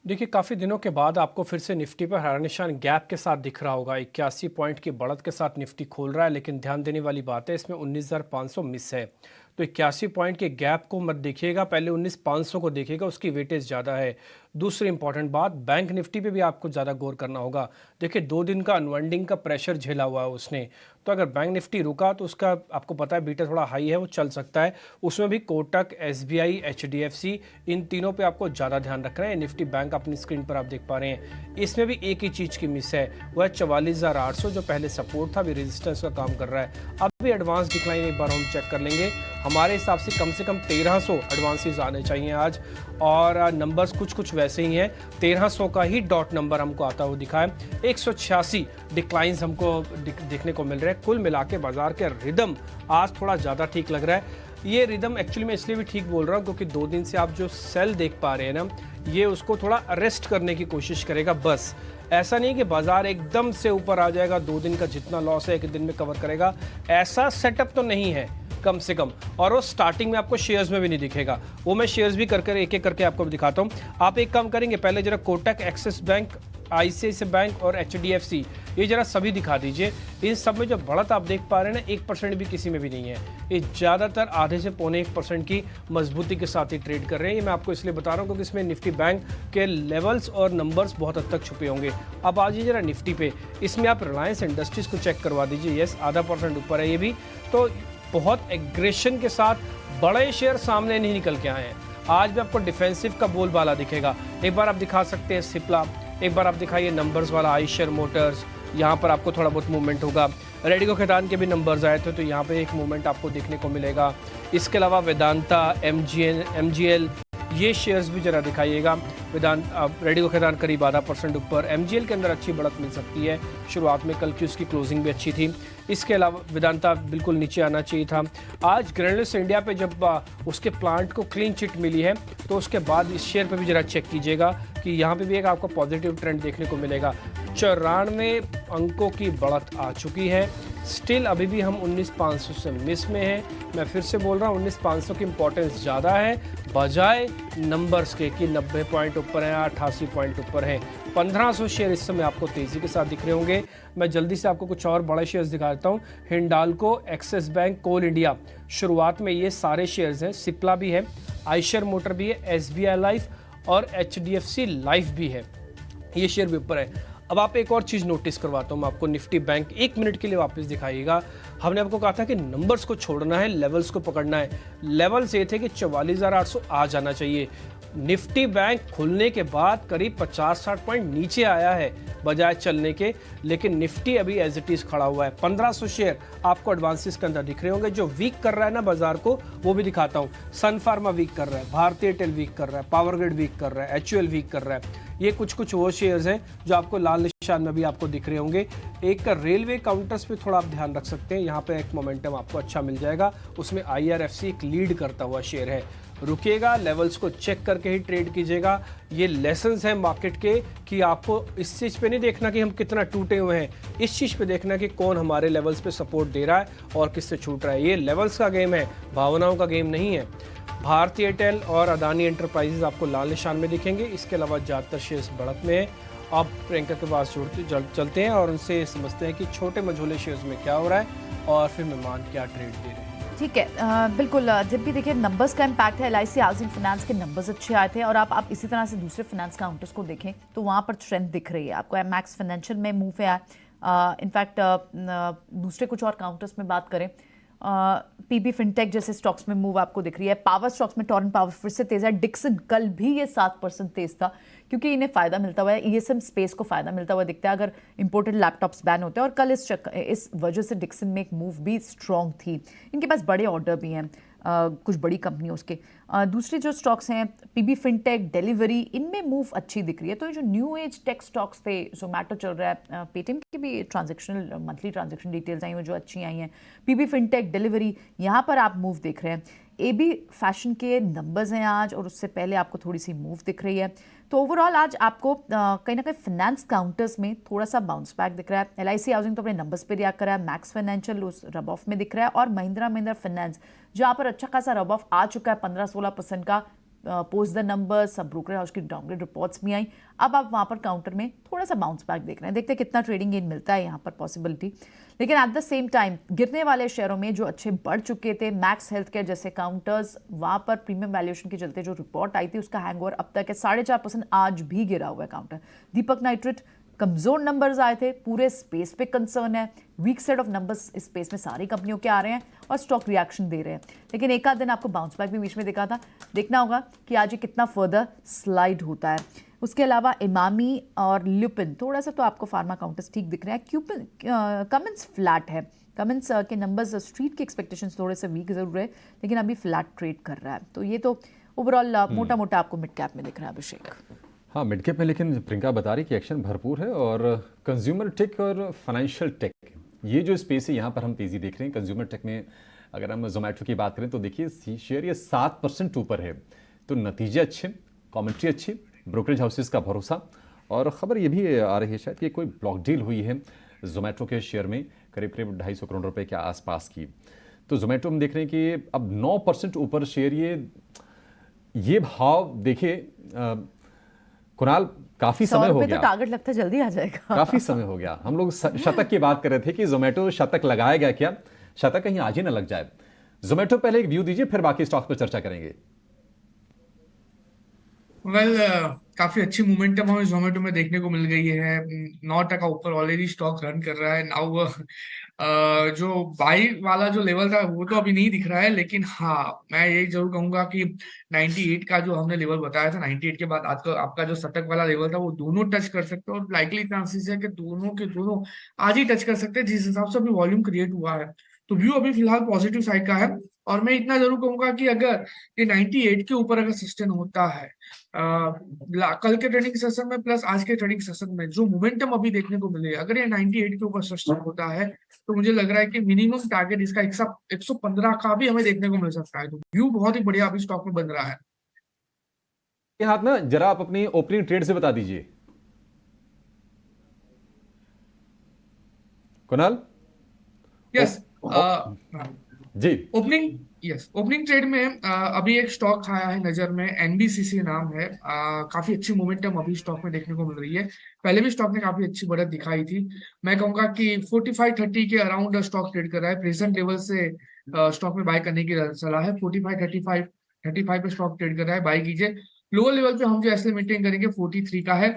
देखिए, काफ़ी दिनों के बाद आपको फिर से निफ्टी पर हरा निशान गैप के साथ दिख रहा होगा। 81 पॉइंट की बढ़त के साथ निफ्टी खोल रहा है, लेकिन ध्यान देने वाली बात है इसमें 19,500 मिस है। तो 81 पॉइंट के गैप को मत देखिएगा, पहले 19,500 को देखिएगा, उसकी वेटेज ज़्यादा है। दूसरी इंपॉर्टेंट बात, बैंक निफ्टी पे भी आपको ज़्यादा गौर करना होगा। देखिए 2 दिन का अनवाइंडिंग का प्रेशर झेला हुआ है उसने, तो अगर बैंक निफ्टी रुका तो उसका आपको पता है बीटा थोड़ा हाई है, वो चल सकता है। उसमें भी कोटक, SBI, HDFC, इन तीनों पे आपको ज़्यादा ध्यान रखना है। निफ्टी बैंक अपनी स्क्रीन पर आप देख पा रहे हैं, इसमें भी एक ही चीज़ की मिस है, वह 44,800 जो पहले सपोर्ट था अभी रेजिस्टेंस का काम कर रहा है। अब भी एडवांस डिक्लाइन एक बार हम चेक कर लेंगे। हमारे हिसाब से कम 1300 एडवांसेस आने चाहिए आज, और नंबर्स कुछ वैसे ही हैं। 1300 का ही डॉट नंबर हमको आता हुआ दिखा है। 186 डिक्लाइंस हमको देखने को मिल रहे हैं। कुल मिला के बाजार के रिदम आज थोड़ा ज़्यादा ठीक लग रहा है। ये रिदम एक्चुअली मैं इसलिए भी ठीक बोल रहा हूँ क्योंकि 2 दिन से आप जो सेल देख पा रहे हैं ना, ये उसको थोड़ा अरेस्ट करने की कोशिश करेगा। बस ऐसा नहीं कि बाजार एकदम से ऊपर आ जाएगा, 2 दिन का जितना लॉस है 1 दिन में कवर करेगा, ऐसा सेटअप तो नहीं है। कम से कम, और वो स्टार्टिंग में आपको शेयर्स में भी नहीं दिखेगा। वो मैं शेयर्स भी कर एक एक करके आपको दिखाता हूँ। आप एक काम करेंगे, पहले जरा Kotak, axis bank, ICICI bank और HDFC ये जरा सभी दिखा दीजिए। इन सब में जो बढ़त आप देख पा रहे हैं ना, 1% भी किसी में भी नहीं है। ये ज़्यादातर आधे से पौने 1% की मजबूती के साथ ही ट्रेड कर रहे हैं। ये मैं आपको इसलिए बता रहा हूँ क्योंकि इसमें निफ्टी बैंक के लेवल्स और नंबर्स बहुत हद तक छुपे होंगे। अब आ जाइए जरा निफ्टी पे, इसमें आप रिलायंस इंडस्ट्रीज को चेक करवा दीजिए। यस, आधा % ऊपर है ये भी। तो बहुत एग्रेशन के साथ बड़े शेयर सामने नहीं निकल के आए हैं। आज भी आपको डिफेंसिव का बोलबाला दिखेगा। एक बार आप दिखा सकते हैं सिप्ला, एक बार आप दिखाइए नंबर्स वाला आइशर मोटर्स, यहाँ पर आपको थोड़ा बहुत मूवमेंट होगा। रेडिको खैतान के भी नंबर्स आए थे तो यहाँ पे एक मूवमेंट आपको देखने को मिलेगा। इसके अलावा वेदांता, MGL ये शेयर्स भी जरा दिखाइएगा। रेडिको खैतान करीब आधा % ऊपर, MGL के अंदर अच्छी बढ़त मिल सकती है। शुरुआत में कल की उसकी क्लोजिंग भी अच्छी थी। इसके अलावा वेदांता बिल्कुल नीचे आना चाहिए था। आज ग्रैन्युलस इंडिया पे जब उसके प्लांट को क्लीन चिट मिली है तो उसके बाद इस शेयर पे भी जरा चेक कीजिएगा कि यहाँ पे भी एक आपको पॉजिटिव ट्रेंड देखने को मिलेगा। 94 अंकों की बढ़त आ चुकी है। स्टिल अभी भी हम 19,500 से मिस में हैं। मैं फिर से बोल रहा हूँ 19,500 की इंपॉर्टेंस ज़्यादा है बजाय नंबर्स के कि 90 पॉइंट ऊपर हैं, 88 पॉइंट ऊपर हैं। 1500 शेयर इस समय आपको तेज़ी के साथ दिख रहे होंगे। मैं जल्दी से आपको कुछ और बड़े शेयर्स दिखा देता हूँ। हिंडाल्को, एक्सिस बैंक, कोल इंडिया, शुरुआत में ये सारे शेयर्स हैं। सिप्ला भी है, आइशर मोटर भी है, SBI लाइफ और HDFC लाइफ भी है। ये शेयर भी ऊपर है। अब आप एक और चीज़ नोटिस करवाता हूँ मैं आपको। निफ्टी बैंक 1 मिनट के लिए वापस दिखाइएगा। हमने आपको कहा था कि नंबर्स को छोड़ना है, लेवल्स को पकड़ना है। लेवल्स ये थे कि 44,800 आ जाना चाहिए। निफ्टी बैंक खुलने के बाद करीब 50-60 पॉइंट नीचे आया है बजाय चलने के, लेकिन निफ्टी अभी एज इट इज खड़ा हुआ है। 1500 शेयर आपको एडवांसेस के अंदर दिख रहे होंगे। जो वीक कर रहा है ना बाजार को, वो भी दिखाता हूँ। सन फार्मा वीक कर रहा है, भारतीय एयरटेल वीक कर रहा है, पावर ग्रिड वीक कर रहा है, HUL वीक कर रहा है। ये कुछ वो शेयर्स हैं जो आपको लाल निशान में भी आपको दिख रहे होंगे। एक का रेलवे काउंटर्स पे थोड़ा आप ध्यान रख सकते हैं। यहाँ पे एक मोमेंटम आपको अच्छा मिल जाएगा। उसमें IRFC एक लीड करता हुआ शेयर है। रुकिएगा, लेवल्स को चेक करके ही ट्रेड कीजिएगा। ये लेसन्स हैं मार्केट के कि आपको इस चीज़ पे नहीं देखना कि हम कितना टूटे हुए हैं, इस चीज़ पे देखना कि कौन हमारे लेवल्स पे सपोर्ट दे रहा है और किससे छूट रहा है। ये लेवल्स का गेम है, भावनाओं का गेम नहीं है। भारतीय एयरटेल और अदानी एंटरप्राइजेज आपको लाल निशान में दिखेंगे। इसके अलावा ज़्यादातर शेयर्स बढ़त में है। आप प्रियंका के पास चलते हैं और उनसे समझते हैं कि छोटे मझोले शेयर्स में क्या हो रहा है और फिर मेहमान क्या ट्रेड दे रहे हैं। ठीक है, बिल्कुल। जब भी देखिए नंबर्स का इम्पैक्ट है। LIC हाउसिंग फाइनेंस के नंबर्स अच्छे आए थे और आप इसी तरह से दूसरे फाइनेंस काउंटर्स को देखें तो वहाँ पर स्ट्रेंथ दिख रही है आपको। मैक्स फाइनेंशियल में मूव है। इनफैक्ट दूसरे कुछ और काउंटर्स में बात करें, PB फिनटेक जैसे स्टॉक्स में मूव आपको दिख रही है। पावर स्टॉक्स में टॉरेंट पावर फिर से तेज है। डिक्सन कल भी ये 7% तेज था क्योंकि इन्हें फायदा मिलता हुआ है, ESM स्पेस को फायदा मिलता हुआ दिखता है अगर इंपोर्टेड लैपटॉप्स बैन होते हैं। और कल इस वजह से डिक्सन में एक मूव भी स्ट्रॉन्ग थी। इनके पास बड़े ऑर्डर भी हैं कुछ बड़ी कंपनियों के। दूसरे जो स्टॉक्स हैं PB फिनटेक, डिलीवरी, इनमें मूव अच्छी दिख रही है। तो ये जो न्यू एज टेक स्टॉक्स थे, जोमेटो चल रहा है, पेटीएम की भी ट्रांजेक्शनल मंथली ट्रांजेक्शन डिटेल्स आई हैं जो अच्छी आई हैं। PB फिनटेक, डिलीवरी, यहाँ पर आप मूव देख रहे हैं। AB फैशन के नंबर्स हैं आज और उससे पहले आपको थोड़ी सी मूव दिख रही है। तो ओवरऑल आज आपको कहीं ना कहीं फाइनेंस काउंटर्स में थोड़ा सा बाउंस बैक दिख रहा है। LIC हाउसिंग तो अपने नंबर्स पे रिएक्ट कर रहा है। मैक्स फाइनेंशियल उस रब ऑफ में दिख रहा है और महिंद्रा फाइनेंस जहाँ पर अच्छा खासा रब ऑफ आ चुका है 15-16% का post the numbers. Sub broker house की डाउनग्रेड रिपोर्ट्स भी आई। अब आप वहाँ पर काउंटर में थोड़ा सा बाउंस बैक देख रहे हैं। देखते हैं कितना ट्रेडिंग गेन मिलता है यहाँ पर, पॉसिबिलिटी। लेकिन एट द सेम टाइम गिरने वाले शेयरों में जो अच्छे बढ़ चुके थे, मैक्स हेल्थ केयर जैसे काउंटर्स, वहाँ पर प्रीमियम वैल्यूएशन के चलते जो रिपोर्ट आई थी उसका हैंगओवर अब तक है। 4.5% आज भी गिरा हुआ है काउंटर। दीपक नाइट्रेट कमजोर नंबर्स आए थे, पूरे स्पेस पे कंसर्न है। वीक सेट ऑफ नंबर्स इस स्पेस में सारी कंपनियों के आ रहे हैं और स्टॉक रिएक्शन दे रहे हैं। लेकिन एक आध दिन आपको बाउंस बैक भी बीच में दिखा था। देखना होगा कि आज ये कितना फर्दर स्लाइड होता है। उसके अलावा इमामी और ल्यूपिन थोड़ा सा तो आपको फार्मा काउंटर्स ठीक दिख रहे हैं। कमेंस फ्लैट है। कमेंस के नंबर्स स्ट्रीट की एक्सपेक्टेशंस थोड़े से वीक जरूर है लेकिन अभी फ्लैट ट्रेड कर रहा है। तो ये तो ओवरऑल मोटा मोटा आपको मिड कैप में दिख रहा है अभिषेक। हाँ, मिड कैप में लेकिन प्रियंका बता रही कि एक्शन भरपूर है और कंज्यूमर टेक और फाइनेंशियल टेक ये जो स्पेस है यहाँ पर हम तेज़ी देख रहे हैं। कंज्यूमर टेक में अगर हम जोमेटो की बात करें तो देखिए शेयर ये 7% ऊपर है। तो नतीजे अच्छे, कमेंट्री अच्छी, ब्रोकरेज हाउसेस का भरोसा और ख़बर ये भी आ रही है शायद कि कोई ब्लॉक डील हुई है जोमेटो के शेयर में करीब 250 करोड़ रुपए के आसपास की। तो जोमेटो हम देख रहे हैं कि अब 9% ऊपर शेयर, ये भाव देखिए कुणाल, काफी समय हो गया। तो टारगेट लगता है जल्दी आ जाएगा। काफी समय हो गया। हम लोग शतक की बात कर रहे थे कि जोमेटो शतक लगाएगा क्या, शतक कहीं आज ही ना लग जाए। जोमेटो पहले एक व्यू दीजिए, फिर बाकी स्टॉक पर चर्चा करेंगे। काफी अच्छी मोमेंटम हमें जोमेटो में देखने को मिल गई है। 9% ऊपर ऑलरेडी स्टॉक रन कर रहा है नाउ। जो बाई वाला जो लेवल था वो तो अभी नहीं दिख रहा है, लेकिन हाँ मैं यही जरूर कहूंगा कि 98 का जो हमने लेवल बताया था, 98 के बाद आज का आपका जो शतक वाला लेवल था वो दोनों टच कर सकते हैं, और लाइकली चांसेस है कि दोनों के दोनों आज ही टच कर सकते हैं जिस हिसाब से अभी वॉल्यूम क्रिएट हुआ है। तो व्यू अभी फिलहाल पॉजिटिव साइड का है। और मैं इतना जरूर कहूंगा कि अगर ये 98 के ऊपर अगर सस्टेन होता है कल के ट्रेडिंग सेशन में प्लस आज के ट्रेडिंग सेशन में जो मोमेंटम अभी देखने को मिले, अगर ये 98 के ऊपर सस्टेन होता है तो मुझे लग रहा है कि मिनिमम टारगेट इसका 115 का भी हमें देखने को मिल सकता है। तो व्यू बहुत ही बढ़िया अभी स्टॉक में बन रहा है। ये हाथ ना जरा आप अपनी ओपनिंग ट्रेड से बता दीजिए कुणाल। यस जी, ओपनिंग ट्रेड में अभी एक स्टॉक आया है नजर में, एनबीसीसी नाम है। काफी अच्छी मोमेंटम अभी स्टॉक में देखने को मिल रही है। पहले भी स्टॉक ने काफी अच्छी बढ़त दिखाई थी। मैं कहूंगा कि 45-30 के अराउंड स्टॉक ट्रेड कर रहा है। प्रेजेंट लेवल से स्टॉक में बाय करने की सलाह है। 45-35 पे स्टॉक ट्रेड कर रहा है, बाय कीजिए। लोअर लेवल पे हम जो ऐसे मेंटेन करेंगे 43 का है।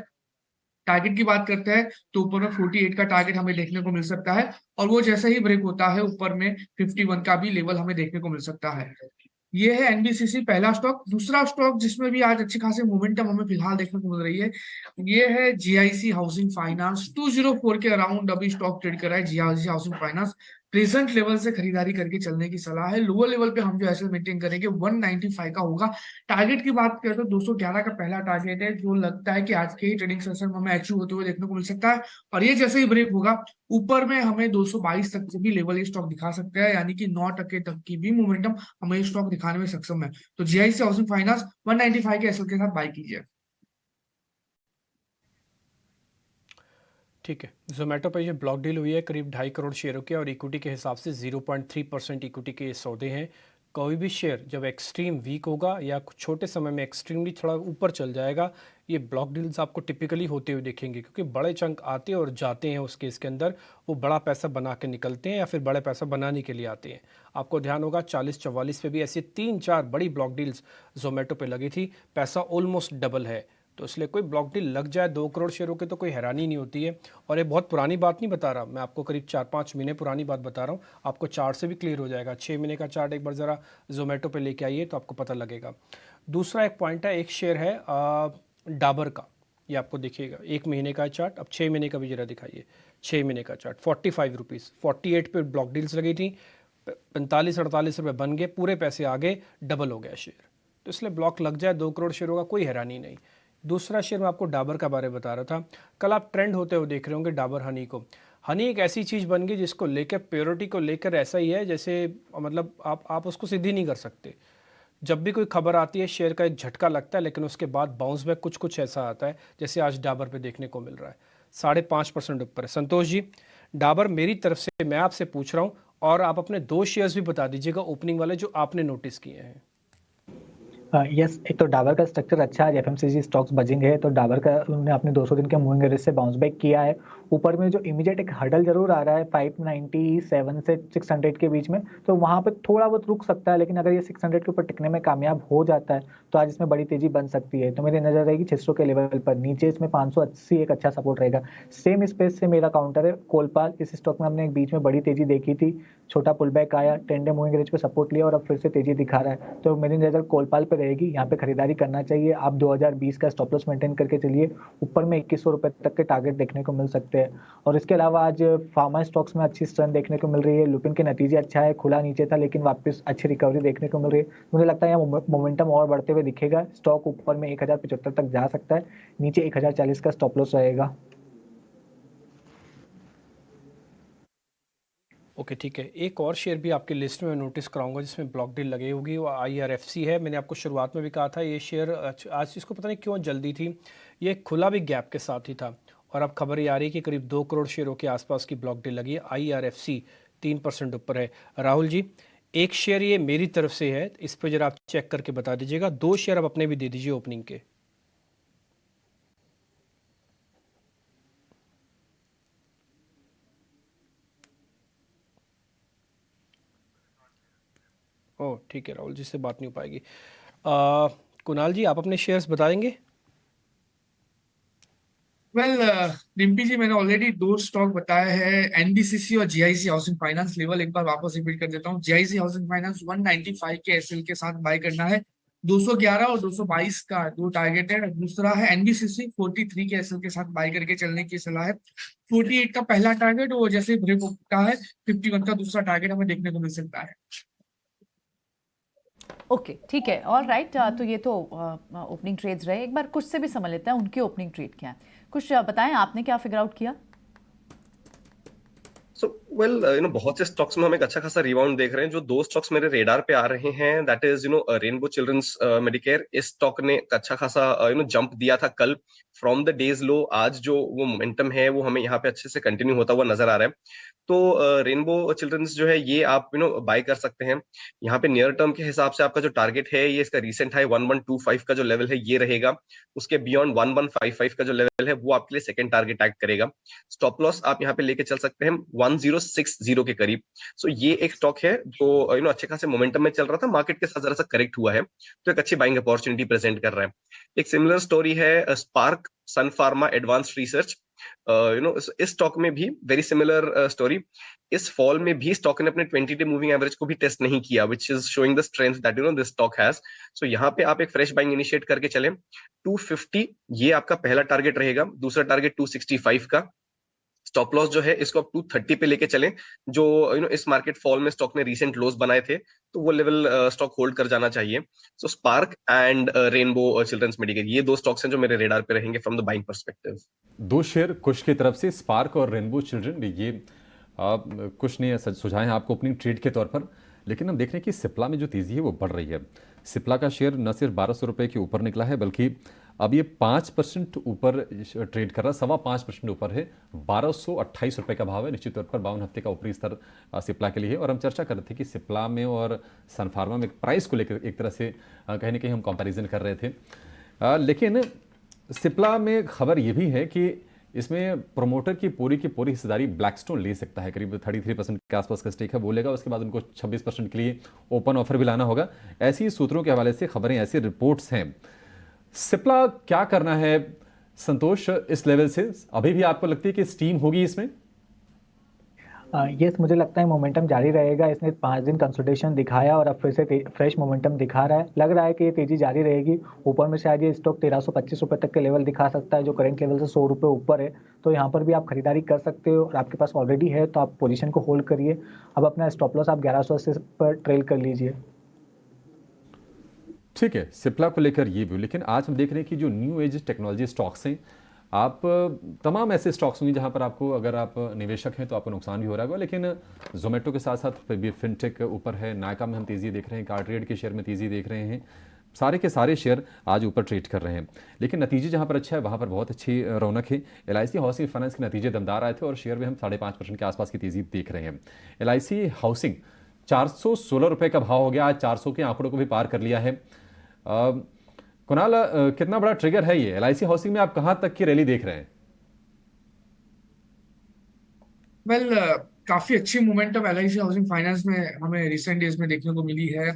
टारगेट की बात करते हैं तो ऊपर में 48 का टारगेट हमें देखने को मिल सकता है, और वो जैसे ही ब्रेक होता है ऊपर में 51 का भी लेवल हमें देखने को मिल सकता है। ये है एनबीसीसी पहला स्टॉक। दूसरा स्टॉक जिसमें भी आज अच्छी खासी मोमेंटम हमें फिलहाल देखने को मिल रही है, ये है जीआईसी हाउसिंग फाइनेंस। 204 के अराउंड अभी स्टॉक ट्रेड कर रहा है GIC housing finance. Present level से खरीदारी करके चलने की सलाह है। लोअर लेवल पे हम जो ऐसे मेंटेन करेंगे 195 का होगा। टारगेट की बात करें तो 211 का पहला टारगेट है, जो लगता है कि आज के ही ट्रेडिंग सेशन में हमें अचीव होते हुए देखने को मिल सकता है। और ये जैसे ही ब्रेक होगा ऊपर में हमें 222 तक से भी लेवल ये स्टॉक दिखा सकता है, यानी कि 9% तक की भी मोमेंटम हमें स्टॉक दिखाने में सक्षम है। तो जीआईसी हाउसिंग फाइनेंस 195 के एसएल के साथ बाय कीजिए। ठीक है, जोमेटो पर ये ब्लॉक डील हुई है करीब 2.5 करोड़ शेयरों के, और इक्विटी के हिसाब से 0.3% इक्विटी के सौदे हैं। कोई भी शेयर जब एक्सट्रीम वीक होगा या कुछ छोटे समय में एक्सट्रीमली थोड़ा ऊपर चल जाएगा, ये ब्लॉक डील्स आपको टिपिकली होते हुए देखेंगे, क्योंकि बड़े चंक आते और जाते हैं उस केस के अंदर, वो बड़ा पैसा बना के निकलते हैं या फिर बड़े पैसा बनाने के लिए आते हैं। आपको ध्यान होगा 40-44 पे भी ऐसी 3-4 बड़ी ब्लॉक डील्स जोमेटो पे लगी थी, पैसा ऑलमोस्ट डबल है। तो इसलिए कोई ब्लॉक डील लग जाए 2 करोड़ शेयरों के तो कोई हैरानी नहीं होती है। और ये बहुत पुरानी बात नहीं बता रहा मैं आपको, करीब 4-5 महीने पुरानी बात बता रहा हूँ। आपको चार्ट से भी क्लियर हो जाएगा। 6 महीने का चार्ट एक बार ज़रा जोमेटो पे लेके आइए तो आपको पता लगेगा। दूसरा एक पॉइंट है, एक शेयर है डाबर का, ये आपको दिखेगा 1 महीने का चार्ट। अब 6 महीने का भी जरा दिखाइए। 6 महीने का चार्ट 45 रुपीज़, 48 पे ब्लॉक डील्स लगी थी, 45-48 रुपये बन गए, पूरे पैसे आ गए, डबल हो गया शेयर। तो इसलिए ब्लॉक लग जाए 2 करोड़ शेयरों का कोई हैरानी नहीं। दूसरा शेयर मैं आपको डाबर का बारे में बता रहा था। कल आप ट्रेंड होते हुए देख रहे होंगे डाबर हनी को। हनी एक ऐसी चीज़ बन गई जिसको लेकर, प्योरिटी को लेकर ऐसा ही है जैसे मतलब आप उसको सीधी नहीं कर सकते। जब भी कोई खबर आती है शेयर का एक झटका लगता है, लेकिन उसके बाद बाउंस बैक कुछ ऐसा आता है जैसे आज डाबर पे देखने को मिल रहा है। 5.5% ऊपर है। संतोष जी, डाबर मेरी तरफ से मैं आपसे पूछ रहा हूँ, और आप अपने 2 शेयर्स भी बता दीजिएगा ओपनिंग वाले जो आपने नोटिस किए हैं। यस, एक तो डाबर का स्ट्रक्चर अच्छा है, एफएमसीजी स्टॉक्स बजिंग है, तो डाबर का उन्होंने अपने 200 दिन के मूविंग एवरेज से बाउंस बैक किया है। ऊपर में जो इमीडिएट एक हर्डल जरूर आ रहा है 597 से 600 के बीच में, तो वहां पे थोड़ा बहुत रुक सकता है, लेकिन अगर ये 600 के ऊपर टिकने में कामयाब हो जाता है तो आज इसमें बड़ी तेजी बन सकती है। तो मेरी नजर रहेगी 600 के लेवल पर। नीचे इसमें 580 एक अच्छा सपोर्ट रहेगा। सेम स्पेस से मेरा काउंटर है कोलपाल। इस स्टॉक में हमने एक बीच में बड़ी तेजी देखी थी, छोटा पुल बैक आया, 10 डे मूविंग एवरेज पे सपोर्ट लिया और अब फिर से तेजी दिखा रहा है। तो मेरी नजर कोलपाल पे रहेगी, यहाँ पे खरीदारी करना चाहिए। आप 2020 का स्टॉप लॉस मेंटेन करके चलिए। ऊपर में 2100 रुपए तक के टारगेट देखने को मिल सकते हैं। और इसके अलावा आज फार्मा स्टॉक्स में अच्छी स्ट्रेंथ देखने को मिल रही है। लुपिन के नतीजे अच्छा है, खुला नीचे था लेकिन वापस अच्छी रिकवरी देखने को मिल रही है। मुझे लगता है यहाँ मोमेंटम और बढ़ते हुए दिखेगा। स्टॉक ऊपर में 1075 तक जा सकता है, नीचे 1040 का स्टॉप लॉस रहेगा। ओके, ठीक है। एक और शेयर भी आपकी लिस्ट में मैं नोटिस कराऊंगा जिसमें ब्लॉक डील लगी होगी, वो IRFC है। मैंने आपको शुरुआत में भी कहा था ये शेयर आज इसको पता नहीं क्यों जल्दी थी, ये खुला भी गैप के साथ ही था, और अब खबर ये आ रही है कि करीब 2 करोड़ शेयरों के आसपास की ब्लॉक डील लगी है। IRFC 3% ऊपर है। राहुल जी, एक शेयर ये मेरी तरफ से है, इस पर जरा आप चेक करके बता दीजिएगा। 2 शेयर आप अपने भी दे दीजिए ओपनिंग के। ओह ठीक है, राहुल जी से बात नहीं हो पाएगी। कुणाल जी आप अपने शेयर्स बताएंगे? वेल डिम्पी जी, मैंने ऑलरेडी 2 स्टॉक बताए हैं, एनबीसीसी और जीआईसी हाउसिंग फाइनेंस। लेवल एक बार वापस रिपीट कर देता हूँ। जीआईसी हाउसिंग फाइनेंस 195 के एसएल के साथ बाय करना है। 211 और 222 का 2 टारगेट है। दूसरा है एनबीसीसी 43 के एसएल के साथ बाय करके चलने की सलाह है। 48 का पहला टारगेट, वो जैसे ब्रेक होता है 51 का दूसरा टारगेट हमें देखने को मिल सकता है। ओके ठीक है, ऑल राइट। तो ये तो ओपनिंग ट्रेड्स रहे। एक बार कुछ से भी समझ लेते हैं उनके ओपनिंग ट्रेड क्या है। कुछ बताएं, आपने क्या फिगर आउट किया? सो वेल बहुत से स्टॉक्स में हम एक अच्छा खासा रिबाउंड देख रहे हैं। जो 2 स्टॉक्स मेरे रेडार पे आ रहे हैं, that is Rainbow Children's Medicare. इस स्टॉक ने एक अच्छा खासा जंप दिया था कल फ्रॉम द डेज लो। आज जो वो मोमेंटम है वो हमें यहाँ पे अच्छे से कंटिन्यू होता हुआ नजर आ रहा है। तो रेनबो चिल्ड्रंस जो है ये आप बाय कर सकते हैं। यहाँ पे नियर टर्म के हिसाब से आपका जो टारगेट है, ये इसका रिसेंट हाई 1125 का जो लेवल है ये रहेगा। उसके बियॉन्ड 1155 का जो लेवल है वो आपके लिए सेकंड टारगेट एक्ट करेगा। स्टॉप लॉस आप यहाँ पे लेके चल सकते हैं 1060 के करीब। सो ये एक स्टॉक है जो अच्छे खासे मोमेंटम में चल रहा था, मार्केट के साथ जरा सा करेक्ट हुआ है, तो एक अच्छी बाइंग अपॉर्चुनिटी प्रेजेंट कर रहा है। एक सिमिलर स्टोरी है स्पार्क सन फार्मा एडवांस्ड रिसर्च। इस स्टॉक में भी वेरी सिमिलर स्टोरी। इस फॉल में भी स्टॉक ने अपने 20 डे मूविंग एवरेज को भी टेस्ट नहीं किया, which is showing the strength that this stock has. So यहाँ पे आप एक फ्रेश बाइंग इनिशिएट करके चलें। 250 ये आपका पहला टारगेट रहेगा। दूसरा टारगेट 265 का। स्टॉप लॉस जो है इसको आप 230 पे लेके चलें। जो इस मार्केट फॉल में स्टॉक ने रीसेंट लोस बनाए थे, तो वो लेवल स्टॉक होल्ड कर जाना चाहिए। So Spark and Rainbow Children's Medicare, ये 2 स्टॉक्स हैं जो मेरे रेडार पे रहेंगे from the buying perspective. 2 share Kush की तरफ से, स्पार्क और रेनबो चिल्ड्रन। ये कुश ने सुझाए हैं आपको ओपनिंग ट्रेड के तौर पर। लेकिन हम देख रहे हैं कि सिप्ला में जो तेजी है वो बढ़ रही है। सिप्ला का शेयर न सिर्फ 1200 रुपए के ऊपर निकला है, बल्कि अब ये 5% ऊपर ट्रेड कर रहा है, 5.25% ऊपर है। 1228 रुपए का भाव है। निश्चित तौर पर 52 हफ्ते का ऊपरी स्तर सिप्ला के लिए है। और हम चर्चा कर रहे थे कि सिप्ला में और सनफार्मा में प्राइस को लेकर एक तरह से कहीं ना कहीं हम कंपैरिजन कर रहे थे। लेकिन सिप्ला में खबर ये भी है कि इसमें प्रोमोटर की पूरी हिस्सेदारी ब्लैकस्टोन ले सकता है। करीब 33% के आसपास का स्टेक है, वो लेगा। उसके बाद उनको 26% के लिए ओपन ऑफर भी लाना होगा। ऐसी सूत्रों के हवाले से खबरें, ऐसी रिपोर्ट्स हैं। सिप्ला क्या करना है संतोष इस लेवल से? अभी भी आपको लगती है कि स्टीम होगी इसमें? यस, मुझे लगता है मोमेंटम जारी रहेगा। इसने 5 दिन कंसोलिडेशन दिखाया और अब फिर से फ्रेश मोमेंटम दिखा रहा है। लग रहा है कि ये तेजी जारी रहेगी। ऊपर में शायद ये स्टॉक 1325 रुपये तक के लेवल दिखा सकता है, जो करंट लेवल से 100 रुपये ऊपर है। तो यहाँ पर भी आप खरीदारी कर सकते हो, और आपके पास ऑलरेडी है तो आप पोजीशन को होल्ड करिए। अब अपना स्टॉप लॉस आप 1180 पर ट्रेल कर लीजिए। ठीक है, सिप्ला को लेकर ये भी। लेकिन आज हम देख रहे हैं कि जो न्यू एज टेक्नोलॉजी स्टॉक्स हैं, आप तमाम ऐसे स्टॉक्स होंगे जहां पर आपको, अगर आप निवेशक हैं तो आपको नुकसान भी हो रहा होगा। लेकिन जोमेटो के साथ साथ भी फिनटेक ऊपर है, नायका में हम तेज़ी देख रहे हैं, कार्ट्रेड के शेयर में तेज़ी देख रहे हैं। सारे के सारे शेयर आज ऊपर ट्रेड कर रहे हैं। लेकिन नतीजे जहां पर अच्छा है वहां पर बहुत अच्छी रौनक है। LIC हाउसिंग फाइनेंस के नतीजे दमदार आए थे और शेयर में हम 5.5% के आसपास की तेज़ी देख रहे हैं। LIC हाउसिंग 416 रुपये का भाव हो गया, आज 400 के आंकड़ों को भी पार कर लिया है। कुणाल, कितना बड़ा ट्रिगर है ये? LIC हाउसिंग में आप कहां तक की रैली देख रहे हैं? वेल काफी अच्छी मोमेंटम LIC हाउसिंग फाइनेंस में हमें रिसेंट डेज में देखने को मिली है।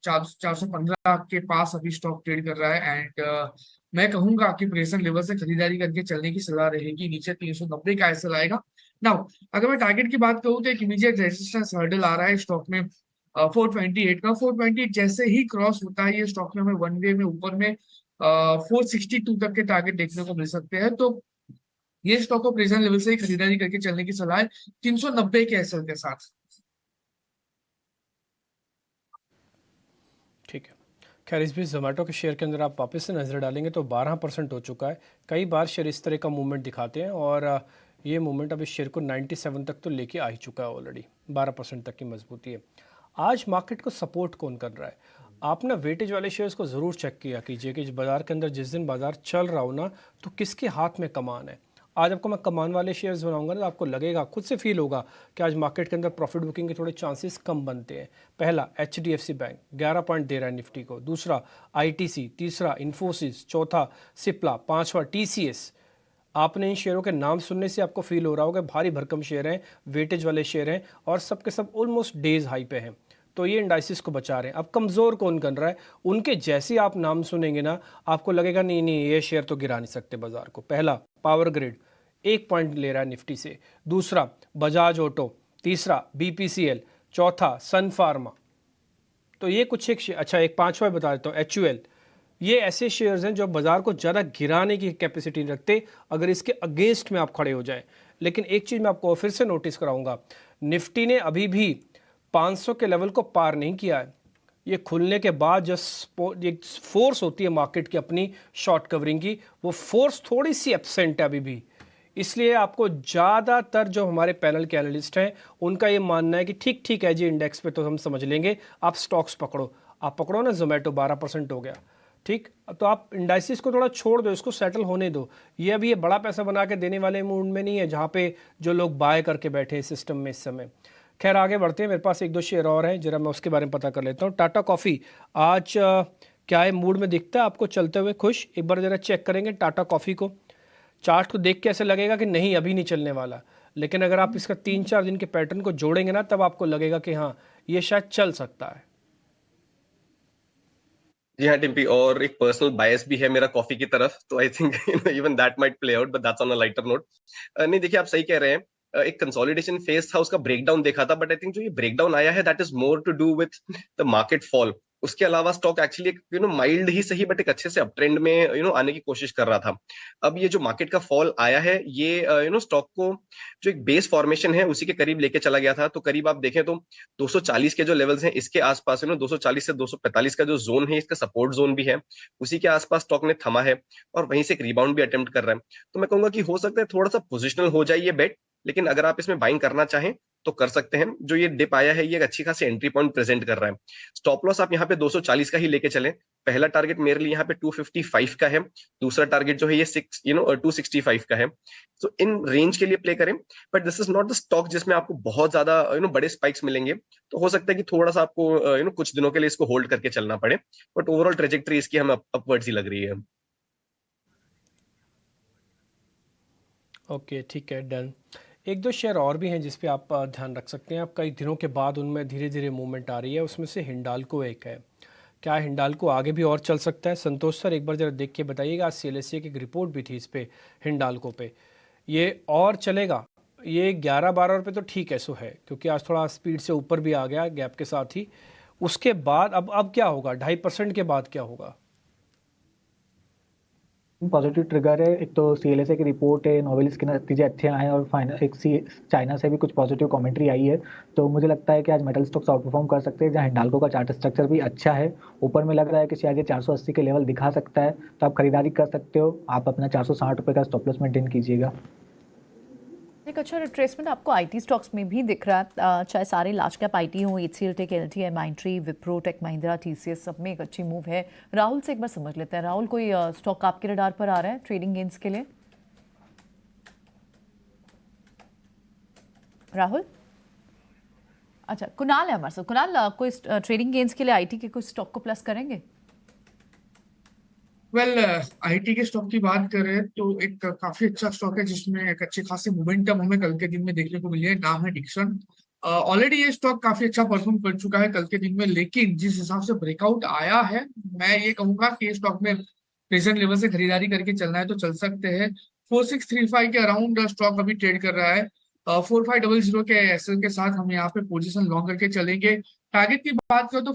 415 के पास अभी स्टॉक ट्रेड कर रहा है। एंड मैं कहूंगा कि प्रेजेंट लेवल से खरीदारी करके चलने की सलाह रहेगी। नीचे 390 का ऐसा आएगा। नाउ अगर मैं टारगेट की बात करूं तो एक इमीडिएट रेजिस्टेंस हर्डल आ रहा है स्टॉक में 428 का। 428 जैसे ही क्रॉस होता है ये स्टॉक में हमें वन वे में ऊपर में 462 तक के टारगेट देखने को मिल सकते हैं। तो ये स्टॉक को प्रेजेंट लेवल से ही खरीदारी करके चलने की सलाह है 390 के एसएल के साथ। ठीक है। खैर इस बीच जोमेटो के शेयर के अंदर आप वापस से नज़र डालेंगे तो 12% हो चुका है। कई बार शेयर इस तरह का मूवमेंट दिखाते हैं और ये मूवमेंट अब इस शेयर को 97 तक तो लेके आ ही चुका है ऑलरेडी। 12% तक की मजबूती है। आज मार्केट को सपोर्ट कौन कर रहा है? आप ना वेटेज वाले शेयर्स को ज़रूर चेक किया कीजिए कि बाज़ार के अंदर जिस दिन बाज़ार चल रहा हो ना, तो किसके हाथ में कमान है। आज आपको मैं कमान वाले शेयर्स बनाऊंगा ना, तो आपको लगेगा, खुद से फील होगा कि आज मार्केट के अंदर प्रॉफिट बुकिंग के थोड़े चांसेस कम बनते हैं। पहला HDFC बैंक 11 पॉइंट दे रहा है निफ्टी को, दूसरा ITC, तीसरा इन्फोसिस, चौथा सिप्ला, पांचवा TCS। आपने इन शेयरों के नाम सुनने से आपको फील हो रहा होगा भारी भरकम शेयर हैं, वेटेज वाले शेयर हैं और सबके सब ऑलमोस्ट डेज हाई पे हैं, तो ये इंडाइसिस को बचा रहे हैं। अब कमज़ोर कौन कर रहा है, उनके जैसे आप नाम सुनेंगे ना, आपको लगेगा नहीं नहीं ये शेयर तो गिरा नहीं सकते बाजार को। पहला पावर ग्रिड 1 पॉइंट ले रहा है निफ्टी से, दूसरा बजाज ऑटो, तीसरा BPCL, चौथा सन फार्मा। तो ये कुछ एक अच्छा, एक पांचवा बता देता हूँ, HUL। ये ऐसे शेयर्स हैं जो बाजार को ज़्यादा गिराने की कैपेसिटी रखते अगर इसके अगेंस्ट में आप खड़े हो जाएं। लेकिन एक चीज़ मैं आपको फिर से नोटिस कराऊंगा, निफ्टी ने अभी भी 500 के लेवल को पार नहीं किया है। ये खुलने के बाद जो एक फोर्स होती है मार्केट की अपनी शॉर्ट कवरिंग की, वो फोर्स थोड़ी सी एब्सेंट है अभी भी। इसलिए आपको ज़्यादातर जो हमारे पैनल के एनालिस्ट हैं उनका ये मानना है कि ठीक ठीक है जी, इंडेक्स पे तो हम समझ लेंगे, आप स्टॉक्स पकड़ो। आप पकड़ो ना, जोमेटो 12% हो गया, ठीक, तो आप इंडाइसिस को थोड़ा छोड़ दो, इसको सेटल होने दो। ये अभी ये बड़ा पैसा बना के देने वाले मूड में नहीं है जहाँ पे जो लोग बाय करके बैठे हैं सिस्टम में इस समय। खैर आगे बढ़ते हैं, मेरे पास 1-2 शेयर और हैं, जरा मैं उसके बारे में पता कर लेता हूँ। टाटा कॉफ़ी आज क्या है, मूड में दिखता है आपको चलते हुए खुश? एक बार ज़रा चेक करेंगे टाटा कॉफ़ी को, चार्ट को देख के ऐसे लगेगा कि नहीं अभी नहीं चलने वाला, लेकिन अगर आप इसका 3-4 दिन के पैटर्न को जोड़ेंगे ना, तब आपको लगेगा कि हाँ ये शायद चल सकता है। जी हाँ टिम्पी, और एक पर्सनल बायस भी है मेरा कॉफी की तरफ, तो I think even that might play out, but that's on a lighter note. नहीं देखिए, आप सही कह रहे हैं, एक कंसोलिडेशन फेज था, उसका ब्रेकडाउन देखा था, बट आई थिंक जो ये ब्रेकडाउन आया है that is more to do with the market fall. उसके अलावा स्टॉक एक्चुअली माइल्ड ही सही बट एक अच्छे से अप ट्रेंड में आने की कोशिश कर रहा था। अब ये जो मार्केट का फॉल आया है ये स्टॉक को जो एक बेस फॉर्मेशन है उसी के करीब लेके चला गया था। तो करीब आप देखें तो 240 के जो लेवल्स हैं इसके आसपास 240 से 245 का जो जोन है, इसका सपोर्ट जोन भी है, उसी के आसपास स्टॉक ने थमा है और वहीं से एक रिबाउंड भी अटेम्प्ट कर रहा है। तो मैं कहूंगा कि हो सकता है थोड़ा सा पोजिशनल हो जाए ये बेट, लेकिन अगर आप इसमें बाइंग करना चाहें तो कर सकते हैं। जो ये डिप आया है ये एक अच्छी खासी एंट्री पॉइंट प्रेजेंट कर रहा है। स्टॉप लॉस आप यहाँ पे 240 का ही लेके चलें। पहला टारगेट मेरे लिए यहाँ पे 255 का है, दूसरा टारगेट जो है ये 265 का है। तो इन रेंज के लिए प्ले करें, but this is not the stock जिसमें आपको बहुत ज्यादा बड़े स्पाइक्स मिलेंगे। तो हो सकता है कि थोड़ा सा आपको कुछ दिनों के लिए इसको होल्ड करके चलना पड़े, बट ओवरऑल ट्रेजेक्टरी इसकी हमें अपवर्ड्स ही लग रही है। ओके ठीक है, डन। 1-2 शेयर और भी हैं जिस पे आप ध्यान रख सकते हैं। आप कई दिनों के बाद उनमें धीरे धीरे मूवमेंट आ रही है, उसमें से हिंडाल्को एक है। क्या हिंडाल्को आगे भी और चल सकता है? संतोष सर एक बार ज़रा देख के बताइएगा। आज CLSA की एक रिपोर्ट भी थी इस पे, हिंडाल्को पे, ये और चलेगा? ये 11-12 रुपये तो ठीक है सो है, क्योंकि आज थोड़ा स्पीड से ऊपर भी आ गया गैप के साथ ही। उसके बाद अब क्या होगा, 2.5% के बाद क्या होगा? पॉजिटिव ट्रिगर है। एक तो CLSA की रिपोर्ट है, नोवेलिस के नतीजे अच्छे आए हैं और फाइनल एक चाइना से भी कुछ पॉजिटिव कमेंट्री आई है। तो मुझे लगता है कि आज मेटल स्टॉक्स आउट परफॉर्म कर सकते हैं, जहां हिंडाल्को का चार्ट स्ट्रक्चर भी अच्छा है। ऊपर में लग रहा है कि शायद ये 480 के लेवल दिखा सकता है, तो आप खरीदारी कर सकते हो। आप अपना 460 रुपये का स्टॉप लॉस मेंटेन कीजिएगा। एक अच्छा रिट्रेसमेंट आपको IT स्टॉक्स में भी दिख रहा है, चाहे सारे लार्ज कैप IT हो, HCL tech, LTI, Mindtree, Wipro, tech Mahindra, TCS, सब में एक अच्छी मूव है। राहुल से एक बार समझ लेते हैं। राहुल, कोई स्टॉक आपके रडार पर आ रहा है ट्रेडिंग गेन्स के लिए? राहुल, अच्छा कुणाल है हमारे साथ। कुणाल, कोई ट्रेडिंग गेन्स के लिए IT के कुछ स्टॉक को प्लस करेंगे? वेल, IT के स्टॉक की बात करें तो एक काफी अच्छा स्टॉक है जिसमें एक अच्छी खासी मोमेंटम हमें कल के दिन में देखने को मिली है। नाम है डिक्सन। ऑलरेडी ये स्टॉक काफी अच्छा परफॉर्म कर चुका है कल के दिन में, लेकिन जिस हिसाब से ब्रेकआउट आया है, मैं ये कहूंगा कि ये स्टॉक में प्रेजेंट लेवल से खरीदारी करके चलना है तो चल सकते हैं। 4635 के अराउंड स्टॉक अभी ट्रेड कर रहा है। 4500 के एसएल के साथ हम यहाँ पे पोजीशन लॉन्ग करके चलेंगे। टारगेट की बात करें तो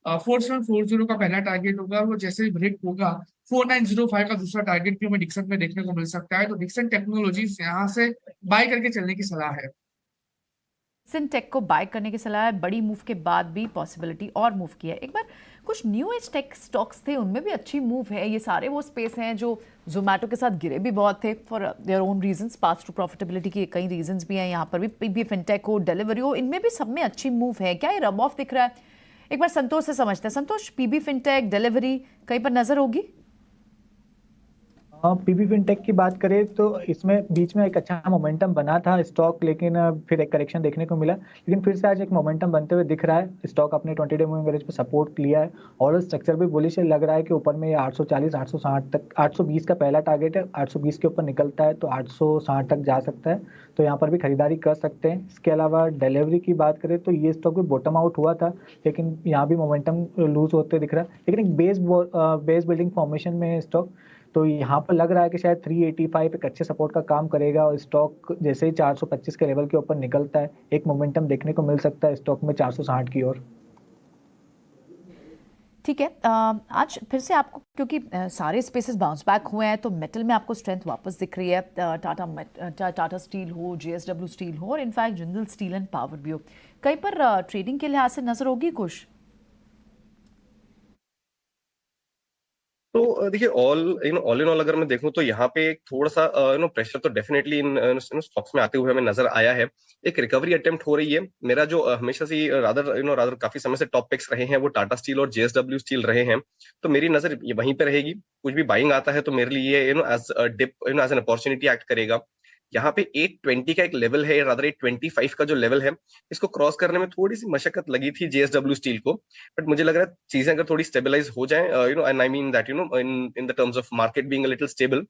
4740 का पहला टारगेट होगा, वो जैसे ही ब्रेक होगा 4905 का दूसरा टारगेट भी हमें डिक्सन में देखने को मिल सकता है। तो डिक्सन टेक्नोलॉजीज यहाँ से बाय करके चलने की सलाह है। डिक्सन टेक को बाय करने की सलाह है। बड़ी मूव के बाद भी पॉसिबिलिटी और मूव की है। एक बार कुछ न्यू एज टेक स्टॉक्स थे, उनमें भी अच्छी मूव है। ये सारे वो स्पेस हैं जो जोमेटो के साथ गिरे भी बहुत थे for their own reasons, pass to profitability के कई रीजंस भी हैं। यहाँ पर भी PB फिनटेक हो, डिलीवरी हो, इनमें भी सब में अच्छी मूव है। क्या ये रब ऑफ दिख रहा है? एक बार संतोष से समझते हैं। संतोष, PB फिनटेक, डिलीवरी कहीं पर नजर होगी? पीबी फिनटेक की बात करें तो इसमें बीच में एक अच्छा मोमेंटम बना था स्टॉक, लेकिन फिर एक करेक्शन देखने को मिला, लेकिन फिर से आज एक मोमेंटम बनते हुए दिख रहा है। स्टॉक अपने 20 डे मूविंग एवरेज पे सपोर्ट लिया है और स्ट्रक्चर भी बुलिश है, लग रहा है कि ऊपर में ये 840 860 तक, 820 का पहला टारगेट है, 820 के ऊपर निकलता है तो 860 तक जा सकता है, तो यहाँ पर भी खरीदारी कर सकते हैं। इसके अलावा डिलीवरी की बात करें तो ये स्टॉक भी बॉटम आउट हुआ था, लेकिन यहाँ भी मोमेंटम लूज होते दिख रहा है, लेकिन एक बेस बिल्डिंग फॉर्मेशन में है स्टॉक, तो यहाँ पर लग रहा है कि शायद 385 एक अच्छे सपोर्ट का काम करेगा और स्टॉक जैसे ही 425 के लेवल के ऊपर निकलता है एक मोमेंटम देखने को मिल सकता है स्टॉक में 460 की ओर। ठीक है, आज फिर से आपको क्योंकि सारे स्पेसेस बाउंस बैक हुए हैं तो मेटल में आपको स्ट्रेंथ वापस दिख रही है। टाटा स्टील हो, जेएसडब्ल्यू स्टील हो और in fact Jindal steel and power भी हो, कहीं पर ट्रेडिंग के लिहाज से नजर होगी कुछ? तो देखिए ऑल इन ऑल अगर मैं देखूं तो यहाँ पे एक थोड़ा सा प्रेशर तो डेफिनेटली इन स्टॉक्स में आते हुए हमें नजर आया है। एक रिकवरी अटेम्प्ट हो रही है। मेरा जो हमेशा से रादर काफी समय से टॉप पिक्स रहे हैं वो टाटा स्टील और जेएसडब्ल्यू स्टील रहे हैं, तो मेरी नजर ये वहीं पे रहेगी। कुछ भी बाइंग आता है तो मेरे लिए as dip as an opportunity act करेगा। यहाँ पे 820 का एक लेवल है, रादर 825 का जो लेवल है, इसको क्रॉस करने में थोड़ी सी मशक्कत लगी थी जेएसडब्ल्यू स्टील को, बट मुझे लग रहा है चीजें अगर थोड़ी स्टेबलाइज हो जाएं, and I mean that in the terms of market being a little stable,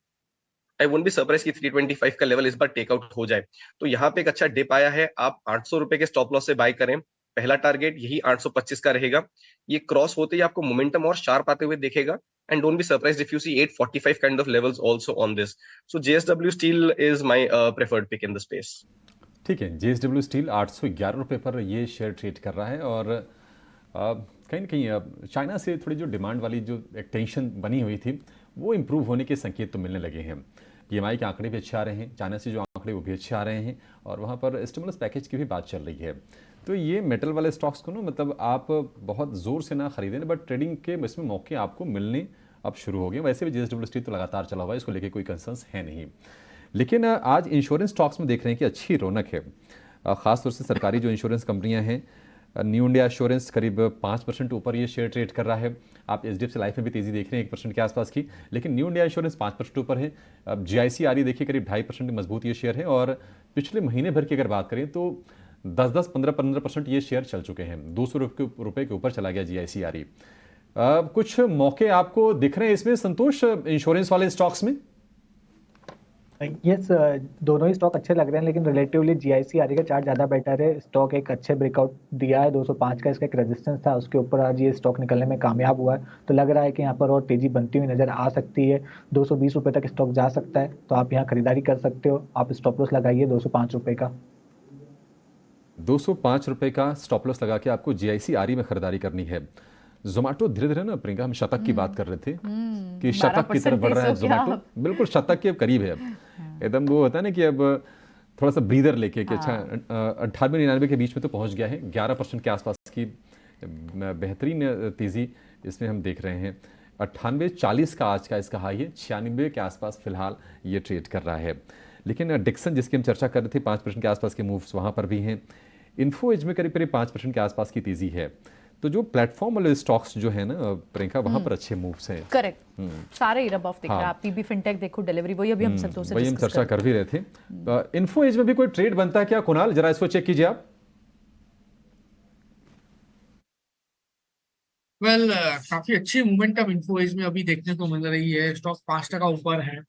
I won't be surprise कि 325 का लेवल इस बार टेकआउट हो जाए। तो यहाँ पे एक अच्छा डिप आया है, आप 800 रुपए के स्टॉप लॉस से बाय करें। पहला टारगेट यही 825 का रहेगा। ये क्रॉस होते ही आपको मोमेंटम और शार्प आते हुए दिखेगा, and don't be surprised if you see 845 kind of levels also on this. So JSW Steel is my preferred pick in the space. ठीक है, जेएसडब्ल्यू स्टील 811 रुपये पर ये शेयर ट्रेड कर रहा है और कहीं ना कहीं चाइना से थोड़ी जो डिमांड वाली जो एक टेंशन बनी हुई थी वो इम्प्रूव होने के संकेत तो मिलने लगे हैं। पीएमआई के आंकड़े भी अच्छे आ रहे हैं, चाइना से जो आंकड़े वो भी अच्छे आ रहे हैं और वहाँ पर स्टिमुलस पैकेज की भी बात चल रही है। तो ये मेटल वाले स्टॉक्स को ना मतलब आप बहुत ज़ोर से ना खरीदें, बट ट्रेडिंग के इसमें मौके आपको मिलने अब शुरू हो गए। वैसे भी जेएसडब्ल्यू स्टील तो लगातार चला हुआ है, इसको लेके कोई कंसर्न्स है नहीं। लेकिन आज इंश्योरेंस स्टॉक्स में देख रहे हैं कि अच्छी रौनक है, ख़ासतौर से सरकारी जो इंश्योरेंस कंपनियां हैं। न्यू इंडिया एश्योरेंस करीब 5% ऊपर ये शेयर ट्रेड कर रहा है। आप एचडीएफसी लाइफ में भी तेज़ी देख रहे हैं 1% के आसपास की, लेकिन न्यू इंडिया एश्योरेंस 5% ऊपर है। अब जीआईसी देखिए करीब 2.5% मजबूत ये शेयर है और पिछले महीने भर की अगर बात करें तो 10-10, 15-15% ये शेयर चल चुके हैं। 200 रुपये के ऊपर चला गया जीआईसी। कुछ मौके आपको दिख रहे हैं इसमें संतोष इंश्योरेंस वाले स्टॉक्स में? यस, दोनों ही स्टॉक अच्छे लग रहे हैं, लेकिन रिलेटिवली जीआईसी का चार्ट ज़्यादा बेटर है। स्टॉक एक अच्छे ब्रेकआउट दिया है, 205 का इसका एक रेजिस्टेंस था, उसके ऊपर आज ये स्टॉक निकलने में कामयाब हुआ है, तो लग रहा है कि यहाँ पर और तेज़ी बनती हुई नज़र आ सकती है। 220 रुपये तक स्टॉक जा सकता है, तो आप यहाँ खरीदारी कर सकते हो। आप स्टॉप लॉस लगाइए 205 रुपये का। 205 रुपये का स्टॉप लॉस लगा के आपको जीआईसी में खरीदारी करनी है। जोमेटो धीरे धीरे ना प्रियंका, हम शतक की बात कर रहे थे कि शतक की तरफ बढ़ रहा है जोमेटो, बिल्कुल शतक के करीब है अब। एकदम वो होता है ना कि अब थोड़ा सा ब्रीदर लेके कि अच्छा 98-99 के बीच में तो पहुंच गया है। 11% के आसपास की बेहतरीन तेज़ी इसमें हम देख रहे हैं। 98-40 का आज का इसका हाई है, 96 के आसपास फिलहाल ये ट्रेड कर रहा है। लेकिन डिक्सन जिसकी हम चर्चा कर रहे थे 5% के आसपास के मूव्स वहाँ पर भी हैं। इन्फो एज में करीब करीब 5% के आसपास की तेज़ी है। तो जो प्लेटफॉर्म वाले स्टॉक्स जो है ना प्रियंका, वहाँ पर अच्छे मूव्स हैं। करेक्ट, सारे ही रब ऑफ दिख रहा है। पीबी फिनटेक देखो, डिलीवरी, वही अभी हम संतोष से वही हम चर्चा कर भी रहे थे। इन्फो एज में भी कोई ट्रेड बनता है क्या कुणाल? जरा इसको चेक कीजिए आप। वेल, काफी अच्छी मोमेंटम इन्फो एज में अभी देखने को मिल रही है। स्टॉक 5% ऊपर है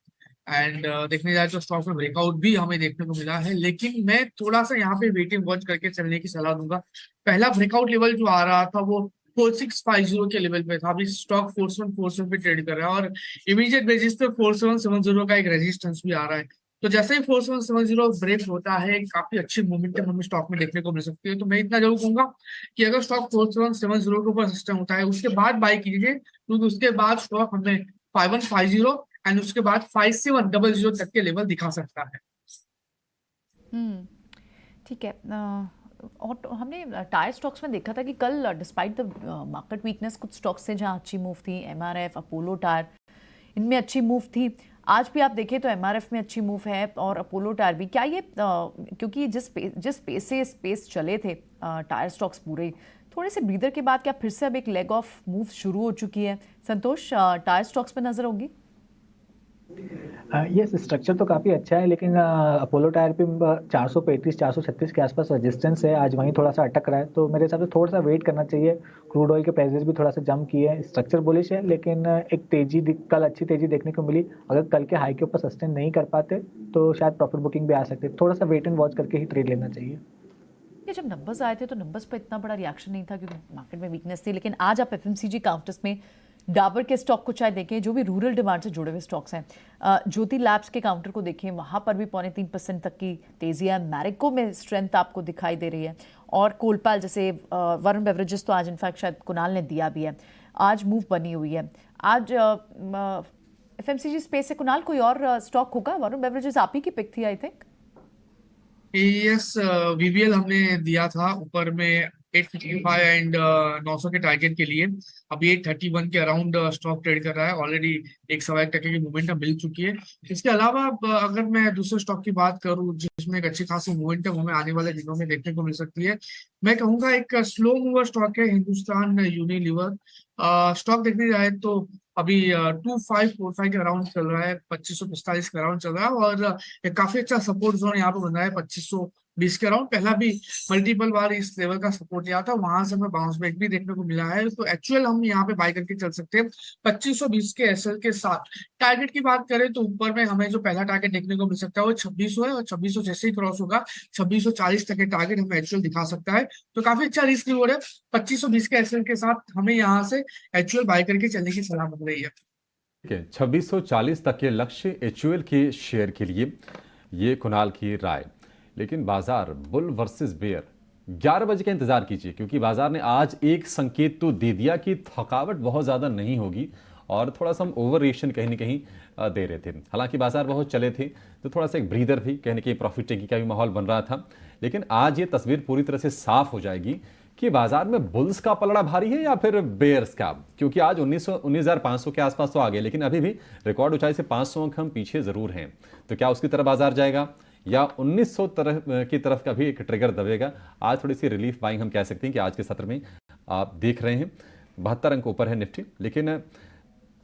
एंड देखने जाए तो स्टॉक में ब्रेकआउट भी हमें देखने को मिला है, लेकिन मैं थोड़ा सा यहाँ पे वेटिंग वॉच करके चलने की सलाह दूंगा। पहला ब्रेकआउट लेवल जो आ रहा था वो 4650 के लेवल पे था, अभी स्टॉक 4747 पे ट्रेड कर रहा है और इमीडिएट बेसिस पे 4770 का एक रेजिस्टेंस भी आ रहा है। तो जैसे ही 4770 ब्रेक होता है, काफी अच्छी मोमेंटम हमें स्टॉक में देखने को मिल सकती है। तो मैं इतना जरूर कहूंगा कि अगर स्टॉक 4770 के ऊपर सिस्टम होता है उसके बाद बाय कीजिए, क्योंकि उसके बाद स्टॉक हमें 5150 एंड उसके बाद 5700 तक के लेवल दिखा सकता है। ठीक है। और हमने टायर स्टॉक्स में देखा था कि कल डिस्पाइट द मार्केट वीकनेस कुछ स्टॉक्स थे जहां अच्छी मूव थी। एमआरएफ, अपोलो टायर, इनमें अच्छी मूव थी। आज भी आप देखें तो एमआरएफ में अच्छी मूव है और अपोलो टायर भी। क्या ये क्योंकि जिस पेस से स्पेस चले थे टायर स्टॉक्स पूरे, थोड़े से ब्रीदर के बाद क्या फिर से अब एक लेग ऑफ मूव शुरू हो चुकी है? संतोष, टायर स्टॉक्स पे नजर होगी? यस, स्ट्रक्चर तो काफ़ी अच्छा है, लेकिन अपोलो टायर पे 435 436 के आसपास रेजिस्टेंस है, आज वहीं थोड़ा सा अटक रहा है, तो मेरे हिसाब से थोड़ा सा वेट करना चाहिए। क्रूड ऑयल के प्राइसेस भी थोड़ा सा जंप किए हैं, स्ट्रक्चर बुलिश है, लेकिन एक कल अच्छी तेजी देखने को मिली। अगर कल के हाई के ऊपर सस्टेन नहीं कर पाते तो शायद प्रॉफिट बुकिंग भी आ सकती है। थोड़ा सा वेट एंड वॉच करके ही ट्रेड लेना चाहिए। ये जब नंबर्स आए थे तो नंबर्स पर इतना बड़ा रिएक्शन नहीं था क्योंकि मार्केट में वीकनेस थी, लेकिन आज आप एफएमसीजी काउंटर्स में डाबर के स्टॉक को चाहे देखें, जो भी रूरल डिमांड से जुड़े हुए स्टॉक्स हैं, ज्योति लैब्स के काउंटर को देखें, वहाँ पर भी 3.25% तक की तेजी है। मैरिको में स्ट्रेंथ आपको दिखाई दे रही है, और कोलपाल जैसे वरुण बेवरेजेस तो आज इनफैक्ट शायद कुणाल ने दिया भी है, आज मूव बनी हुई है। आज एफएमसीजी स्पेस से कुणाल कोई और स्टॉक होगा? वरुण बेवरेजेस आप ही की पिक थी आई थिंक। एएस वीबीएल हमने दिया था ऊपर में 855 एंड 900 के टारगेट के लिए। अभी 831 के अराउंड स्टॉक ट्रेड कर रहा है, ऑलरेडी 1.1% की मूवमेंटम मिल चुकी है। इसके अलावा अगर मैं दूसरे स्टॉक की बात करूं जिसमें एक अच्छी खासी मूवमेंटम हमें आने वाले दिनों में देखने को मिल सकती है, मैं कहूंगा एक स्लो मूवर स्टॉक है हिंदुस्तान यूनिलीवर। स्टॉक देखने जाए तो अभी 2545 के अराउंड चल रहा है, 2545 के अराउंड चल रहा है, और एक काफी अच्छा सपोर्ट जोन यहाँ पे बन रहा है 2520 के अराउंड। पहला भी मल्टीपल बार इस लेवल का सपोर्ट लिया था, वहां से हमें बाउंस बैक भी देखने को मिला है, तो एक्चुअल हम यहाँ पे बाय करके चल सकते हैं 2520 के एसएल के साथ। टारगेट की बात करें तो ऊपर में हमें जो पहला टारगेट देखने को मिल सकता है वो 2600 है, और 2600 जैसे ही क्रॉस होगा 2640 तक के टारगेट हमें एक्चुअल दिखा सकता है, तो काफी अच्छा रिस्क रिवॉर्ड है। 2520 के एसएल के साथ हमें यहाँ से एक्चुअल बाय करके चलने की सलाह मिल रही है। ठीक है, 2640 तक के लक्ष्य एचयूएल के शेयर के लिए, ये कुणाल की राय। लेकिन बाजार बुल वर्सेस बेयर 11 बजे का इंतजार कीजिए, क्योंकि बाजार ने आज एक संकेत तो दे दिया कि थकावट बहुत ज़्यादा नहीं होगी, और थोड़ा सा हम ओवर रिएक्शन कहीं ना कहीं दे रहे थे। हालांकि बाजार बहुत चले थे तो थोड़ा सा एक ब्रीदर थी, कहीं ना कहीं प्रॉफिट टेकिंग का भी माहौल बन रहा था। लेकिन आज ये तस्वीर पूरी तरह से साफ हो जाएगी कि बाजार में बुल्स का पलड़ा भारी है या फिर बेयर्स का, क्योंकि आज 19,500 के आसपास तो आ गए, लेकिन अभी भी रिकॉर्ड ऊंचाई से 500 अंक हम पीछे जरूर हैं। तो क्या उसकी तरफ बाजार जाएगा या 1900 की तरफ का भी एक ट्रिगर दबेगा? आज थोड़ी सी रिलीफ बाइंग हम कह सकते हैं कि आज के सत्र में आप देख रहे हैं 72 अंक ऊपर है निफ्टी, लेकिन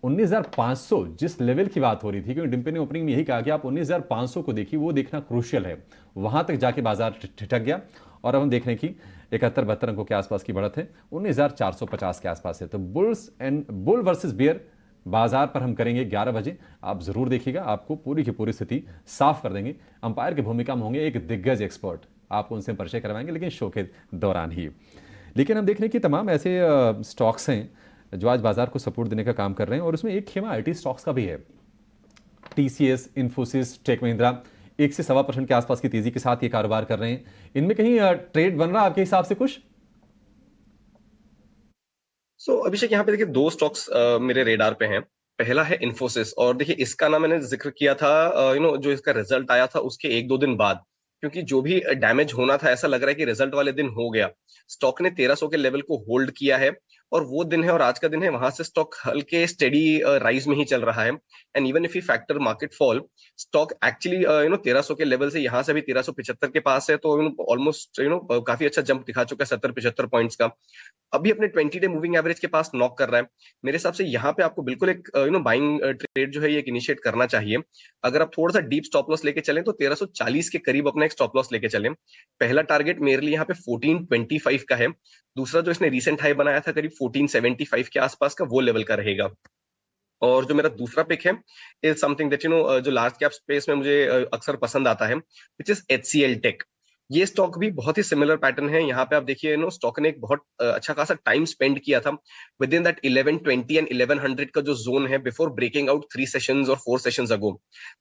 19,500 जिस लेवल की बात हो रही थी, क्योंकि डिम्पे ने ओपनिंग में यही कहा कि आप 19,500 को देखिए, वो देखना क्रूशियल है। वहां तक जाके बाजार ठिठक गया, और अब हम देख रहे हैं कि 71-72 अंकों के आसपास की बढ़त है, 19,450 के आसपास है। तो बुल वर्सेस बियर बाजार पर हम करेंगे 11 बजे, आप जरूर देखिएगा, आपको पूरी की पूरी स्थिति साफ कर देंगे। अंपायर की भूमिका में होंगे एक दिग्गज एक्सपर्ट, आपको उनसे परिचय करवाएंगे, लेकिन शो के दौरान ही। लेकिन हम देख रहे हैं कि तमाम ऐसे स्टॉक्स हैं जो आज बाजार को सपोर्ट देने का काम कर रहे हैं, और उसमें एक खेमा आईटी स्टॉक्स का भी है। टीसीएस, इन्फोसिस, टेक महिंद्रा 1 से 1.25% के आसपास की तेजी के साथ ये कारोबार कर रहे हैं। इनमें कहीं ट्रेड बन रहा है आपके हिसाब से कुछ? अभिषेक, यहाँ पे देखिए 2 स्टॉक्स मेरे रेडार पे हैं। पहला है इन्फोसिस, और देखिए इसका ना मैंने जिक्र किया था जो इसका रिजल्ट आया था उसके 1-2 दिन बाद, क्योंकि जो भी डैमेज होना था ऐसा लग रहा है कि रिजल्ट वाले दिन हो गया। स्टॉक ने 1300 के लेवल को होल्ड किया है, और वो दिन है और आज का दिन है, वहां से स्टॉक हल्के स्टेडी राइज में ही चल रहा है। And even if you factor market fall, stock actually 1300 के लेवल से यहाँ से भी 1375 के पास है, तो ऑलमोस्ट काफी अच्छा जंप दिखा चुका है 70-75 पॉइंट्स का। अभी अपने 20 डे मूविंग एवरेज के पास नॉक कर रहा है। मेरे हिसाब से यहाँ पे आपको बिल्कुल एक बाइंग ट्रेड जो है ये इनिशिएट करना चाहिए। अगर आप थोड़ा सा डीप स्टॉप लॉस लेके चलें तो 1340 के करीब अपना एक स्टॉप लॉस लेके चलें। पहला टारगेट मेरे लिए यहाँ पे 1425 का है। दूसरा जो इसने रिसेंट हाई बनाया था करीब 1475 के आसपास का, वो लेवल का रहेगा। और जो मेरा दूसरा पिक है इज समथिंग दैट जो लार्ज कैप स्पेस में मुझे अक्सर पसंद आता है, विच इज HCL टेक। ये स्टॉक भी बहुत ही सिमिलर पैटर्न है। यहाँ पे आप देखिए स्टॉक ने एक बहुत अच्छा खासा टाइम स्पेंड किया था विद इन दैट 1120 एंड 1100 का जो जोन है बिफोर ब्रेकिंग आउट 3 सेशंस और 4 सेशंस अगो।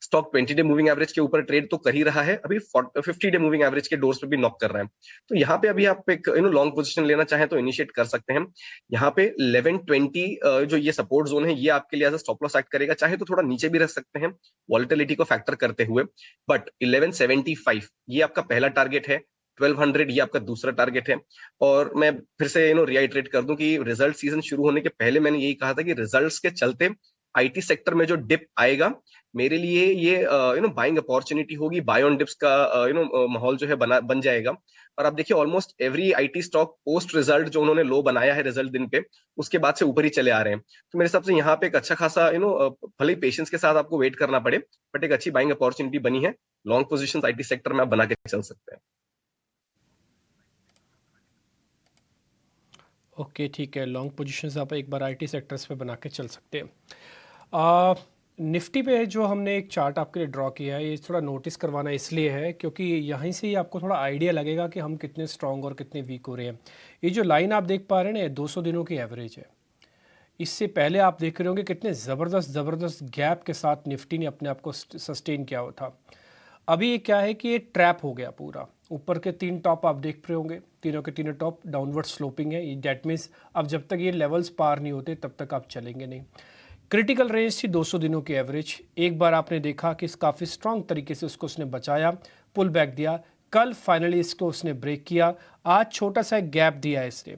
स्टॉक 20 डे मूविंग एवरेज के ऊपर ट्रेड तो कर ही रहा है, अभी 50 डे मूविंग एवरेज के डोर्स पे भी नॉक कर रहा है। तो यहाँ पे अभी आप एक लॉन्ग पोजीशन लेना चाहें तो इनिशिएट कर सकते हैं। यहाँ पे 1120 जो ये सपोर्ट जोन है ये आपके लिए as a stop loss act करेगा। चाहे तो थोड़ा नीचे भी रख सकते हैं वॉलेटिलिटी को फैक्टर करते हुए, बट 1175 ये आपका पहला टारगेट है, 1200 ये आपका दूसरा टारगेट है। और मैं फिर से रिआइटरेट कर दूं कि रिजल्ट सीजन शुरू होने के पहले मैंने यही कहा था कि रिजल्ट्स के चलते आईटी सेक्टर में जो डिप आएगा मेरे लिए ये बाइंग अपॉर्चुनिटी होगी, बाय ऑन डिप्स का माहौल जो है बन जाएगा। और आप देखिए almost every IT stock post result जो उन्होंने लो बनाया है रिजल्ट दिन पे, उसके बाद से ऊपर ही चले आ रहे हैं। तो मेरे हिसाब से यहाँ पे एक अच्छा खासा भले ही पेशेंस के साथ आपको वेट करना पड़े, बट एक अच्छी बाइंग अपॉर्चुनिटी बनी है। लॉन्ग पोजीशंस आईटी सेक्टर में आप बना के चल सकते हैं। ओके ठीक है, लॉन्ग पोजीशंस आप एक बार आईटी सेक्टर्स पे बना के चल सकते हैं। निफ्टी पे जो हमने एक चार्ट आपके लिए ड्रॉ किया है, ये थोड़ा नोटिस करवाना इसलिए है क्योंकि यहीं से ही आपको थोड़ा आइडिया लगेगा कि हम कितने स्ट्रांग और कितने वीक हो रहे हैं। ये जो लाइन आप देख पा रहे हैं ना, 200 दिनों की एवरेज है। इससे पहले आप देख रहे होंगे कितने ज़बरदस्त गैप के साथ निफ्टी ने अपने आप को सस्टेन किया हुआ था। अभी ये क्या है कि ये ट्रैप हो गया पूरा। ऊपर के 3 टॉप आप देख रहे होंगे, तीनों के तीनों टॉप डाउनवर्ड स्लोपिंग है। डैट मीन्स अब जब तक ये लेवल्स पार नहीं होते तब तक आप चलेंगे नहीं। क्रिटिकल रेंज थी 200 दिनों की एवरेज। एक बार आपने देखा कि काफ़ी स्ट्रांग तरीके से उसको उसने बचाया, पुल बैक दिया। कल फाइनली इसको उसने ब्रेक किया। आज छोटा सा एक गैप दिया है इसने।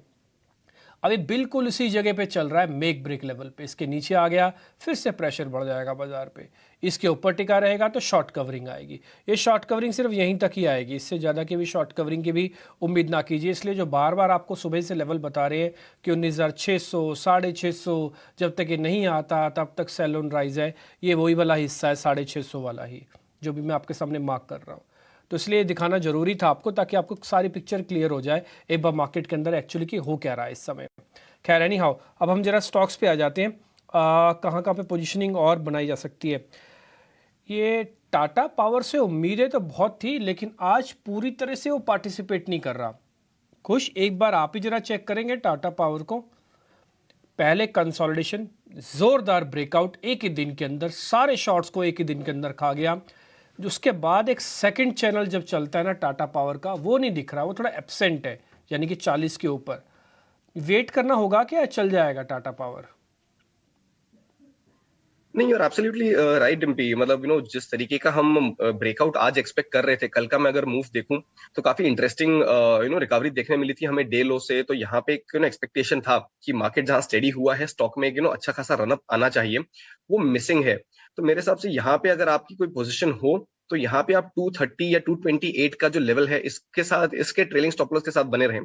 अभी बिल्कुल उसी जगह पे चल रहा है, मेक ब्रेक लेवल पे। इसके नीचे आ गया, फिर से प्रेशर बढ़ जाएगा बाजार पे। इसके ऊपर टिका रहेगा तो शॉर्ट कवरिंग आएगी। ये शॉर्ट कवरिंग सिर्फ यहीं तक ही आएगी, इससे ज़्यादा की भी शॉर्ट कवरिंग की भी उम्मीद ना कीजिए। इसलिए जो बार बार आपको सुबह से लेवल बता रहे हैं कि 19,600 650, जब तक ये नहीं आता तब तक सेल ऑन राइज है, ये वही वाला हिस्सा है 650 वाला ही, जो भी मैं आपके सामने मार्क कर रहा हूँ। तो इसलिए दिखाना ज़रूरी था आपको, ताकि आपको सारी पिक्चर क्लियर हो जाए एक बार मार्केट के अंदर एक्चुअली की हो क्या रहा है इस समय। खैर एनी हाउ, अब हम जरा स्टॉक्स पे आ जाते हैं। कहाँ पे पोजीशनिंग और बनाई जा सकती है। ये टाटा पावर से उम्मीदें तो बहुत थी, लेकिन आज पूरी तरह से वो पार्टिसिपेट नहीं कर रहा। खुश एक बार आप ही जरा चेक करेंगे टाटा पावर को। पहले कंसोलिडेशन, ज़ोरदार ब्रेकआउट एक ही दिन के अंदर, सारे शॉर्ट्स को एक ही दिन के अंदर खा गया। जो उसके बाद एक सेकंड चैनल जब चलता है ना टाटा पावर का, वो नहीं दिख रहा, वो थोड़ा एब्सेंट है, यानी कि 40 के ऊपर। वेट करना होगा क्या चल जाएगा टाटा पावर? नहीं, और एब्सोल्युटली राइट डिम्पी। मतलब जिस तरीके का हम ब्रेकआउट आज एक्सपेक्ट कर रहे थे, कल का मैं अगर मूव देखूं तो काफी इंटरेस्टिंग रिकवरी देखने मिली थी हमें डे लो से। तो यहाँ पे एक एक्सपेक्टेशन था कि मार्केट जहां स्टेडी हुआ है, स्टॉक में एक अच्छा खासा रनअप आना चाहिए, वो मिसिंग है। तो मेरे हिसाब से यहाँ पे अगर आपकी कोई पोजीशन हो तो यहाँ पे आप 230 या 228 का जो लेवल है, इसके साथ, इसके ट्रेलिंग स्टॉप लॉस के साथ बने रहें।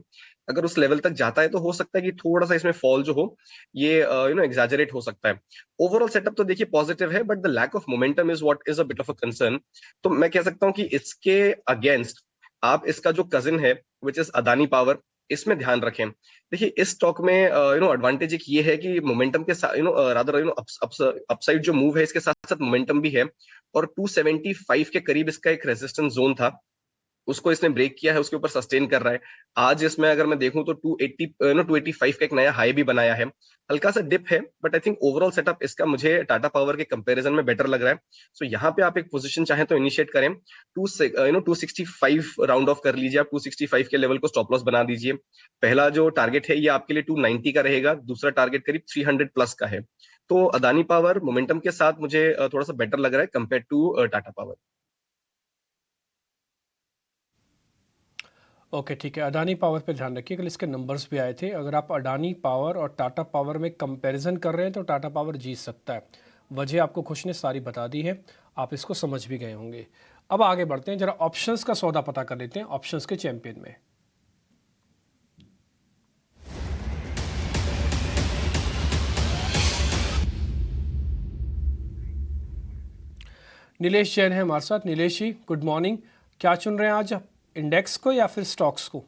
अगर उस लेवल तक जाता है तो हो सकता है कि थोड़ा सा इसमें फॉल जो हो ये एग्जैजरेट हो सकता है। ओवरऑल सेटअप तो देखिए पॉजिटिव है, but the lack of momentum is what is a bit of a concern. तो मैं कह सकता हूँ कि इसके अगेंस्ट आप इसका जो कजिन है विच इज अदानी पावर, इसमें ध्यान रखें। देखिए इस स्टॉक में एडवांटेज एक ये है कि मोमेंटम के साथ रादर अपसाइड जो मूव है इसके साथ साथ मोमेंटम भी है। और 275 के करीब इसका एक रेजिस्टेंस जोन था, उसको इसने ब्रेक किया है, उसके ऊपर सस्टेन कर रहा है। आज इसमें अगर मैं देखूं तो 285 का एक नया हाई भी बनाया है। हल्का सा डिप है, but I think overall setup इसका मुझे टाटा पावर के कंपैरिजन में बेटर लग रहा है। सो यहाँ पे आप एक पोजीशन चाहें तो इनिशिएट करें। 265 राउंड ऑफ कर लीजिए आप। 265 के लेवल को स्टॉप लॉस बना दीजिए। पहला जो टारगेट है ये आपके लिए 290 का रहेगा, दूसरा टारगेट करीब 300 प्लस का है। तो अदानी पावर मोमेंटम के साथ मुझे थोड़ा सा बेटर लग रहा है compare to Tata power. Okay ठीक है, अडानी पावर पे ध्यान रखिए, कल इसके नंबर्स भी आए थे। अगर आप अडानी पावर और टाटा पावर में कंपैरिजन कर रहे हैं तो टाटा पावर जीत सकता है। वजह आपको खुश ने सारी बता दी है, आप इसको समझ भी गए होंगे। अब आगे बढ़ते हैं, जरा ऑप्शंस का सौदा पता कर लेते हैं ऑप्शंस के चैंपियन में। नीलेश जैन है हमारे साथ। नीलेश जी गुड मॉर्निंग, क्या चुन रहे हैं आज, इंडेक्स को या फिर स्टॉक्स को?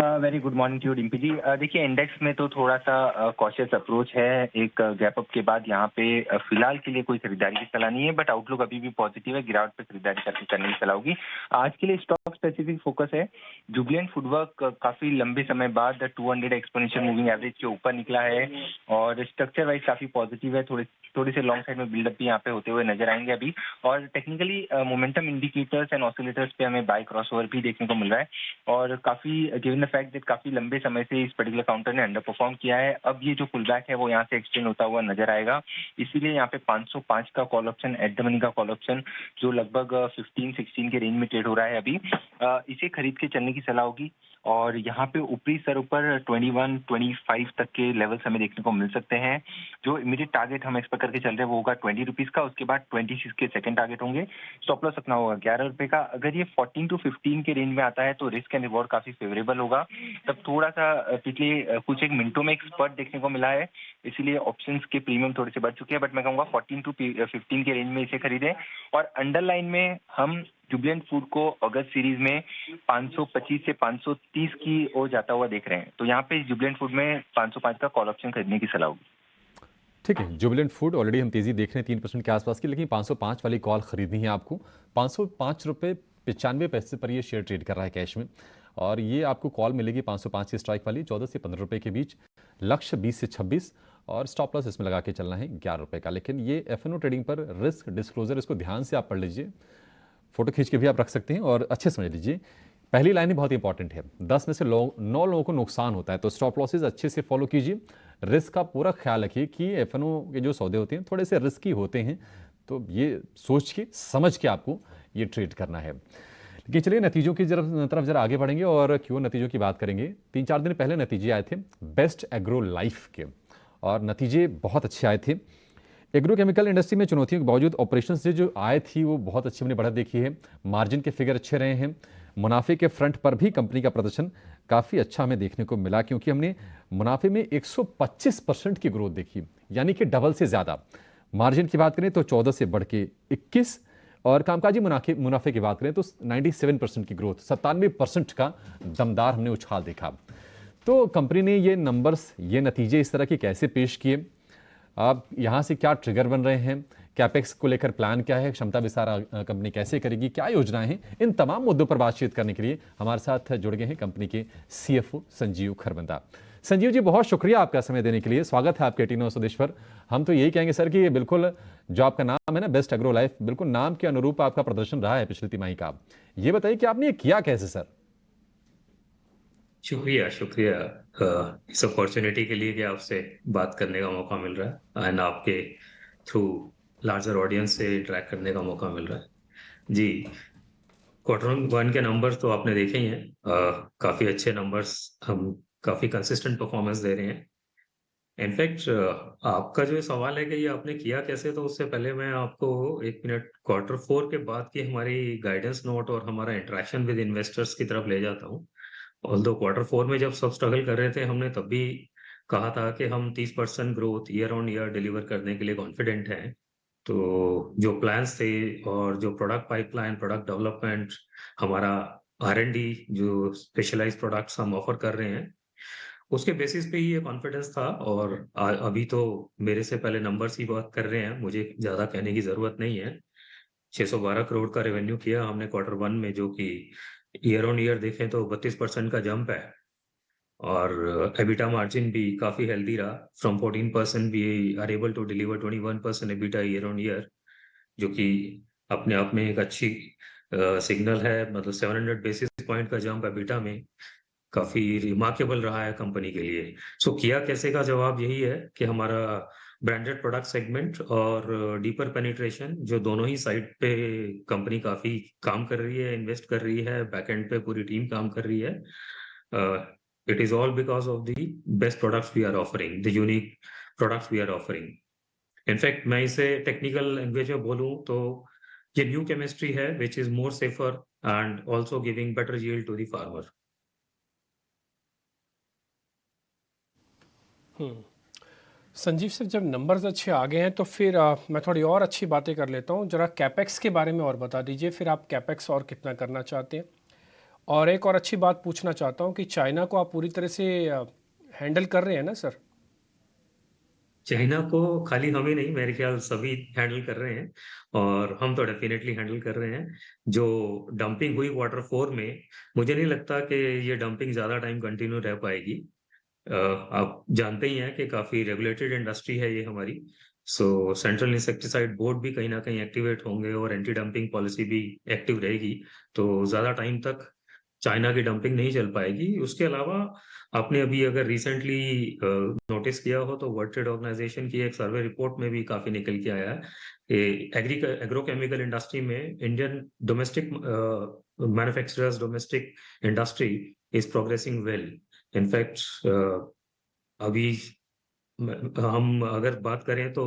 Very good morning to you Dimpi ji. देखिए इंडेक्स में तो थोड़ा सा कॉशियस अप्रोच है। एक गैप अप के बाद यहाँ पे फिलहाल के लिए कोई खरीदारी की सलाह नहीं है, बट आउटलुक अभी भी पॉजिटिव है। गिरावट पे खरीदारी करने की सलाह होगी। आज के लिए स्टॉक स्पेसिफिक फोकस है जुबिलेंट फूडवर्क। काफी लंबे समय बाद 200 एक्सपोनेंशियल मूविंग एवरेज के ऊपर निकला है और स्ट्रक्चर वाइज काफी पॉजिटिव है। थोड़ी से लॉन्ग साइड में बिल्डअप भी यहाँ पे होते हुए नजर आएंगे अभी। और technically momentum indicators and oscillators पे हमें बाय क्रॉसओवर भी देखने को मिल रहा है। और काफी गिवन द फैक्ट दैट काफी लंबे समय से इस पर्टिकुलर काउंटर ने अंडर परफॉर्म किया है, अब ये जो पुल बैक है वो यहाँ से एक्सटेंड होता हुआ नजर आएगा। इसीलिए यहाँ पे 505 का call option, at the money का कॉल ऑप्शन जो लगभग 15-16 के रेंज में ट्रेड हो रहा है अभी, इसे खरीद के चलने की सलाह होगी। और यहाँ पे ऊपरी स्तरों पर 21-25 तक के लेवल्स हमें देखने को मिल सकते हैं। जो इमीडिएट टारगेट हम एक्सपेक्ट करके चल रहे हैं वो होगा 20 रुपीज का, उसके बाद 26 के सेकंड टारगेट होंगे। स्टॉप लॉस रखना होगा 11 रुपए का। अगर ये 14 to 15 के रेंज में आता है तो रिस्क एंड रिवॉर्ड काफी फेवरेबल होगा। तब थोड़ा सा पिछले कुछ एक मिनटों में एक स्पर्ट देखने को मिला है, इसीलिए ऑप्शंस के प्रीमियम थोड़े से बढ़ चुके हैं, बट मैं कहूँगा 14 to 15 के रेंज में इसे खरीदें। और अंडरलाइन में हम जुबिलेंट फूड को अगस्त सीरीज में 525 से 530 की ओर जाता हुआ देख रहे हैं, तो यहाँ पे जुबिलेंट फूड में 505 का कॉल ऑप्शन खरीदने की सलाह होगी। ठीक है, जुबिलेंट फूड ऑलरेडी हम तेजी देख रहे हैं 3% के आसपास की, लेकिन 505 वाली कॉल खरीदनी है आपको। 505 रुपये 95 पैसे पर ये शेयर ट्रेड कर रहा है कैश में, और ये आपको कॉल मिलेगी 505 की स्ट्राइक वाली 14 से 15 रुपये के बीच, लक्ष्य 20 से 26 और स्टॉप लॉस इसमें लगा के चलना है 11 रुपये का। लेकिन ये FNO ट्रेडिंग पर रिस्क डिस्क्लोजर, इसको ध्यान से आप पढ़ लीजिए, फोटो खींच के भी आप रख सकते हैं और अच्छे समझ लीजिए। पहली लाइन ही बहुत इंपॉर्टेंट है, 10 में से 9 लोगों को नुकसान होता है, तो स्टॉप लॉसेज अच्छे से फॉलो कीजिए। रिस्क का पूरा ख्याल रखिए कि FNO के जो सौदे होते हैं थोड़े से रिस्की होते हैं, तो ये सोच के समझ के आपको ये ट्रेड करना है। लेकिन चलिए नतीजों की तरफ जरा आगे बढ़ेंगे और क्यों नतीजों की बात करेंगे। 3-4 दिन पहले नतीजे आए थे बेस्ट एग्रो लाइफ के, और नतीजे बहुत अच्छे आए थे। एग्रोकेमिकल इंडस्ट्री में चुनौतियों के बावजूद ऑपरेशन से जो आय थी वो बहुत अच्छी हमने बढ़त देखी है। मार्जिन के फिगर अच्छे रहे हैं। मुनाफे के फ्रंट पर भी कंपनी का प्रदर्शन काफ़ी अच्छा हमें देखने को मिला, क्योंकि हमने मुनाफे में 125% की ग्रोथ देखी, यानी कि डबल से ज़्यादा। मार्जिन की बात करें तो 14 से बढ़ के 21, और कामकाजी मुनाफे की बात करें तो 97% की ग्रोथ, 97% का दमदार हमने उछाल देखा। तो कंपनी ने ये नंबर्स, ये नतीजे इस तरह के कैसे पेश किए, अब यहाँ से क्या ट्रिगर बन रहे हैं, कैपेक्स को लेकर प्लान क्या है, क्षमता विस्तार कंपनी कैसे करेगी, क्या योजनाएं हैं, इन तमाम मुद्दों पर बातचीत करने के लिए हमारे साथ जुड़ गए हैं कंपनी के CFO संजीव खरबंदा। संजीव जी, बहुत शुक्रिया आपका समय देने के लिए, स्वागत है आपके 18 स्वदेश पर। हम तो यही कहेंगे सर कि ये बिल्कुल जो आपका नाम है ना, बेस्ट एग्रो लाइफ, बिल्कुल नाम के अनुरूप आपका प्रदर्शन रहा है पिछली तिमाही का। ये बताइए कि आपने ये किया कैसे सर? शुक्रिया इस अपॉर्चुनिटी के लिए कि आपसे बात करने का मौका मिल रहा है एंड आपके थ्रू लार्जर ऑडियंस से इंटरेक्ट करने का मौका मिल रहा है। जी, Q1 के नंबर्स तो आपने देखे ही हैं, काफ़ी अच्छे नंबर्स, हम काफ़ी कंसिस्टेंट परफॉर्मेंस दे रहे हैं। इनफैक्ट आपका जो सवाल है कि ये आपने किया कैसे, तो उससे पहले मैं आपको 1 मिनट Q4 के बाद की हमारी गाइडेंस नोट और हमारा इंटरेक्शन विद इन्वेस्टर्स की तरफ ले जाता हूँ। ऑल्दो Q4 में जब सब स्ट्रगल कर रहे थे, हमने तब भी कहा था कि हम 30% growth year on year deliver करने के लिए कॉन्फिडेंट हैं। तो जो प्लान्स थे और जो प्रोडक्ट पाइपलाइन, प्रोडक्ट डेवलपमेंट, हमारा R&D, जो स्पेशलाइज्ड प्रोडक्ट्स हम ऑफर कर रहे हैं, उसके बेसिस पे ही ये कॉन्फिडेंस था। और अभी तो मेरे से पहले नंबर्स ही बात कर रहे हैं, मुझे ज़्यादा कहने की ज़रूरत नहीं है। 612 करोड़ का रेवेन्यू किया हमने Q1 में, जो कि ईयर ऑन ईयर देखें तो 32% का जंप है, और एबिटा मार्जिन भी काफ़ी हेल्दी रहा। From 14% we are able to deliver 21% EBITDA year on year, जो कि अपने आप में एक अच्छी सिग्नल है। मतलब 700 बेसिस पॉइंट का जंप एबिटा में काफ़ी रिमार्केबल रहा है कंपनी के लिए। सो किया कैसे का जवाब यही है कि हमारा ब्रांडेड प्रोडक्ट सेगमेंट और डीपर पेनिट्रेशन, जो दोनों ही साइड पे कंपनी काफ़ी काम कर रही है, इन्वेस्ट कर रही है, बैकएंड पे पूरी टीम काम कर रही है। It is all because of the best products we are offering, the unique products we are offering. In fact मैं इसे टेक्निकल लैंग्वेज में बोलूँ तो ये न्यू केमिस्ट्री है which is more safer and also giving better yield to the farmer. Sanjeev sir, जब numbers अच्छे आ गए हैं तो फिर मैं थोड़ी और अच्छी बातें कर लेता हूँ। जरा कैपेक्स के बारे में और बता दीजिए, फिर आप कैपेक्स और कितना करना चाहते हैं। और एक और अच्छी बात पूछना चाहता हूँ कि चाइना को आप पूरी तरह से हैंडल कर रहे हैं ना सर? चाइना को खाली हम ही नहीं, मेरे ख्याल सभी हैंडल कर रहे हैं, और हम तो डेफिनेटली हैंडल कर रहे हैं। जो डंपिंग हुई Q4 में, मुझे नहीं लगता कि ये डंपिंग ज़्यादा टाइम कंटिन्यू रह पाएगी। आप जानते ही हैं कि काफ़ी रेगुलेटेड इंडस्ट्री है ये हमारी। सो सेंट्रल इंसेक्टिसाइड बोर्ड भी कहीं ना कहीं एक्टिवेट होंगे और एंटी डंपिंग पॉलिसी भी एक्टिव रहेगी, तो ज़्यादा टाइम तक चाइना की डंपिंग नहीं चल पाएगी। उसके अलावा आपने अभी अगर रिसेंटली नोटिस किया हो तो वर्ल्ड ट्रेड ऑर्गेनाइजेशन की एक सर्वे रिपोर्ट में भी काफ़ी निकल के आया है कि एग्रोकेमिकल इंडस्ट्री में Indian domestic manufacturers, domestic industry is progressing well. In fact अभी हम अगर बात करें तो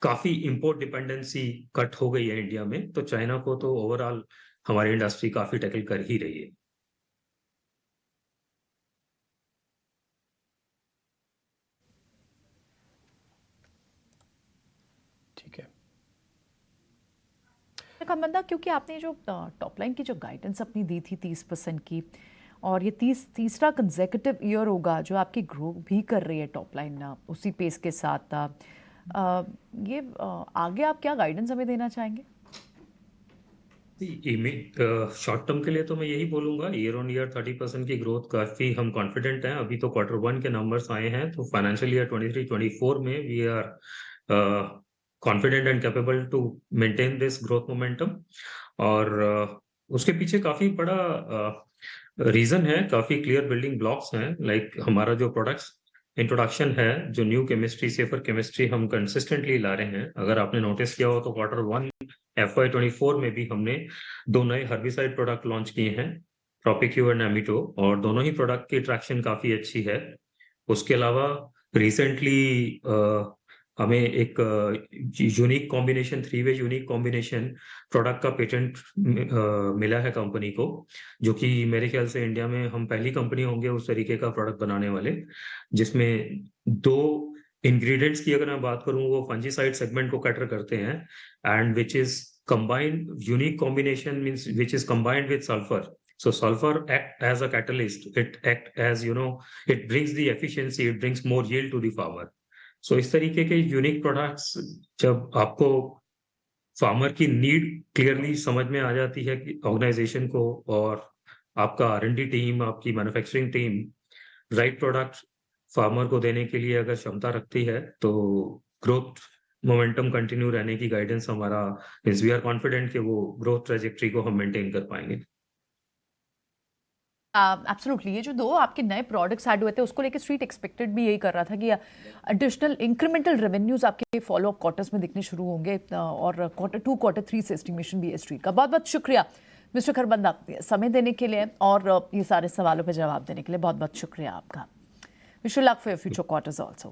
काफी इंपोर्ट डिपेंडेंसी कट हो गई है इंडिया में, तो चाइना को तो ओवरऑल हमारी इंडस्ट्री काफी टैकल कर ही रही है। ठीक है खरबंदा, क्योंकि आपने जो टॉप लाइन की जो गाइडेंस अपनी दी थी 30% की, और ये तीसरा कंसेक्यूटिव ईयर होगा जो आपकी ग्रो भी कर रही है टॉप लाइन उसी पेस के साथ, ये आगे आप क्या गाइडेंस हमें देना चाहेंगे? शॉर्ट टर्म के लिए तो मैं यही बोलूंगा, ईयर ऑन ईयर 30% की ग्रोथ काफी हम कॉन्फिडेंट हैं। अभी तो Q1 के नंबर्स आए हैं, तो फाइनेंशियल ईयर 23-24 में we are confident and capable to maintain this growth momentum. और उसके पीछे काफी बड़ा रीजन है, काफी क्लियर बिल्डिंग ब्लॉक्स हैं। लाइक हमारा जो प्रोडक्ट्स इंट्रोडक्शन है, जो न्यू केमिस्ट्री सेफर केमिस्ट्री हम कंसिस्टेंटली ला रहे हैं। अगर आपने नोटिस किया हो तो Q1 FY24 में भी हमने 2 नए हर्बिसाइड प्रोडक्ट लॉन्च किए हैं, ट्रॉपिक्यू एंड एमिटो, और दोनों ही प्रोडक्ट की ट्रैक्शन काफी अच्छी है। उसके अलावा रिसेंटली हमें एक यूनिक कॉम्बिनेशन, 3-वे यूनिक कॉम्बिनेशन प्रोडक्ट का पेटेंट मिला है कंपनी को, जो कि मेरे ख्याल से इंडिया में हम पहली कंपनी होंगे उस तरीके का प्रोडक्ट बनाने वाले, जिसमें 2 इंग्रेडिएंट्स की अगर मैं बात करूं वो फंजीसाइड सेगमेंट को कैटर करते हैं, and which is combined unique combination means which is combined with sulphur. So sulfur act as a catalyst. It act as, it brings the efficiency, it brings more yield to the farmer. So इस तरीके के unique products जब आपको farmer की need clearly समझ में आ जाती है कि ऑर्गेनाइजेशन को, और आपका R&D टीम, आपकी manufacturing team right product farmer को देने के लिए अगर क्षमता रखती है, तो ग्रोथ मोमेंटम कंटिन्यू रहने की गाइडेंस हमारा इज, वी आर कॉन्फिडेंट कि वो ग्रोथ ट्रेजेक्ट्री को हम मेंटेन कर पाएंगे। एब्सोल्युटली, ये जो 2 आपके नए प्रोडक्ट्स ऐड हुए थे उसको लेके स्ट्रीट एक्सपेक्टेड भी यही कर रहा था कि एडिशनल इंक्रीमेंटल रेवेन्यूज आपके फॉलो अप क्वार्टर्स में दिखने शुरू होंगे, और Q2 Q3 से एस्टिमेशन भी है स्ट्रीट का। बहुत बहुत शुक्रिया मिस्टर खरबंदा समय देने के लिए और ये सारे सवालों पर जवाब देने के लिए। बहुत बहुत शुक्रिया आपका। Wish you luck for your future quarters also.